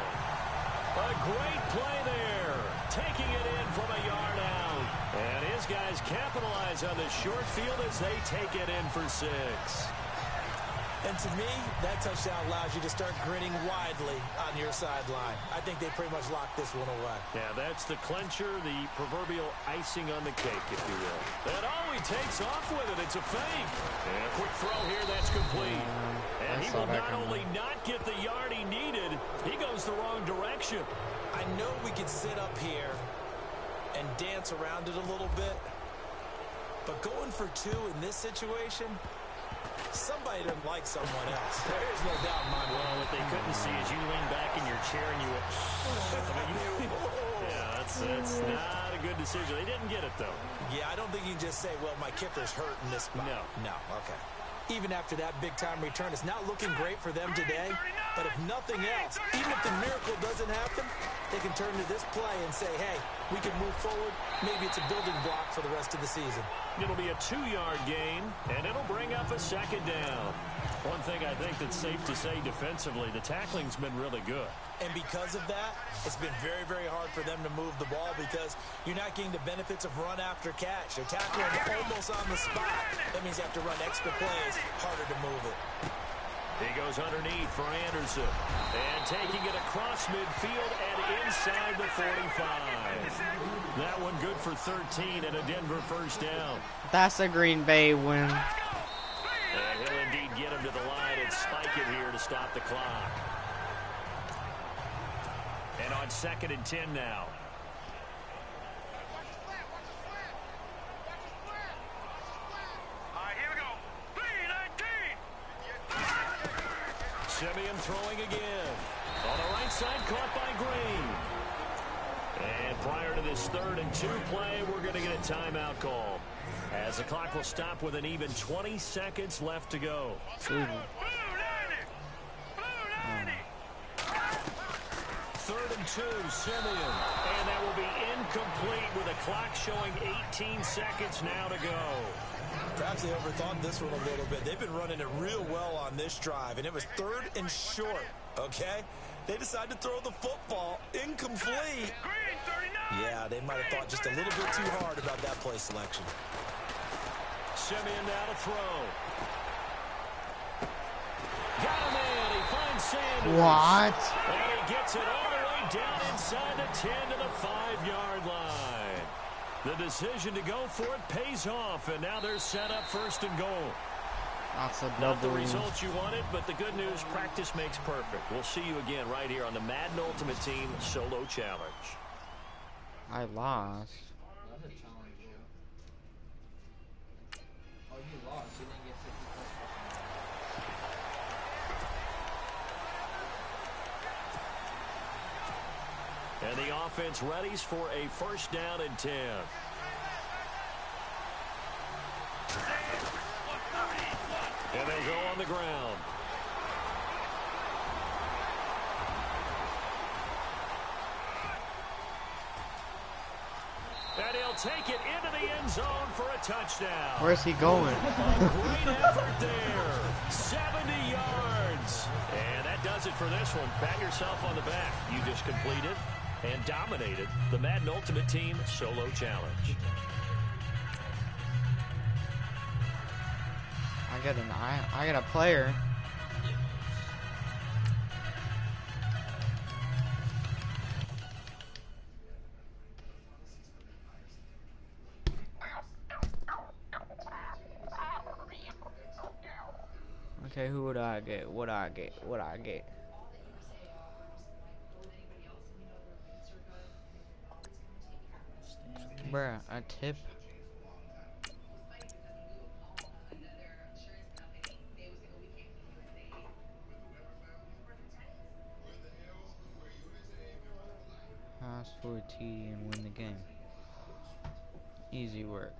A great play there. Taking it in from a yard out. And his guys capitalize on the short field as they take it in for 6. And to me, that touchdown allows you to start grinning widely on your sideline. I think they pretty much locked this one away. Yeah, that's the clincher, the proverbial icing on the cake, if you will. And he takes off with it. It's a fake. And a quick throw here, that's complete. And he will not only not get the yard he needed, he goes the wrong direction. I know we could sit up here and dance around it a little bit, but going for 2 in this situation, somebody doesn't like someone else. There's no doubt in my mind. Well, what they couldn't see is you lean back in your chair and you went, yeah, that's not a good decision. They didn't get it, though. Yeah, I don't think you can just say, well, my kicker's hurt in this spot. No, okay. Even after that big-time return, it's not looking great for them today. But if nothing else, even if the miracle doesn't happen, they can turn to this play and say, hey, we can move forward. Maybe it's a building block for the rest of the season. It'll be a 2-yard gain, and it'll bring up a second down. One thing I think that's safe to say defensively, the tackling's been really good. And because of that, it's been very, very hard for them to move the ball because you're not getting the benefits of run after catch. They're tackling almost on the spot. That means you have to run extra plays, harder to move it. He goes underneath for Anderson. And taking it across midfield and inside the 45. That one good for 13 and a Denver first down. That's a Green Bay win. And he'll indeed get him to the line and spike it here to stop the clock. And on 2nd and 10 now. Simeon throwing again. On the right side, caught by Green. And prior to this 3rd and 2 play, we're going to get a timeout call. As the clock will stop with an even 20 seconds left to go. 3rd and 2 to Simeon. And that will be incomplete with a clock showing 18 seconds now to go. Perhaps they overthought this one a little bit. They've been running it real well on this drive, and it was 3rd and short, okay? They decided to throw the football incomplete. Yeah, they might have thought just a little bit too hard about that play selection. Simeon now to throw. Got him in. He finds Sanders. What? And he gets it all the way down inside the 10 to the 5-yard line. The decision to go for it pays off, and now they're set up 1st and goal. That's a Not the double. results you wanted, but the good news, practice makes perfect. We'll see you again right here on the Madden Ultimate Team Solo Challenge. I lost. That's a challenge, bro. Oh, you lost. You didn't get 50 plus fucking. And the offense readies for a 1st down and 10. And they'll go on the ground. And he'll take it into the end zone for a touchdown. Where's he going? Great effort there. 70 yards. And that does it for this one. Pat yourself on the back. You just completed and dominated the Madden Ultimate Team Solo Challenge. I got a player. Okay, who would I get? What I get? Bruh, a tip? Pass for a TD and win the game. Easy work.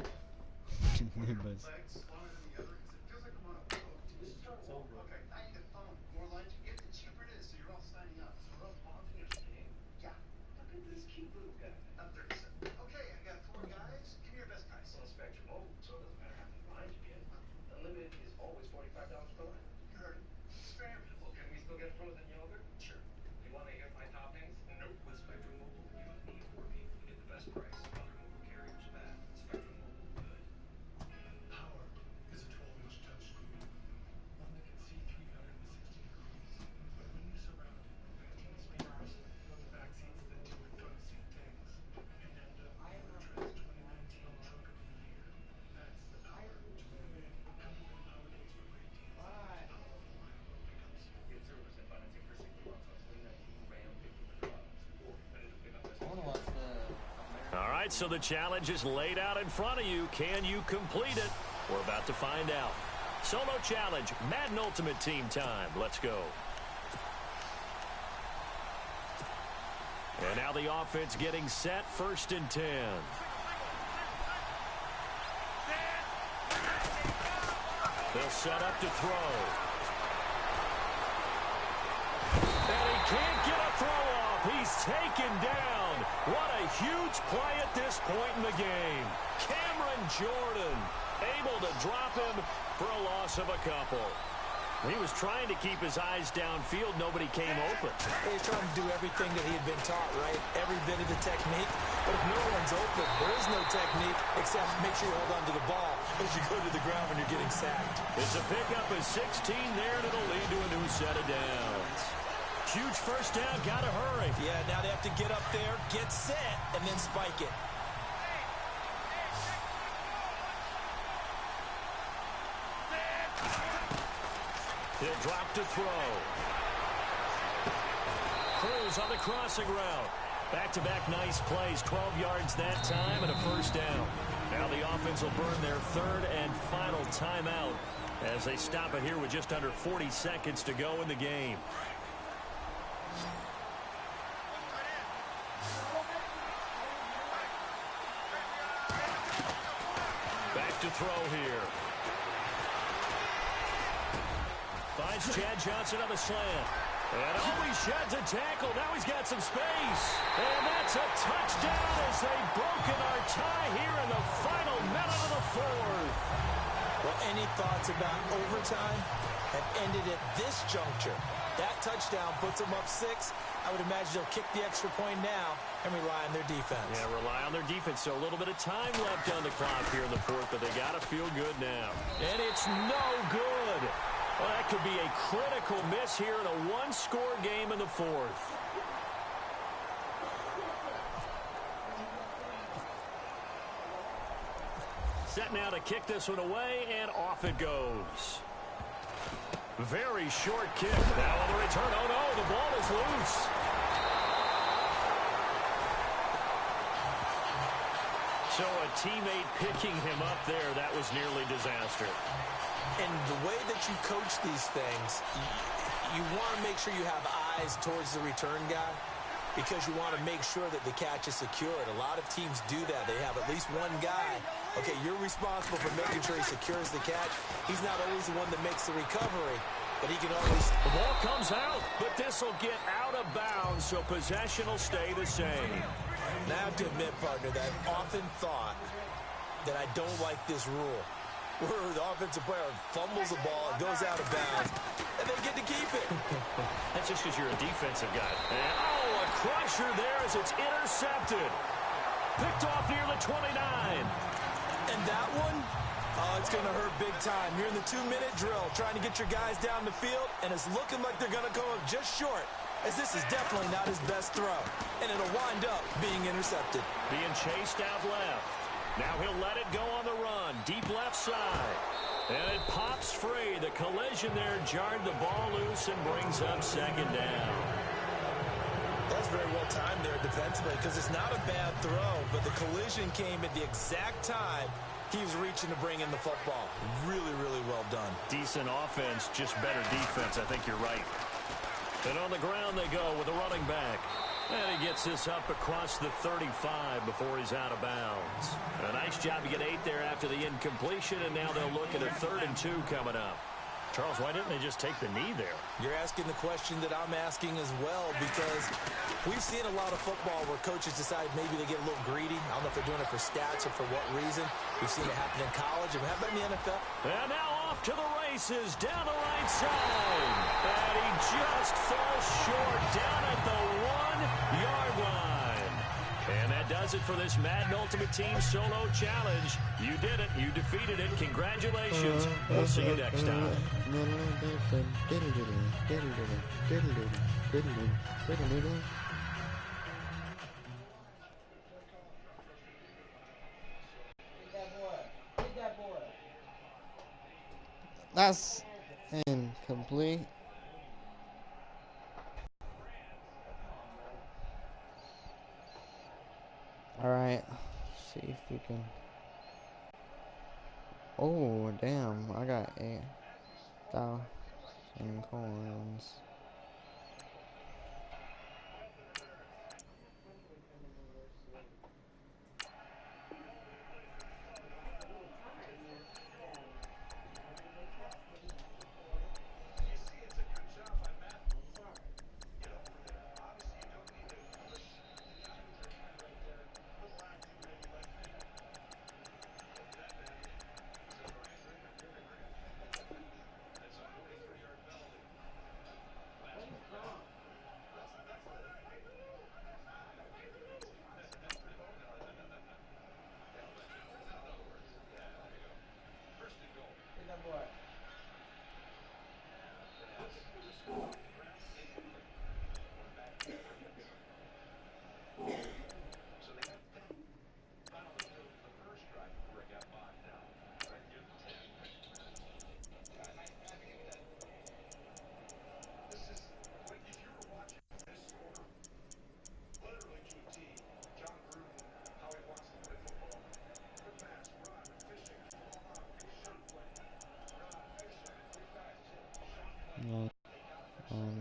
All right, so the challenge is laid out in front of you. Can you complete it? We're about to find out. Solo challenge, Madden Ultimate Team time. Let's go. And now the offense getting set, 1st and 10. They'll set up to throw. And he can't get a throw off. He's taken down. What a huge play at this point in the game. Cameron Jordan able to drop him for a loss of a couple. He was trying to keep his eyes downfield. Nobody came open. He's trying to do everything that he had been taught, right? Every bit of the technique. But if no one's open, there is no technique except make sure you hold on to the ball as you go to the ground when you're getting sacked. It's a pickup of 16 there, and it'll lead to a new set of downs. Huge 1st down, gotta hurry. Yeah, now they have to get up there, get set, and then spike it. He'll drop to throw. Cruz on the crossing route. Back-to-back nice plays, 12 yards that time and a 1st down. Now the offense will burn their 3rd and final timeout as they stop it here with just under 40 seconds to go in the game. Back to throw here. Finds Chad Johnson on the slant. And he sheds a tackle. Now he's got some space. And that's a touchdown as they've broken our tie here in the final minute of the fourth. Well, any thoughts about overtime have ended at this juncture. That touchdown puts them up 6. I would imagine they'll kick the extra point now and rely on their defense. Yeah, rely on their defense. So a little bit of time left on the clock here in the fourth, but they got to feel good now. And it's no good. Well, that could be a critical miss here in a one-score game in the fourth. Set now to kick this one away, and off it goes. Very short kick. Now on the return. Oh, no, the ball is loose. So a teammate picking him up there, that was nearly disaster. And the way that you coach these things, you want to make sure you have eyes towards the return guy because you want to make sure that the catch is secured. A lot of teams do that. They have at least one guy. Okay, you're responsible for making sure he secures the catch. He's not always the one that makes the recovery, but he can always... The ball comes out, but this will get out of bounds, so possession will stay the same. Now I have to admit, partner, that I've often thought that I don't like this rule, where the offensive player fumbles the ball, it goes out of bounds, and they get to keep it. That's just because you're a defensive guy. And, oh, a crusher there as it's intercepted. Picked off near the 29. And that one, oh, it's going to hurt big time. You're in the 2-minute drill trying to get your guys down the field, and it's looking like they're going to come up just short, as this is definitely not his best throw. And it'll wind up being intercepted. Being chased out left. Now he'll let it go on the run. Deep left side. And it pops free. The collision there jarred the ball loose and brings up second down. That's very well timed there defensively because it's not a bad throw, but the collision came at the exact time he was reaching to bring in the football. Really, really well done. Decent offense, just better defense. I think you're right. And on the ground they go with a running back. And he gets this up across the 35 before he's out of bounds. A nice job to get 8 there after the incompletion, and now they'll look at a 3rd and 2 coming up. Charles, why didn't they just take the knee there? You're asking the question that I'm asking as well, because we've seen a lot of football where coaches decide maybe they get a little greedy. I don't know if they're doing it for stats or for what reason. We've seen it happen in college. It happened in the NFL. And now off to the races down the right side. And he just falls short down at the 1-yard line. And that does it for this Madden Ultimate Team Solo Challenge. You did it. You defeated it. Congratulations. We'll see you next time. That's incomplete. Alright, see if we can. Oh, damn, I got 8,000 coins.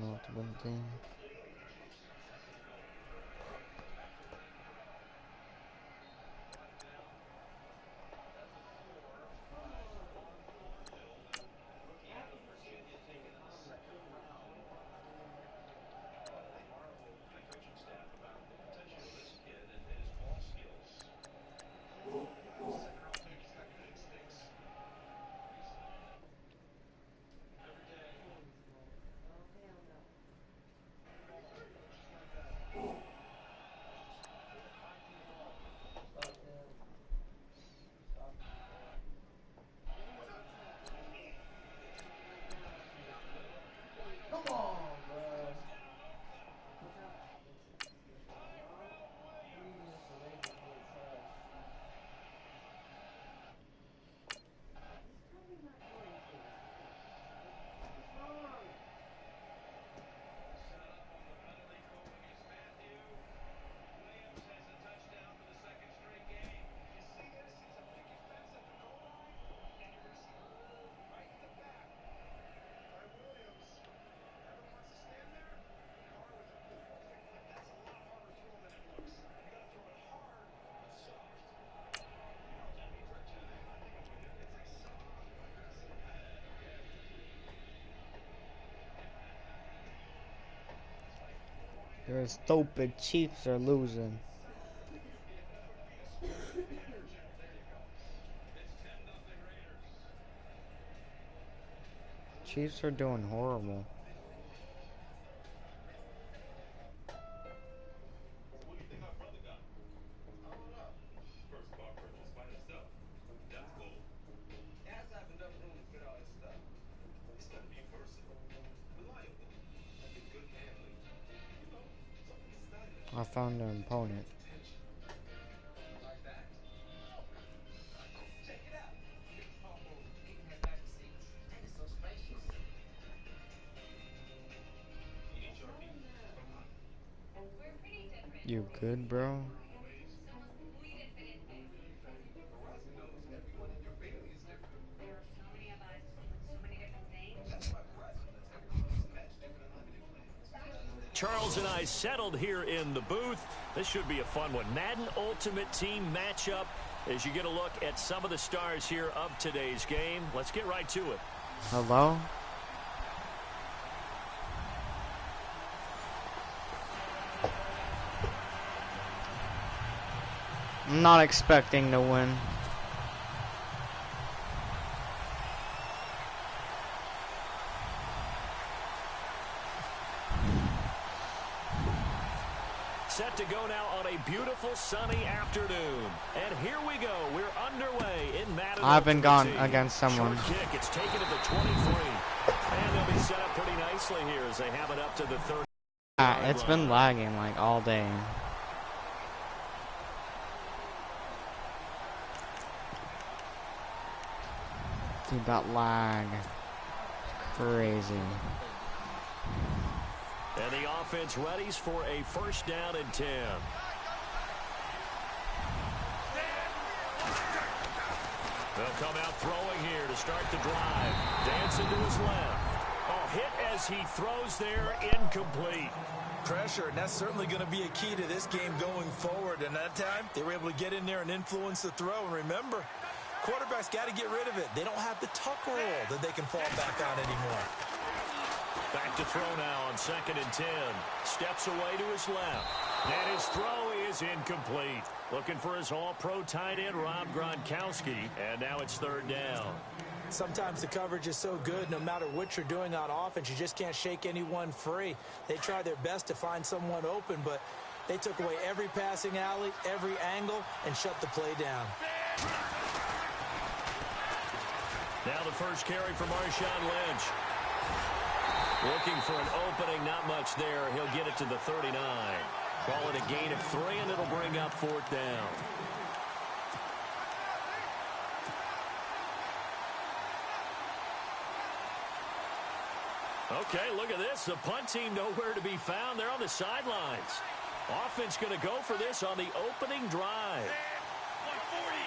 Not one thing. You're stupid. Chiefs are losing. Chiefs are doing horrible. So what do you think our brother got? I don't know. First car purchase by himself. That's cool. He has to have enough room to fit all his stuff. It's gonna be versatile, reliable, in good handling. You know, something stylish. I found an opponent. Attention. You like that? Check it out. Oh, even has magic seats. That is so spacious. HRV from Honda. We're pretty different. You good, bro? Somos muy diferentes. Verizon knows everyone in your family is different. There are so many of us with so many different things. That's why Verizon lets everyone use match different unlimited plans. Charles and I settled here in the booth. This should be a fun one. Madden Ultimate Team matchup as you get a look at some of the stars here of today's game. Let's get right to it. Hello? I'm not expecting to win. Set to go now on a beautiful sunny afternoon. And here we go. We're underway in Madden. I haven't gone Team. against someone. Short kick. It's taken to the 23. And they'll be set up pretty nicely here as they have it up to the 30. It's been lagging like all day. Dude, that lag. Crazy. And the offense readies for a first down and 10. They'll come out throwing here to start the drive. Dancing to his left. Oh, hit as he throws there, incomplete. Pressure, and that's certainly going to be a key to this game going forward. And that time, they were able to get in there and influence the throw. And remember, quarterbacks got to get rid of it. They don't have the tuck roll that they can fall back on anymore. Back to throw now on 2nd and 10. Steps away to his left. And his throw is incomplete. Looking for his all-pro tight end, Rob Gronkowski. And now it's 3rd down. Sometimes the coverage is so good, no matter what you're doing on offense, you just can't shake anyone free. They try their best to find someone open, but they took away every passing alley, every angle, and shut the play down. Now the first carry for Marshawn Lynch. Looking for an opening, not much there. He'll get it to the 39. Call it a gain of 3, and it'll bring up 4th down. Okay, look at this. The punt team nowhere to be found. They're on the sidelines. Offense going to go for this on the opening drive. 140.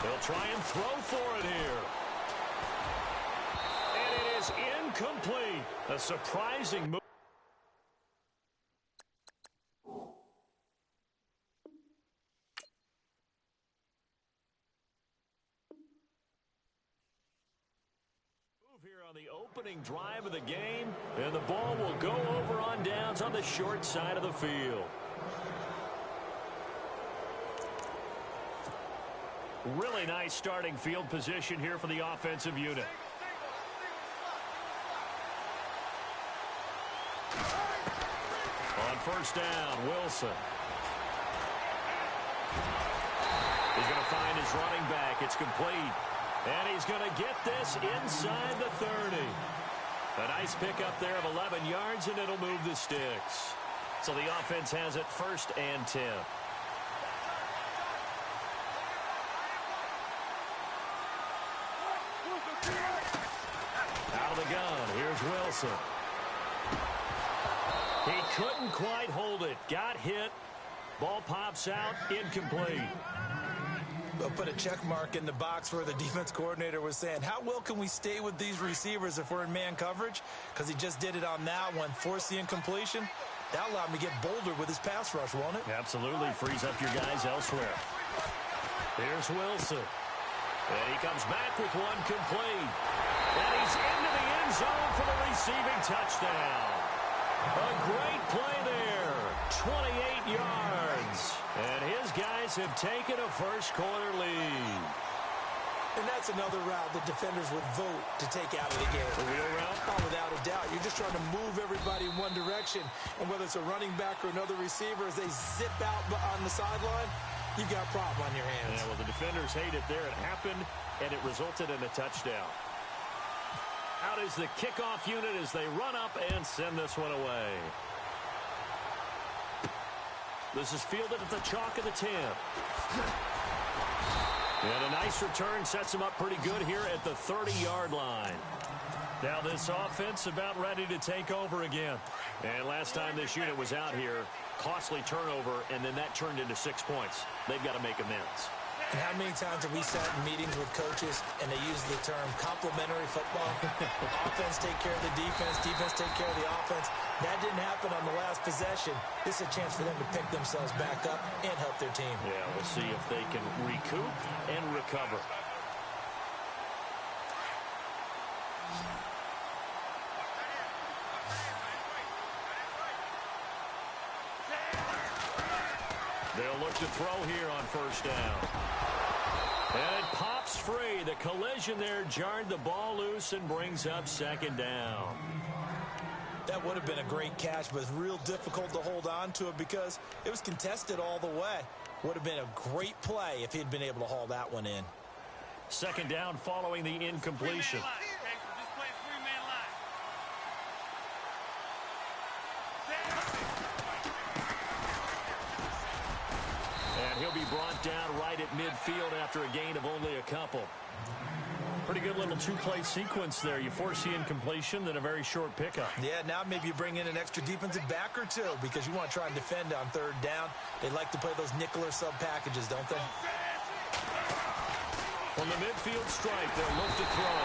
They'll try and throw for it here. And it is incomplete. A surprising move. Here on the opening drive of the game, and the ball will go over on downs on the short side of the field. Really nice starting field position here for the offensive unit. On 1st down, Wilson. He's going to find his running back. It's complete. And he's going to get this inside the 30. A nice pickup there of 11 yards, and it'll move the sticks. So the offense has it 1st and 10. Out of the gun, here's Wilson. He couldn't quite hold it. Got hit. Ball pops out, incomplete. They'll put a check mark in the box where the defense coordinator was saying, how well can we stay with these receivers if we're in man coverage? Because he just did it on that one, forced the incompletion. That allowed him to get bolder with his pass rush, won't it? Absolutely. Frees up your guys elsewhere. Here's Wilson. And he comes back with one complete. And he's into the end zone for the receiving touchdown. A great play there. 28 yards. And his guys have taken a first-quarter lead. And that's another route that defenders would vote to take out of the game. The wheel route? Oh, without a doubt. You're just trying to move everybody in one direction. And whether it's a running back or another receiver, as they zip out on the sideline, you've got a problem on your hands. Yeah, well, the defenders hate it there. It happened, and it resulted in a touchdown. Out is the kickoff unit as they run up and send this one away. This is fielded at the chalk of the 10. And a nice return sets him up pretty good here at the 30-yard line. Now this offense about ready to take over again. And last time this unit was out here, costly turnover, and then that turned into 6 points. They've got to make amends. And how many times have we sat in meetings with coaches and they use the term complementary football? Offense take care of the defense, defense take care of the offense. That didn't happen on the last possession. This is a chance for them to pick themselves back up and help their team. Yeah, we'll see if they can recoup and recover. They'll look to throw here on first down. And it pops free. The collision there jarred the ball loose and brings up second down. That would have been a great catch, but it's real difficult to hold on to it because it was contested all the way. Would have been a great play if he'd been able to haul that one in. Second down following the incompletion. And he'll be brought down right at midfield after a gain of only a couple. Pretty good little two-play sequence there. You force the incompletion, then a very short pickup. Yeah, now maybe you bring in an extra defensive back or two because you want to try and defend on third down. They like to play those nickel or sub packages, don't they? From the midfield stripe, they'll look to throw.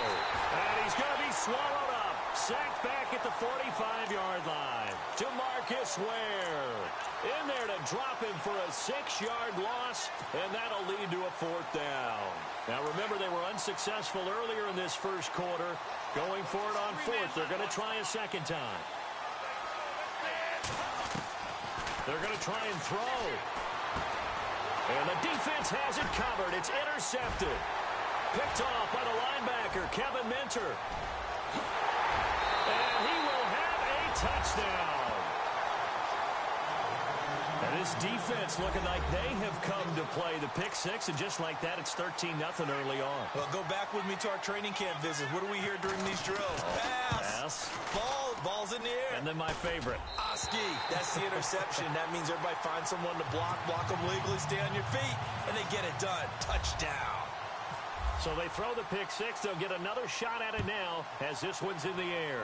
And he's going to be swallowed up. Sacked back at the 45-yard line. DeMarcus Ware in there to drop him for a 6-yard loss, and that'll lead to a fourth down. Now, remember, they were unsuccessful earlier in this first quarter. Going for it on fourth. They're going to try a second time. They're going to try and throw. And the defense has it covered. It's intercepted. Picked off by the linebacker, Kevin Minter. And he will have a touchdown. And this defense looking like they have come to play the pick six, and just like that, it's 13-0 early on. Well, go back with me to our training camp visit. What do we hear during these drills? Pass. Ball's in the air. And then my favorite. Oski. That's the interception. That means everybody finds someone to block them legally, stay on your feet, and they get it done. Touchdown. So they throw the pick six. They'll get another shot at it now as this one's in the air.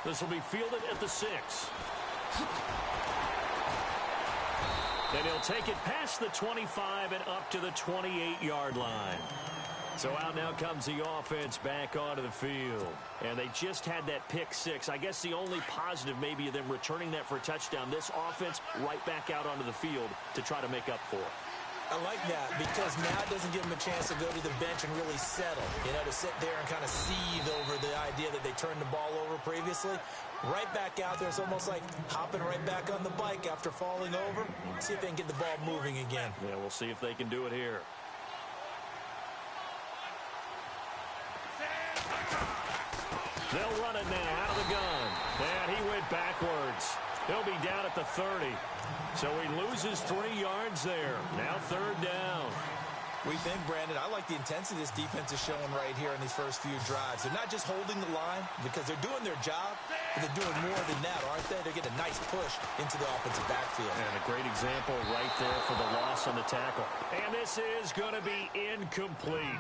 This will be fielded at the 6. Then he'll take it past the 25 and up to the 28-yard line. So out now comes the offense back onto the field. And they just had that pick six. I guess the only positive maybe of them returning that for a touchdown. This offense right back out onto the field to try to make up for it. I like that because now it doesn't give them a chance to go to the bench and really settle. You know, to sit there and kind of seethe over the idea that they turned the ball over previously. Right back out there. It's almost like hopping right back on the bike after falling over. See if they can get the ball moving again. Yeah, we'll see if they can do it here. They'll run it now out of the gun. And he went backwards. He'll be down at the 30. So he loses 3 yards there. Now third down. We think, Brandon, I like the intensity this defense is showing right here in these first few drives. They're not just holding the line because they're doing their job, but they're doing more than that, aren't they? They're getting a nice push into the offensive backfield. And a great example right there for the loss on the tackle. And this is going to be incomplete.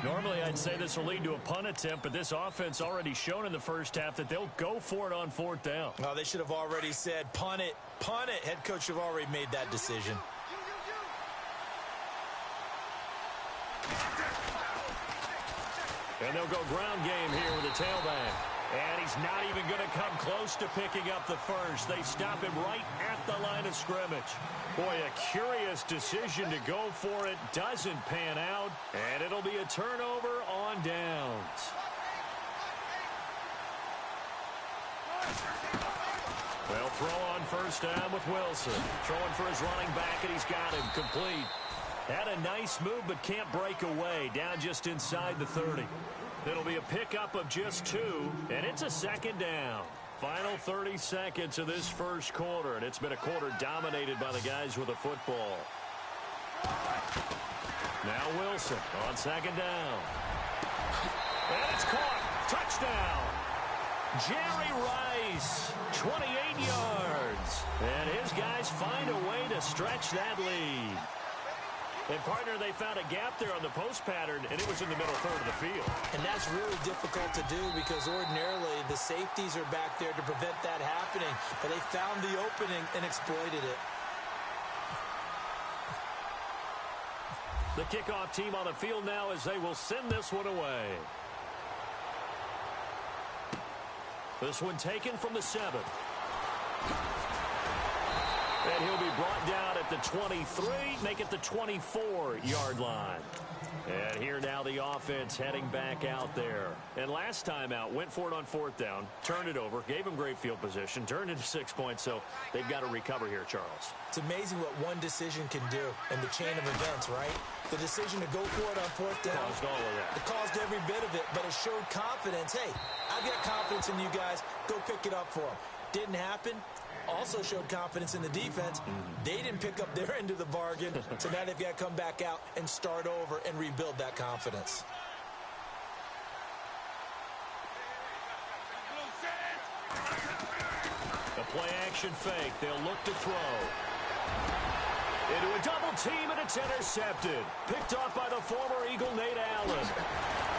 Normally, I'd say this will lead to a punt attempt, but this offense already shown in the first half that they'll go for it on fourth down. Oh, they should have already said, punt it, punt it. Head coach should have already made that decision. And they'll go ground game here with the tailback. And he's not even going to come close to picking up the first. They stop him right at the line of scrimmage. Boy, a curious decision to go for it. Doesn't pan out. And it'll be a turnover on downs. Well, throw on first down with Wilson. Throwing for his running back, and he's got him complete. Had a nice move, but can't break away. Down just inside the 30. It'll be a pickup of just 2, and it's a second down. Final 30 seconds of this first quarter, and it's been a quarter dominated by the guys with the football. Now Wilson on second down. And it's caught. Touchdown. Jerry Rice, 28 yards. And his guys find a way to stretch that lead. And, partner, they found a gap there on the post pattern, and it was in the middle third of the field. And that's really difficult to do because ordinarily the safeties are back there to prevent that happening. But they found the opening and exploited it. The kickoff team on the field now as they will send this one away. This one taken from the 7. And he'll be brought down at the 23, make it the 24-yard line. And here now the offense heading back out there. And last time out, went for it on 4th down, turned it over, gave him great field position, turned into 6 points, so they've got to recover here, Charles. It's amazing what one decision can do in the chain of events, right? The decision to go for it on 4th down. Caused all of that. It caused every bit of it, but it showed confidence. Hey, I've got confidence in you guys. Go pick it up for them. Didn't happen. Also showed confidence in the defense. They didn't pick up their end of the bargain, so now they've got to come back out and start over and rebuild that confidence. The play-action fake. They'll look to throw. Into a double team, and it's intercepted. Picked off by the former Eagle, Nate Allen.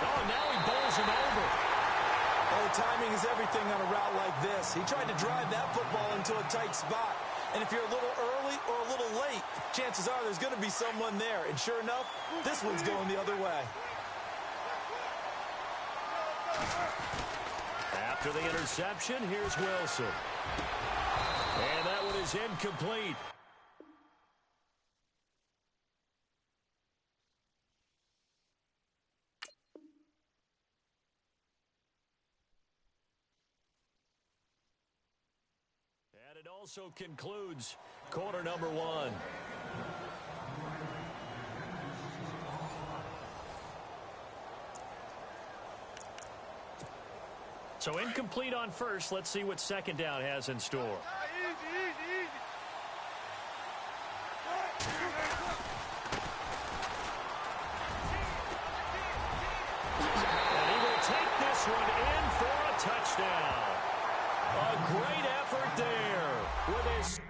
Oh, now he bowls him over. Oh, timing is everything on a route like this. He tried to drive that football into a tight spot. And if you're a little early or a little late, chances are there's going to be someone there. And sure enough, this one's going the other way. After the interception, here's Wilson. And that one is incomplete. And it also concludes quarter number 1. So incomplete on first. Let's see what second down has in store. And he will take this one in for a touchdown. A great effort there with his...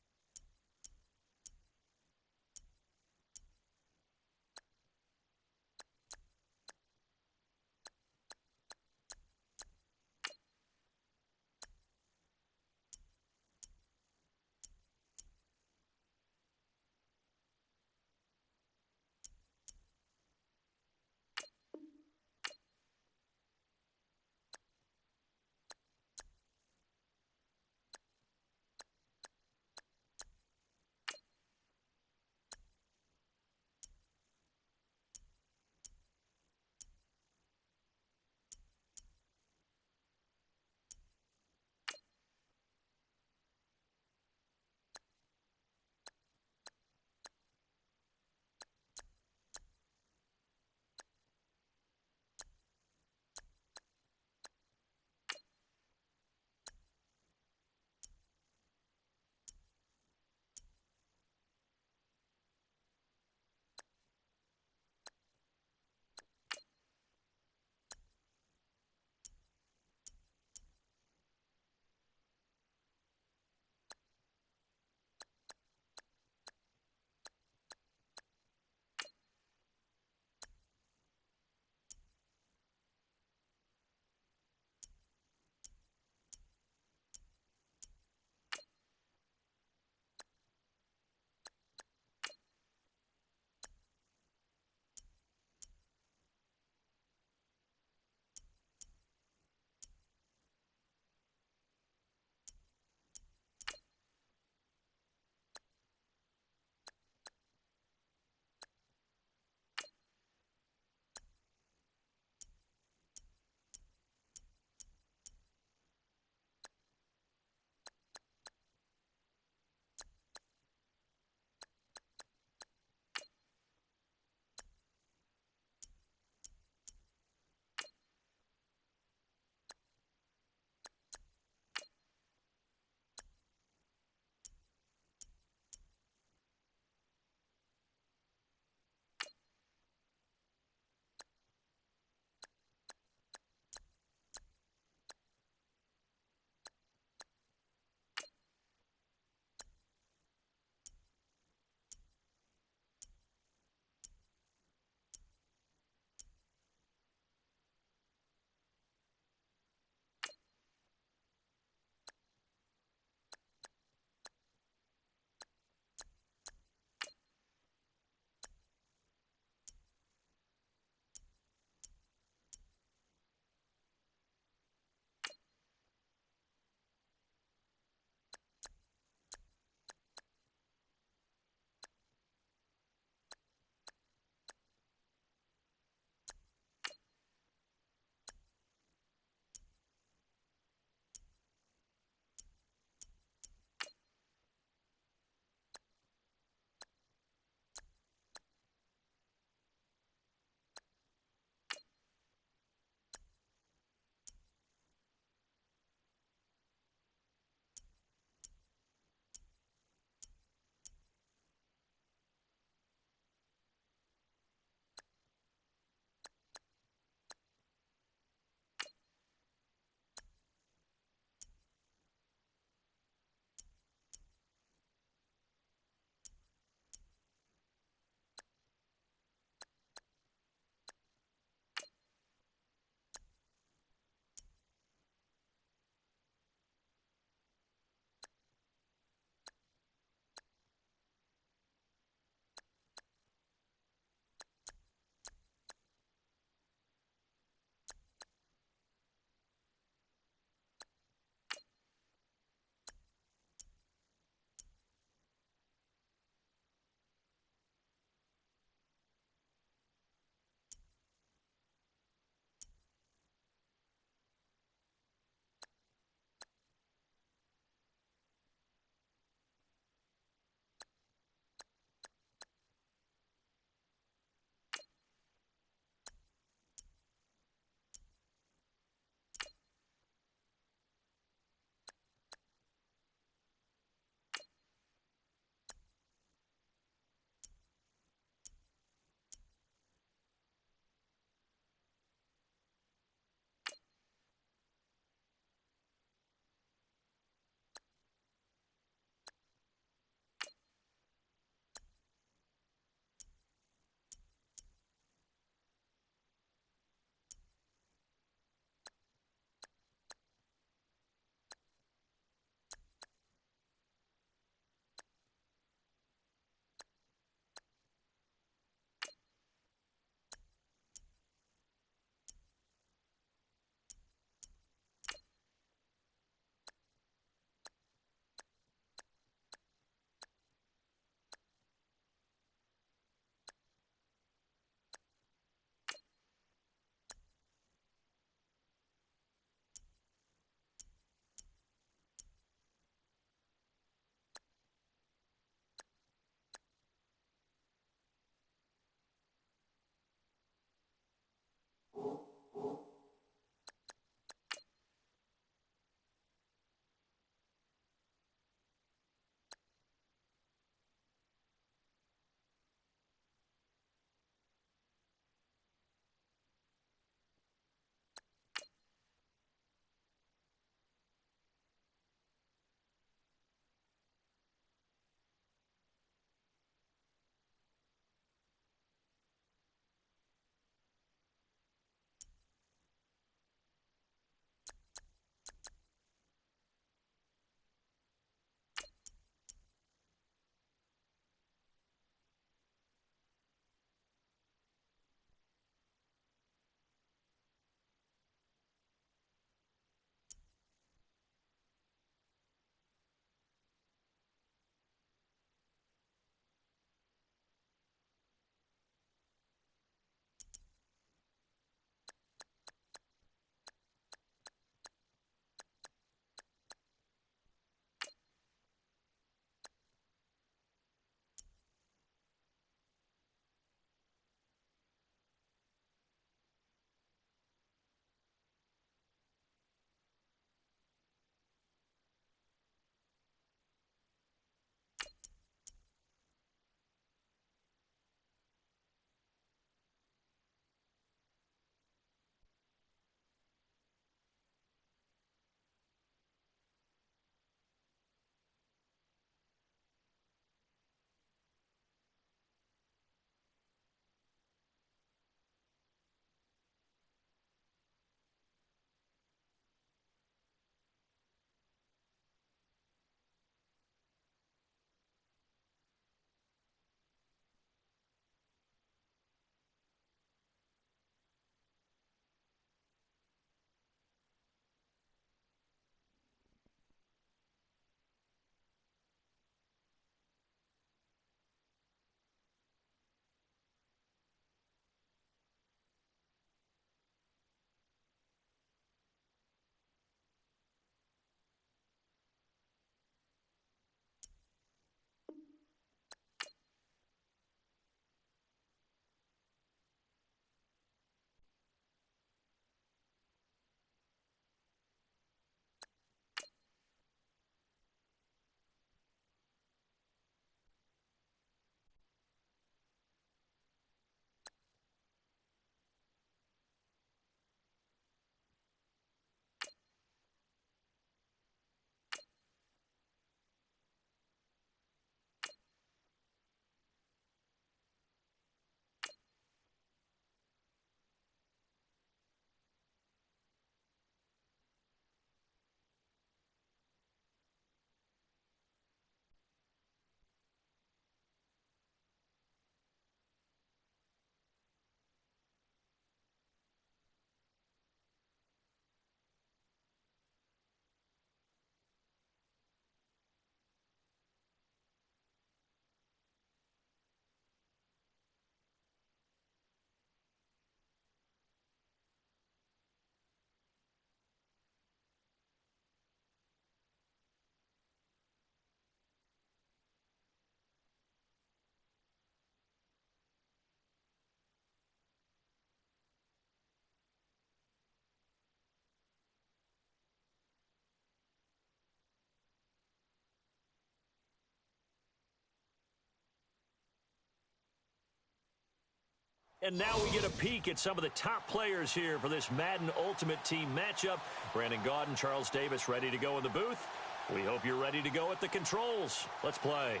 And now we get a peek at some of the top players here for this Madden Ultimate Team matchup. Brandon Gaudin, Charles Davis ready to go in the booth. We hope you're ready to go at the controls. Let's play.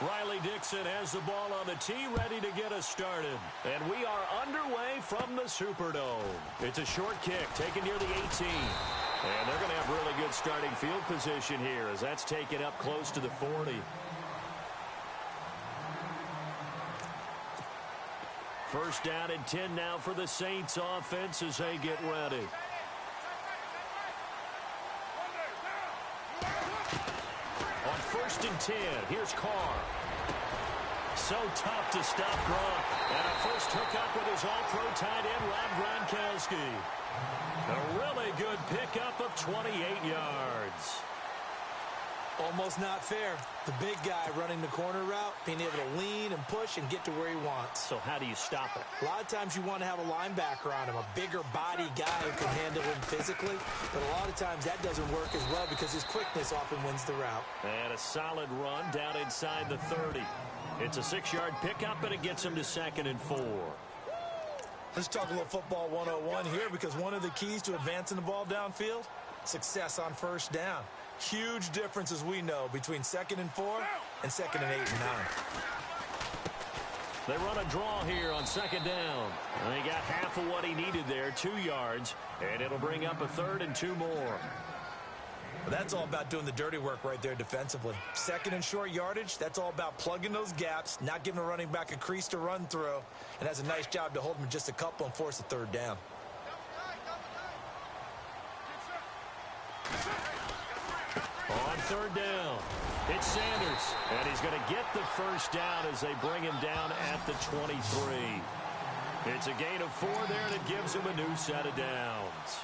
Riley Dixon has the ball on the tee, ready to get us started. And we are underway from the Superdome. It's a short kick taken near the 18. And they're going to have really good starting field position here as that's taken up close to the 40. First down and 10 now for the Saints offense as they get ready. On first and 10, here's Carr. So tough to stop Gronk. And a first hookup with his all-pro tight end, Rob Gronkowski. A really good pickup of 28 yards. Almost not fair. The big guy running the corner route, being able to lean and push and get to where he wants. So how do you stop it? A lot of times you want to have a linebacker on him, a bigger body guy who can handle him physically. But a lot of times that doesn't work as well because his quickness often wins the route. And a solid run down inside the 30. It's a 6-yard pickup, and it gets him to 2nd and 4. Let's talk a little football 101 here because one of the keys to advancing the ball downfield, success on first down. Huge difference, as we know, between 2nd and 4 and 2nd and 8 and 9. They run a draw here on 2nd down. And he got half of what he needed there, 2 yards, and it'll bring up a 3rd and 2 more. Well, that's all about doing the dirty work right there defensively. 2nd and short yardage, that's all about plugging those gaps, not giving a running back a crease to run through, and has a nice job to hold him just a couple and force a 3rd down. On 3rd down, it's Sanders, and he's going to get the first down as they bring him down at the 23. It's a gain of 4 there, and it gives him a new set of downs.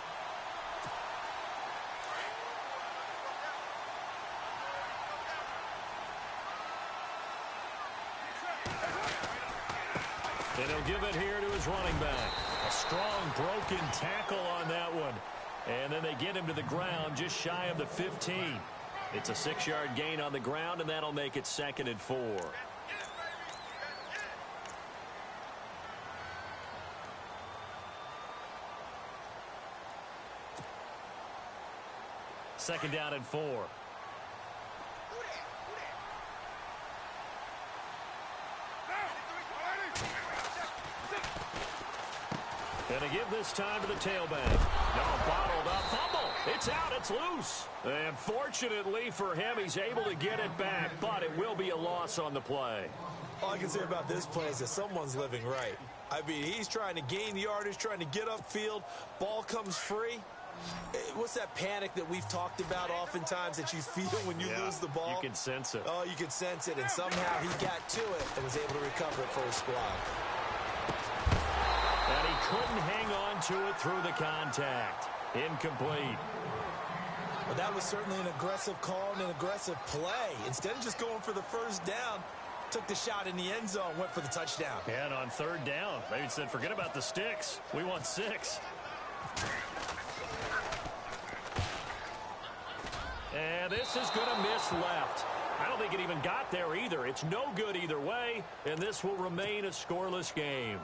And he'll give it here to his running back. A strong broken tackle on that one. And then they get him to the ground just shy of the 15. It's a 6-yard gain on the ground, and that'll make it 2nd and 4. Second down and 4. And to give this time to the tailback. No, bottled up. Fumble. It's out. It's loose. And fortunately for him, he's able to get it back, but it will be a loss on the play. All I can say about this play is that someone's living right. I mean, he's trying to gain yardage, trying to get upfield. Ball comes free. What's that panic that we've talked about oftentimes that you feel when you lose the ball? You can sense it. Oh, you can sense it. And somehow he got to it and was able to recover it for his squad. And he couldn't hang on to it through the contact. Incomplete. Well, that was certainly an aggressive call and an aggressive play. Instead of just going for the first down, took the shot in the end zone, went for the touchdown. And on 3rd down, they said, forget about the sticks. We want 6. And this is going to miss left. I don't think it even got there either. It's no good either way, and this will remain a scoreless game.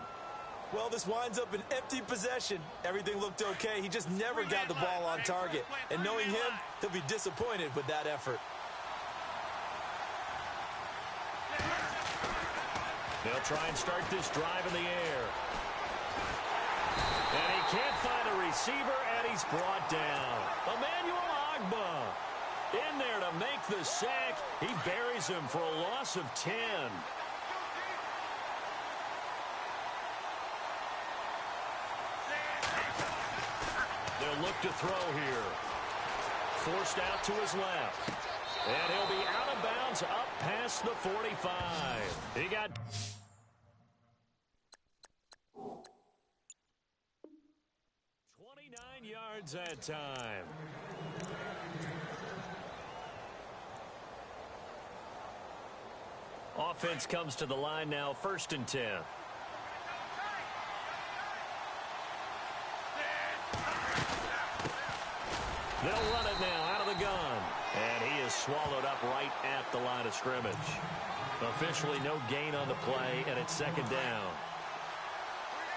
Well, this winds up an empty possession. Everything looked okay. He just never got the ball on target. And knowing him, he'll be disappointed with that effort. They'll try and start this drive in the air. And he can't find a receiver, and he's brought down. Emmanuel Agba in there to make the sack. He buries him for a loss of 10. They'll look to throw here. Forced out to his left. And he'll be out of bounds up past the 45. He got 29 yards that time. Offense comes to the line now, 1st and 10. They'll run it now out of the gun. And he is swallowed up right at the line of scrimmage. Officially no gain on the play, and it's 2nd down.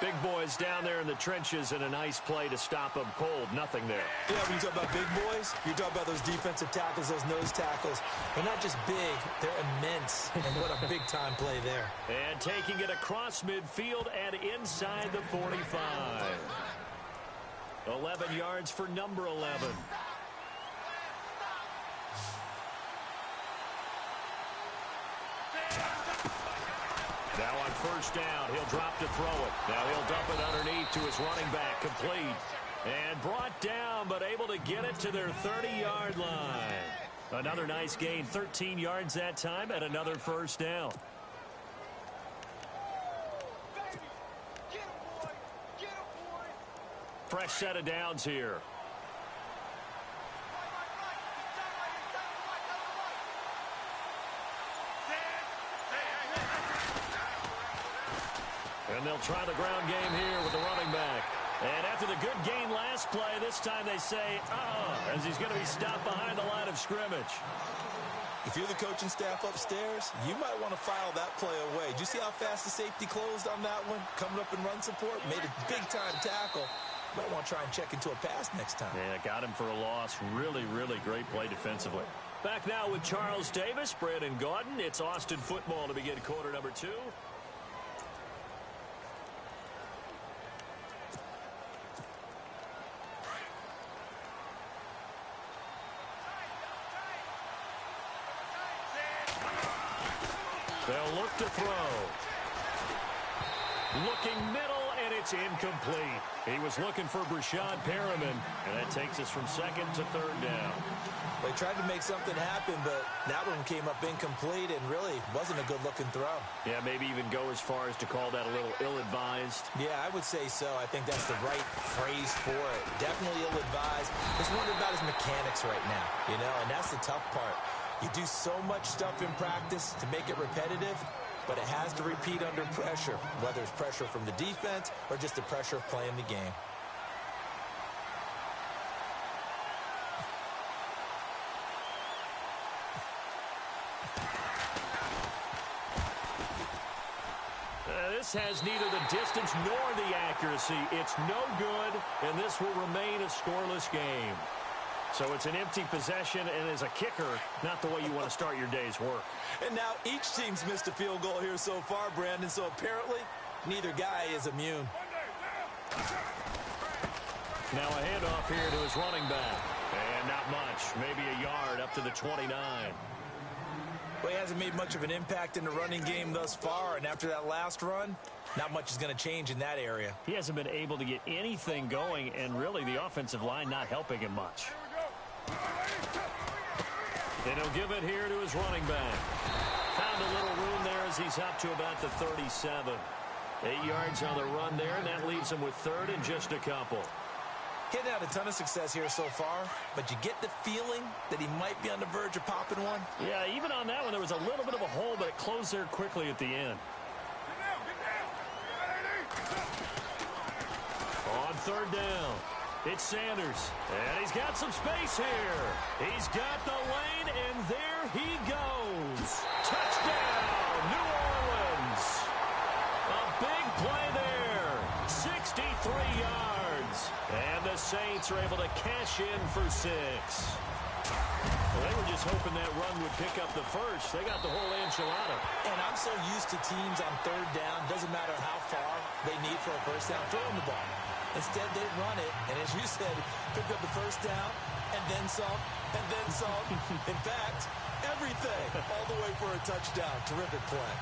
Big boys down there in the trenches, and a nice play to stop them cold. Nothing there. Yeah, when you talk about big boys, you're talking about those defensive tackles, those nose tackles. They're not just big, they're immense. And what a big-time play there. And taking it across midfield and inside the 45. 11 yards for number 11. Now on 1st down, he'll drop to throw it. Now he'll dump it underneath to his running back, complete. And brought down, but able to get it to their 30-yard line. Another nice gain, 13 yards that time, and another 1st down. Fresh set of downs here. And they'll try the ground game here with the running back. And after the good gain last play, this time they say, as he's going to be stopped behind the line of scrimmage. If you're the coaching staff upstairs, you might want to file that play away. Did you see how fast the safety closed on that one? Coming up in run support, made a big-time tackle. Might want to try and check into a pass next time. Yeah, got him for a loss. Really, really great play defensively. Back now with Charles Davis, Brandon Gaudin. It's Austin football to begin quarter number 2. They'll look to throw. Looking middle, and it's incomplete. He was looking for Brashad Perriman, and that takes us from 2nd to 3rd down. They tried to make something happen, but that one came up incomplete and really wasn't a good-looking throw. Yeah, maybe even go as far as to call that a little ill-advised. Yeah, I would say so. I think that's the right phrase for it. Definitely ill-advised. Just wondering about his mechanics right now, and that's the tough part. You do so much stuff in practice to make it repetitive, but it has to repeat under pressure, whether it's pressure from the defense or just the pressure of playing the game. This has neither the distance nor the accuracy. It's no good, and this will remain a scoreless game. So it's an empty possession, and as a kicker, not the way you want to start your day's work. And now each team's missed a field goal here so far, Brandon, so apparently neither guy is immune. Now a handoff here to his running back. And not much, maybe a yard up to the 29. Well, he hasn't made much of an impact in the running game thus far, and after that last run, not much is going to change in that area. He hasn't been able to get anything going, and really the offensive line not helping him much. And he'll give it here to his running back. Found a little room there as he's up to about the 37. 8 yards on the run there, and that leaves him with 3rd and just a couple. Hitting out a ton of success here so far, but you get the feeling that he might be on the verge of popping one. Yeah, even on that one, there was a little bit of a hole, but it closed there quickly at the end. On 3rd down, it's Sanders, and he's got some space here. He's got the lane, and there he goes. Touchdown, New Orleans. A big play there, 63 yards, and the Saints are able to cash in for 6. Well, they were just hoping that run would pick up the first. They got the whole enchilada. And I'm so used to teams on 3rd down, doesn't matter how far they need for a first down, throwing the ball. Instead, they run it, and as you said, pick up the first down, and then some, and then some. In fact, everything, all the way for a touchdown. Terrific play.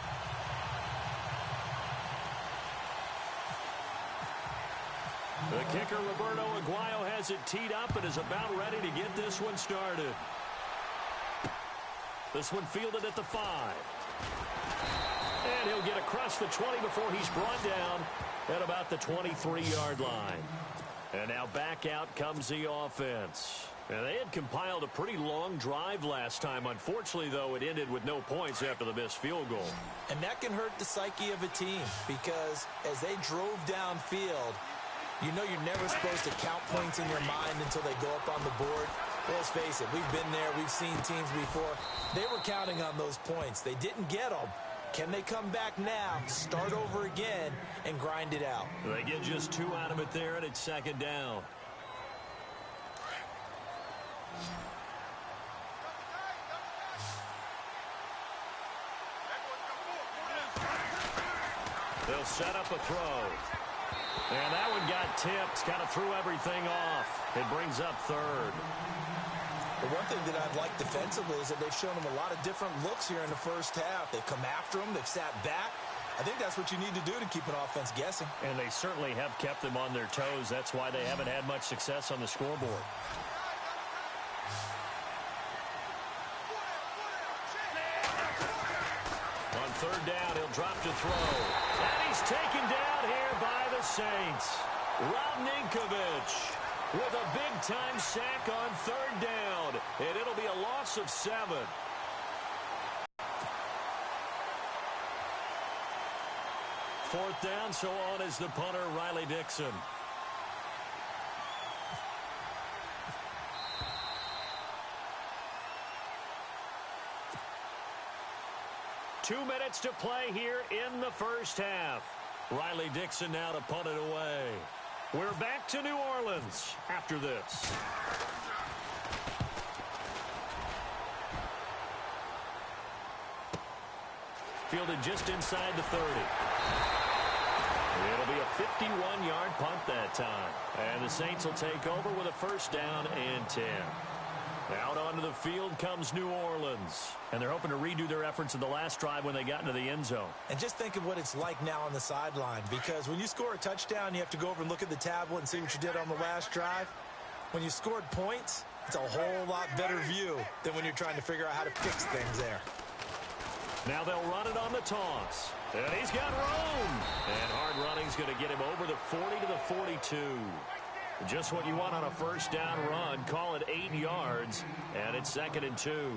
The kicker, Roberto Aguayo, has it teed up and is about ready to get this one started. This one fielded at the 5. And he'll get across the 20 before he's brought down at about the 23-yard line. And now back out comes the offense. And they had compiled a pretty long drive last time. Unfortunately, though, it ended with no points after the missed field goal. And that can hurt the psyche of a team because as they drove downfield, you know you're never supposed to count points in your mind until they go up on the board. Well, let's face it, we've been there. We've seen teams before. They were counting on those points. They didn't get them. Can they come back now, start over again, and grind it out? They get just 2 out of it there, and it's second down. They'll set up a throw. And that one got tipped, kind of threw everything off. It brings up third. The one thing that I've liked defensively is that they've shown them a lot of different looks here in the first half. They've come after them. They've sat back. I think that's what you need to do to keep an offense guessing. And they certainly have kept them on their toes. That's why they haven't had much success on the scoreboard. On third down, he'll drop to throw. And he's taken down here by the Saints. Rob Ninkovich with a big-time sack on third down. And it'll be a loss of 7. Fourth down, so on is the punter, Riley Dixon. Two minutes to play here in the first half. Riley Dixon now to punt it away. We're back to New Orleans after this. Fielded just inside the 30. It'll be a 51-yard punt that time. And the Saints will take over with a first down and 10. Out onto the field comes New Orleans. And they're hoping to redo their efforts in the last drive when they got into the end zone. And just think of what it's like now on the sideline. Because when you score a touchdown, you have to go over and look at the tablet and see what you did on the last drive. When you scored points, it's a whole lot better view than when you're trying to figure out how to fix things there. Now they'll run it on the toss. And he's got room. And hard running's going to get him over the 40 to the 42. Just what you want on a first down run. Call it 8 yards. And it's 2nd and 2.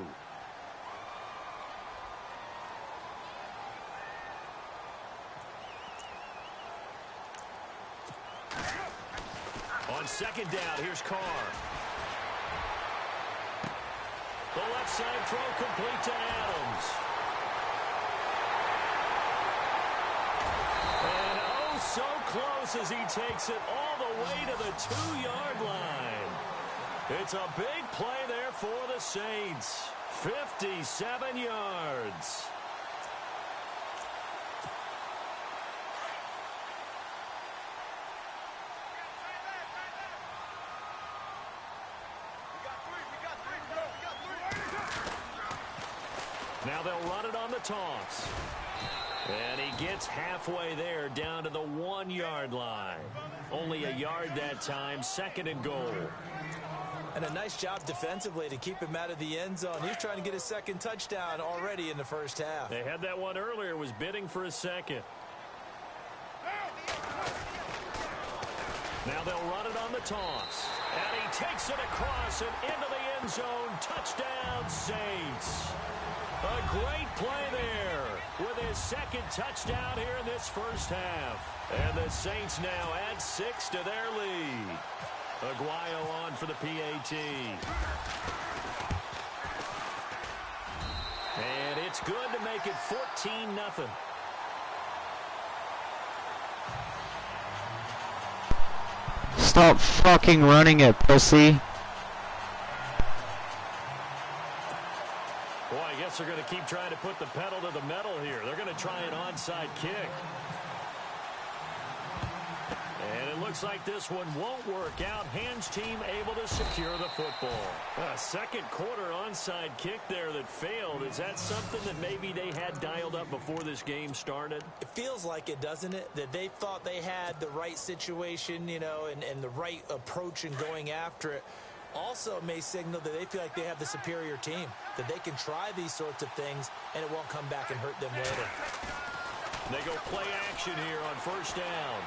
On second down, here's Carr. The left side throw complete to Adams. And oh, so close as he takes it all the way to the 2-yard line. It's a big play there for the Saints. 57 yards. Now they'll run it on the toss. And he gets halfway there down to the 1-yard line. Only a yard that time, 2nd and goal. And a nice job defensively to keep him out of the end zone. He's trying to get his second touchdown already in the first half. They had that one earlier, was bidding for a second. Now they'll run it on the toss. And he takes it across and into the end zone. Touchdown, Saints. A great play there with his second touchdown here in this first half. And the Saints now add 6 to their lead. Aguayo on for the PAT. And it's good to make it 14-0. Stop fucking running it, pussy. Boy, I guess they're going to keep trying to put the pedal to the metal here. They're going to try an onside kick. And it looks like this one won't work out. Hands team able to secure the football. A second quarter onside kick there that failed. Is that something that maybe they had dialed up before this game started? It feels like it, doesn't it? That they thought they had the right situation, you know, and the right approach in going after it. Also may signal that they feel like they have the superior team, that they can try these sorts of things and it won't come back and hurt them later. They go play action here on first down.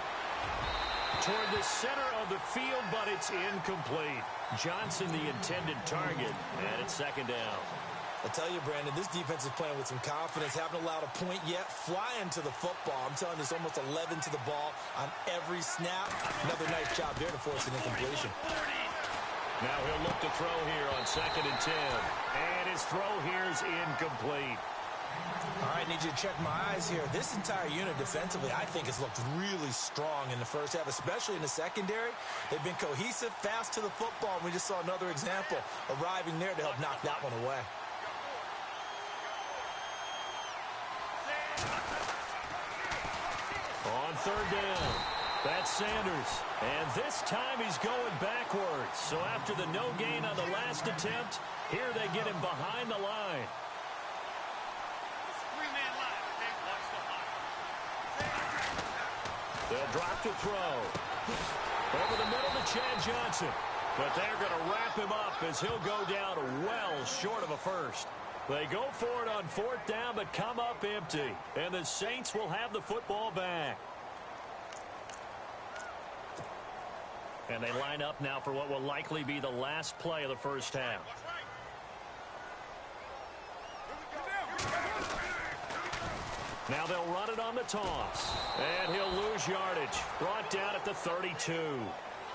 Toward the center of the field, but it's incomplete. Johnson, the intended target, and it's second down. I'll tell you, Brandon, this defense is playing with some confidence. Haven't allowed a point yet. Flying to the football. I'm telling you, it's almost 11 to the ball on every snap. Another nice job there to force an incompletion. Now he'll look to throw here on 2nd and 10. And his throw here is incomplete. All right, need you to check my eyes here. This entire unit defensively, I think, has looked really strong in the first half, especially in the secondary. They've been cohesive, fast to the football, and we just saw another example arriving there to help knock that one away. On third down, that's Sanders. And this time he's going backwards. So after the no gain on the last attempt, here they get him behind the line. They'll drop to throw. Over the middle to Chad Johnson. But they're going to wrap him up as he'll go down well short of a first. They go for it on 4th down, but come up empty. And the Saints will have the football back. And they line up now for what will likely be the last play of the first half. Now they'll run it on the toss. And he'll lose yardage. Brought down at the 32.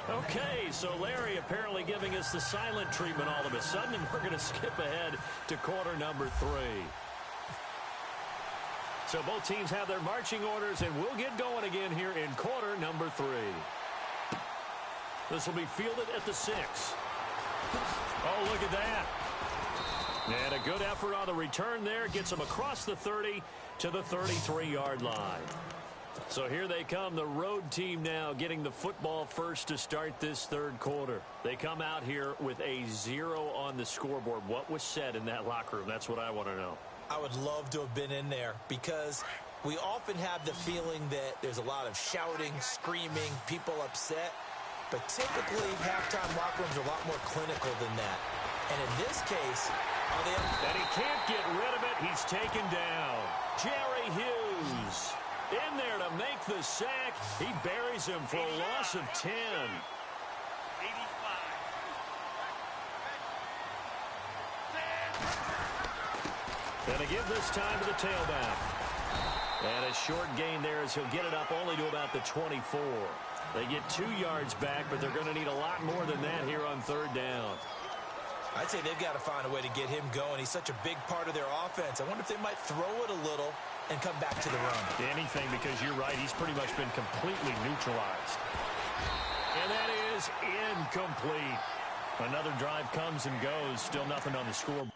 Okay, so Larry apparently giving us the silent treatment all of a sudden, and we're going to skip ahead to quarter number 3. So both teams have their marching orders, and we'll get going again here in quarter number 3. This will be fielded at the 6. Oh, look at that. And a good effort on the return there. Gets them across the 30 to the 33-yard line. So here they come, the road team now getting the football first to start this third quarter. They come out here with a 0 on the scoreboard. What was said in that locker room? That's what I want to know. I would love to have been in there because we often have the feeling that there's a lot of shouting, screaming, people upset. But typically, halftime locker rooms are a lot more clinical than that. And in this case, are they... And he can't get rid of it. He's taken down. Jerry Hughes in there to make the sack. He buries him for a loss of 10. 85. And again this time to the tailback. And a short gain there as he'll get it up only to about the 24. They get 2 yards back, but they're going to need a lot more than that here on third down. I'd say they've got to find a way to get him going. He's such a big part of their offense. I wonder if they might throw it a little and come back to the run. Anything, because you're right. He's pretty much been completely neutralized. And that is incomplete. Another drive comes and goes. Still nothing on the scoreboard.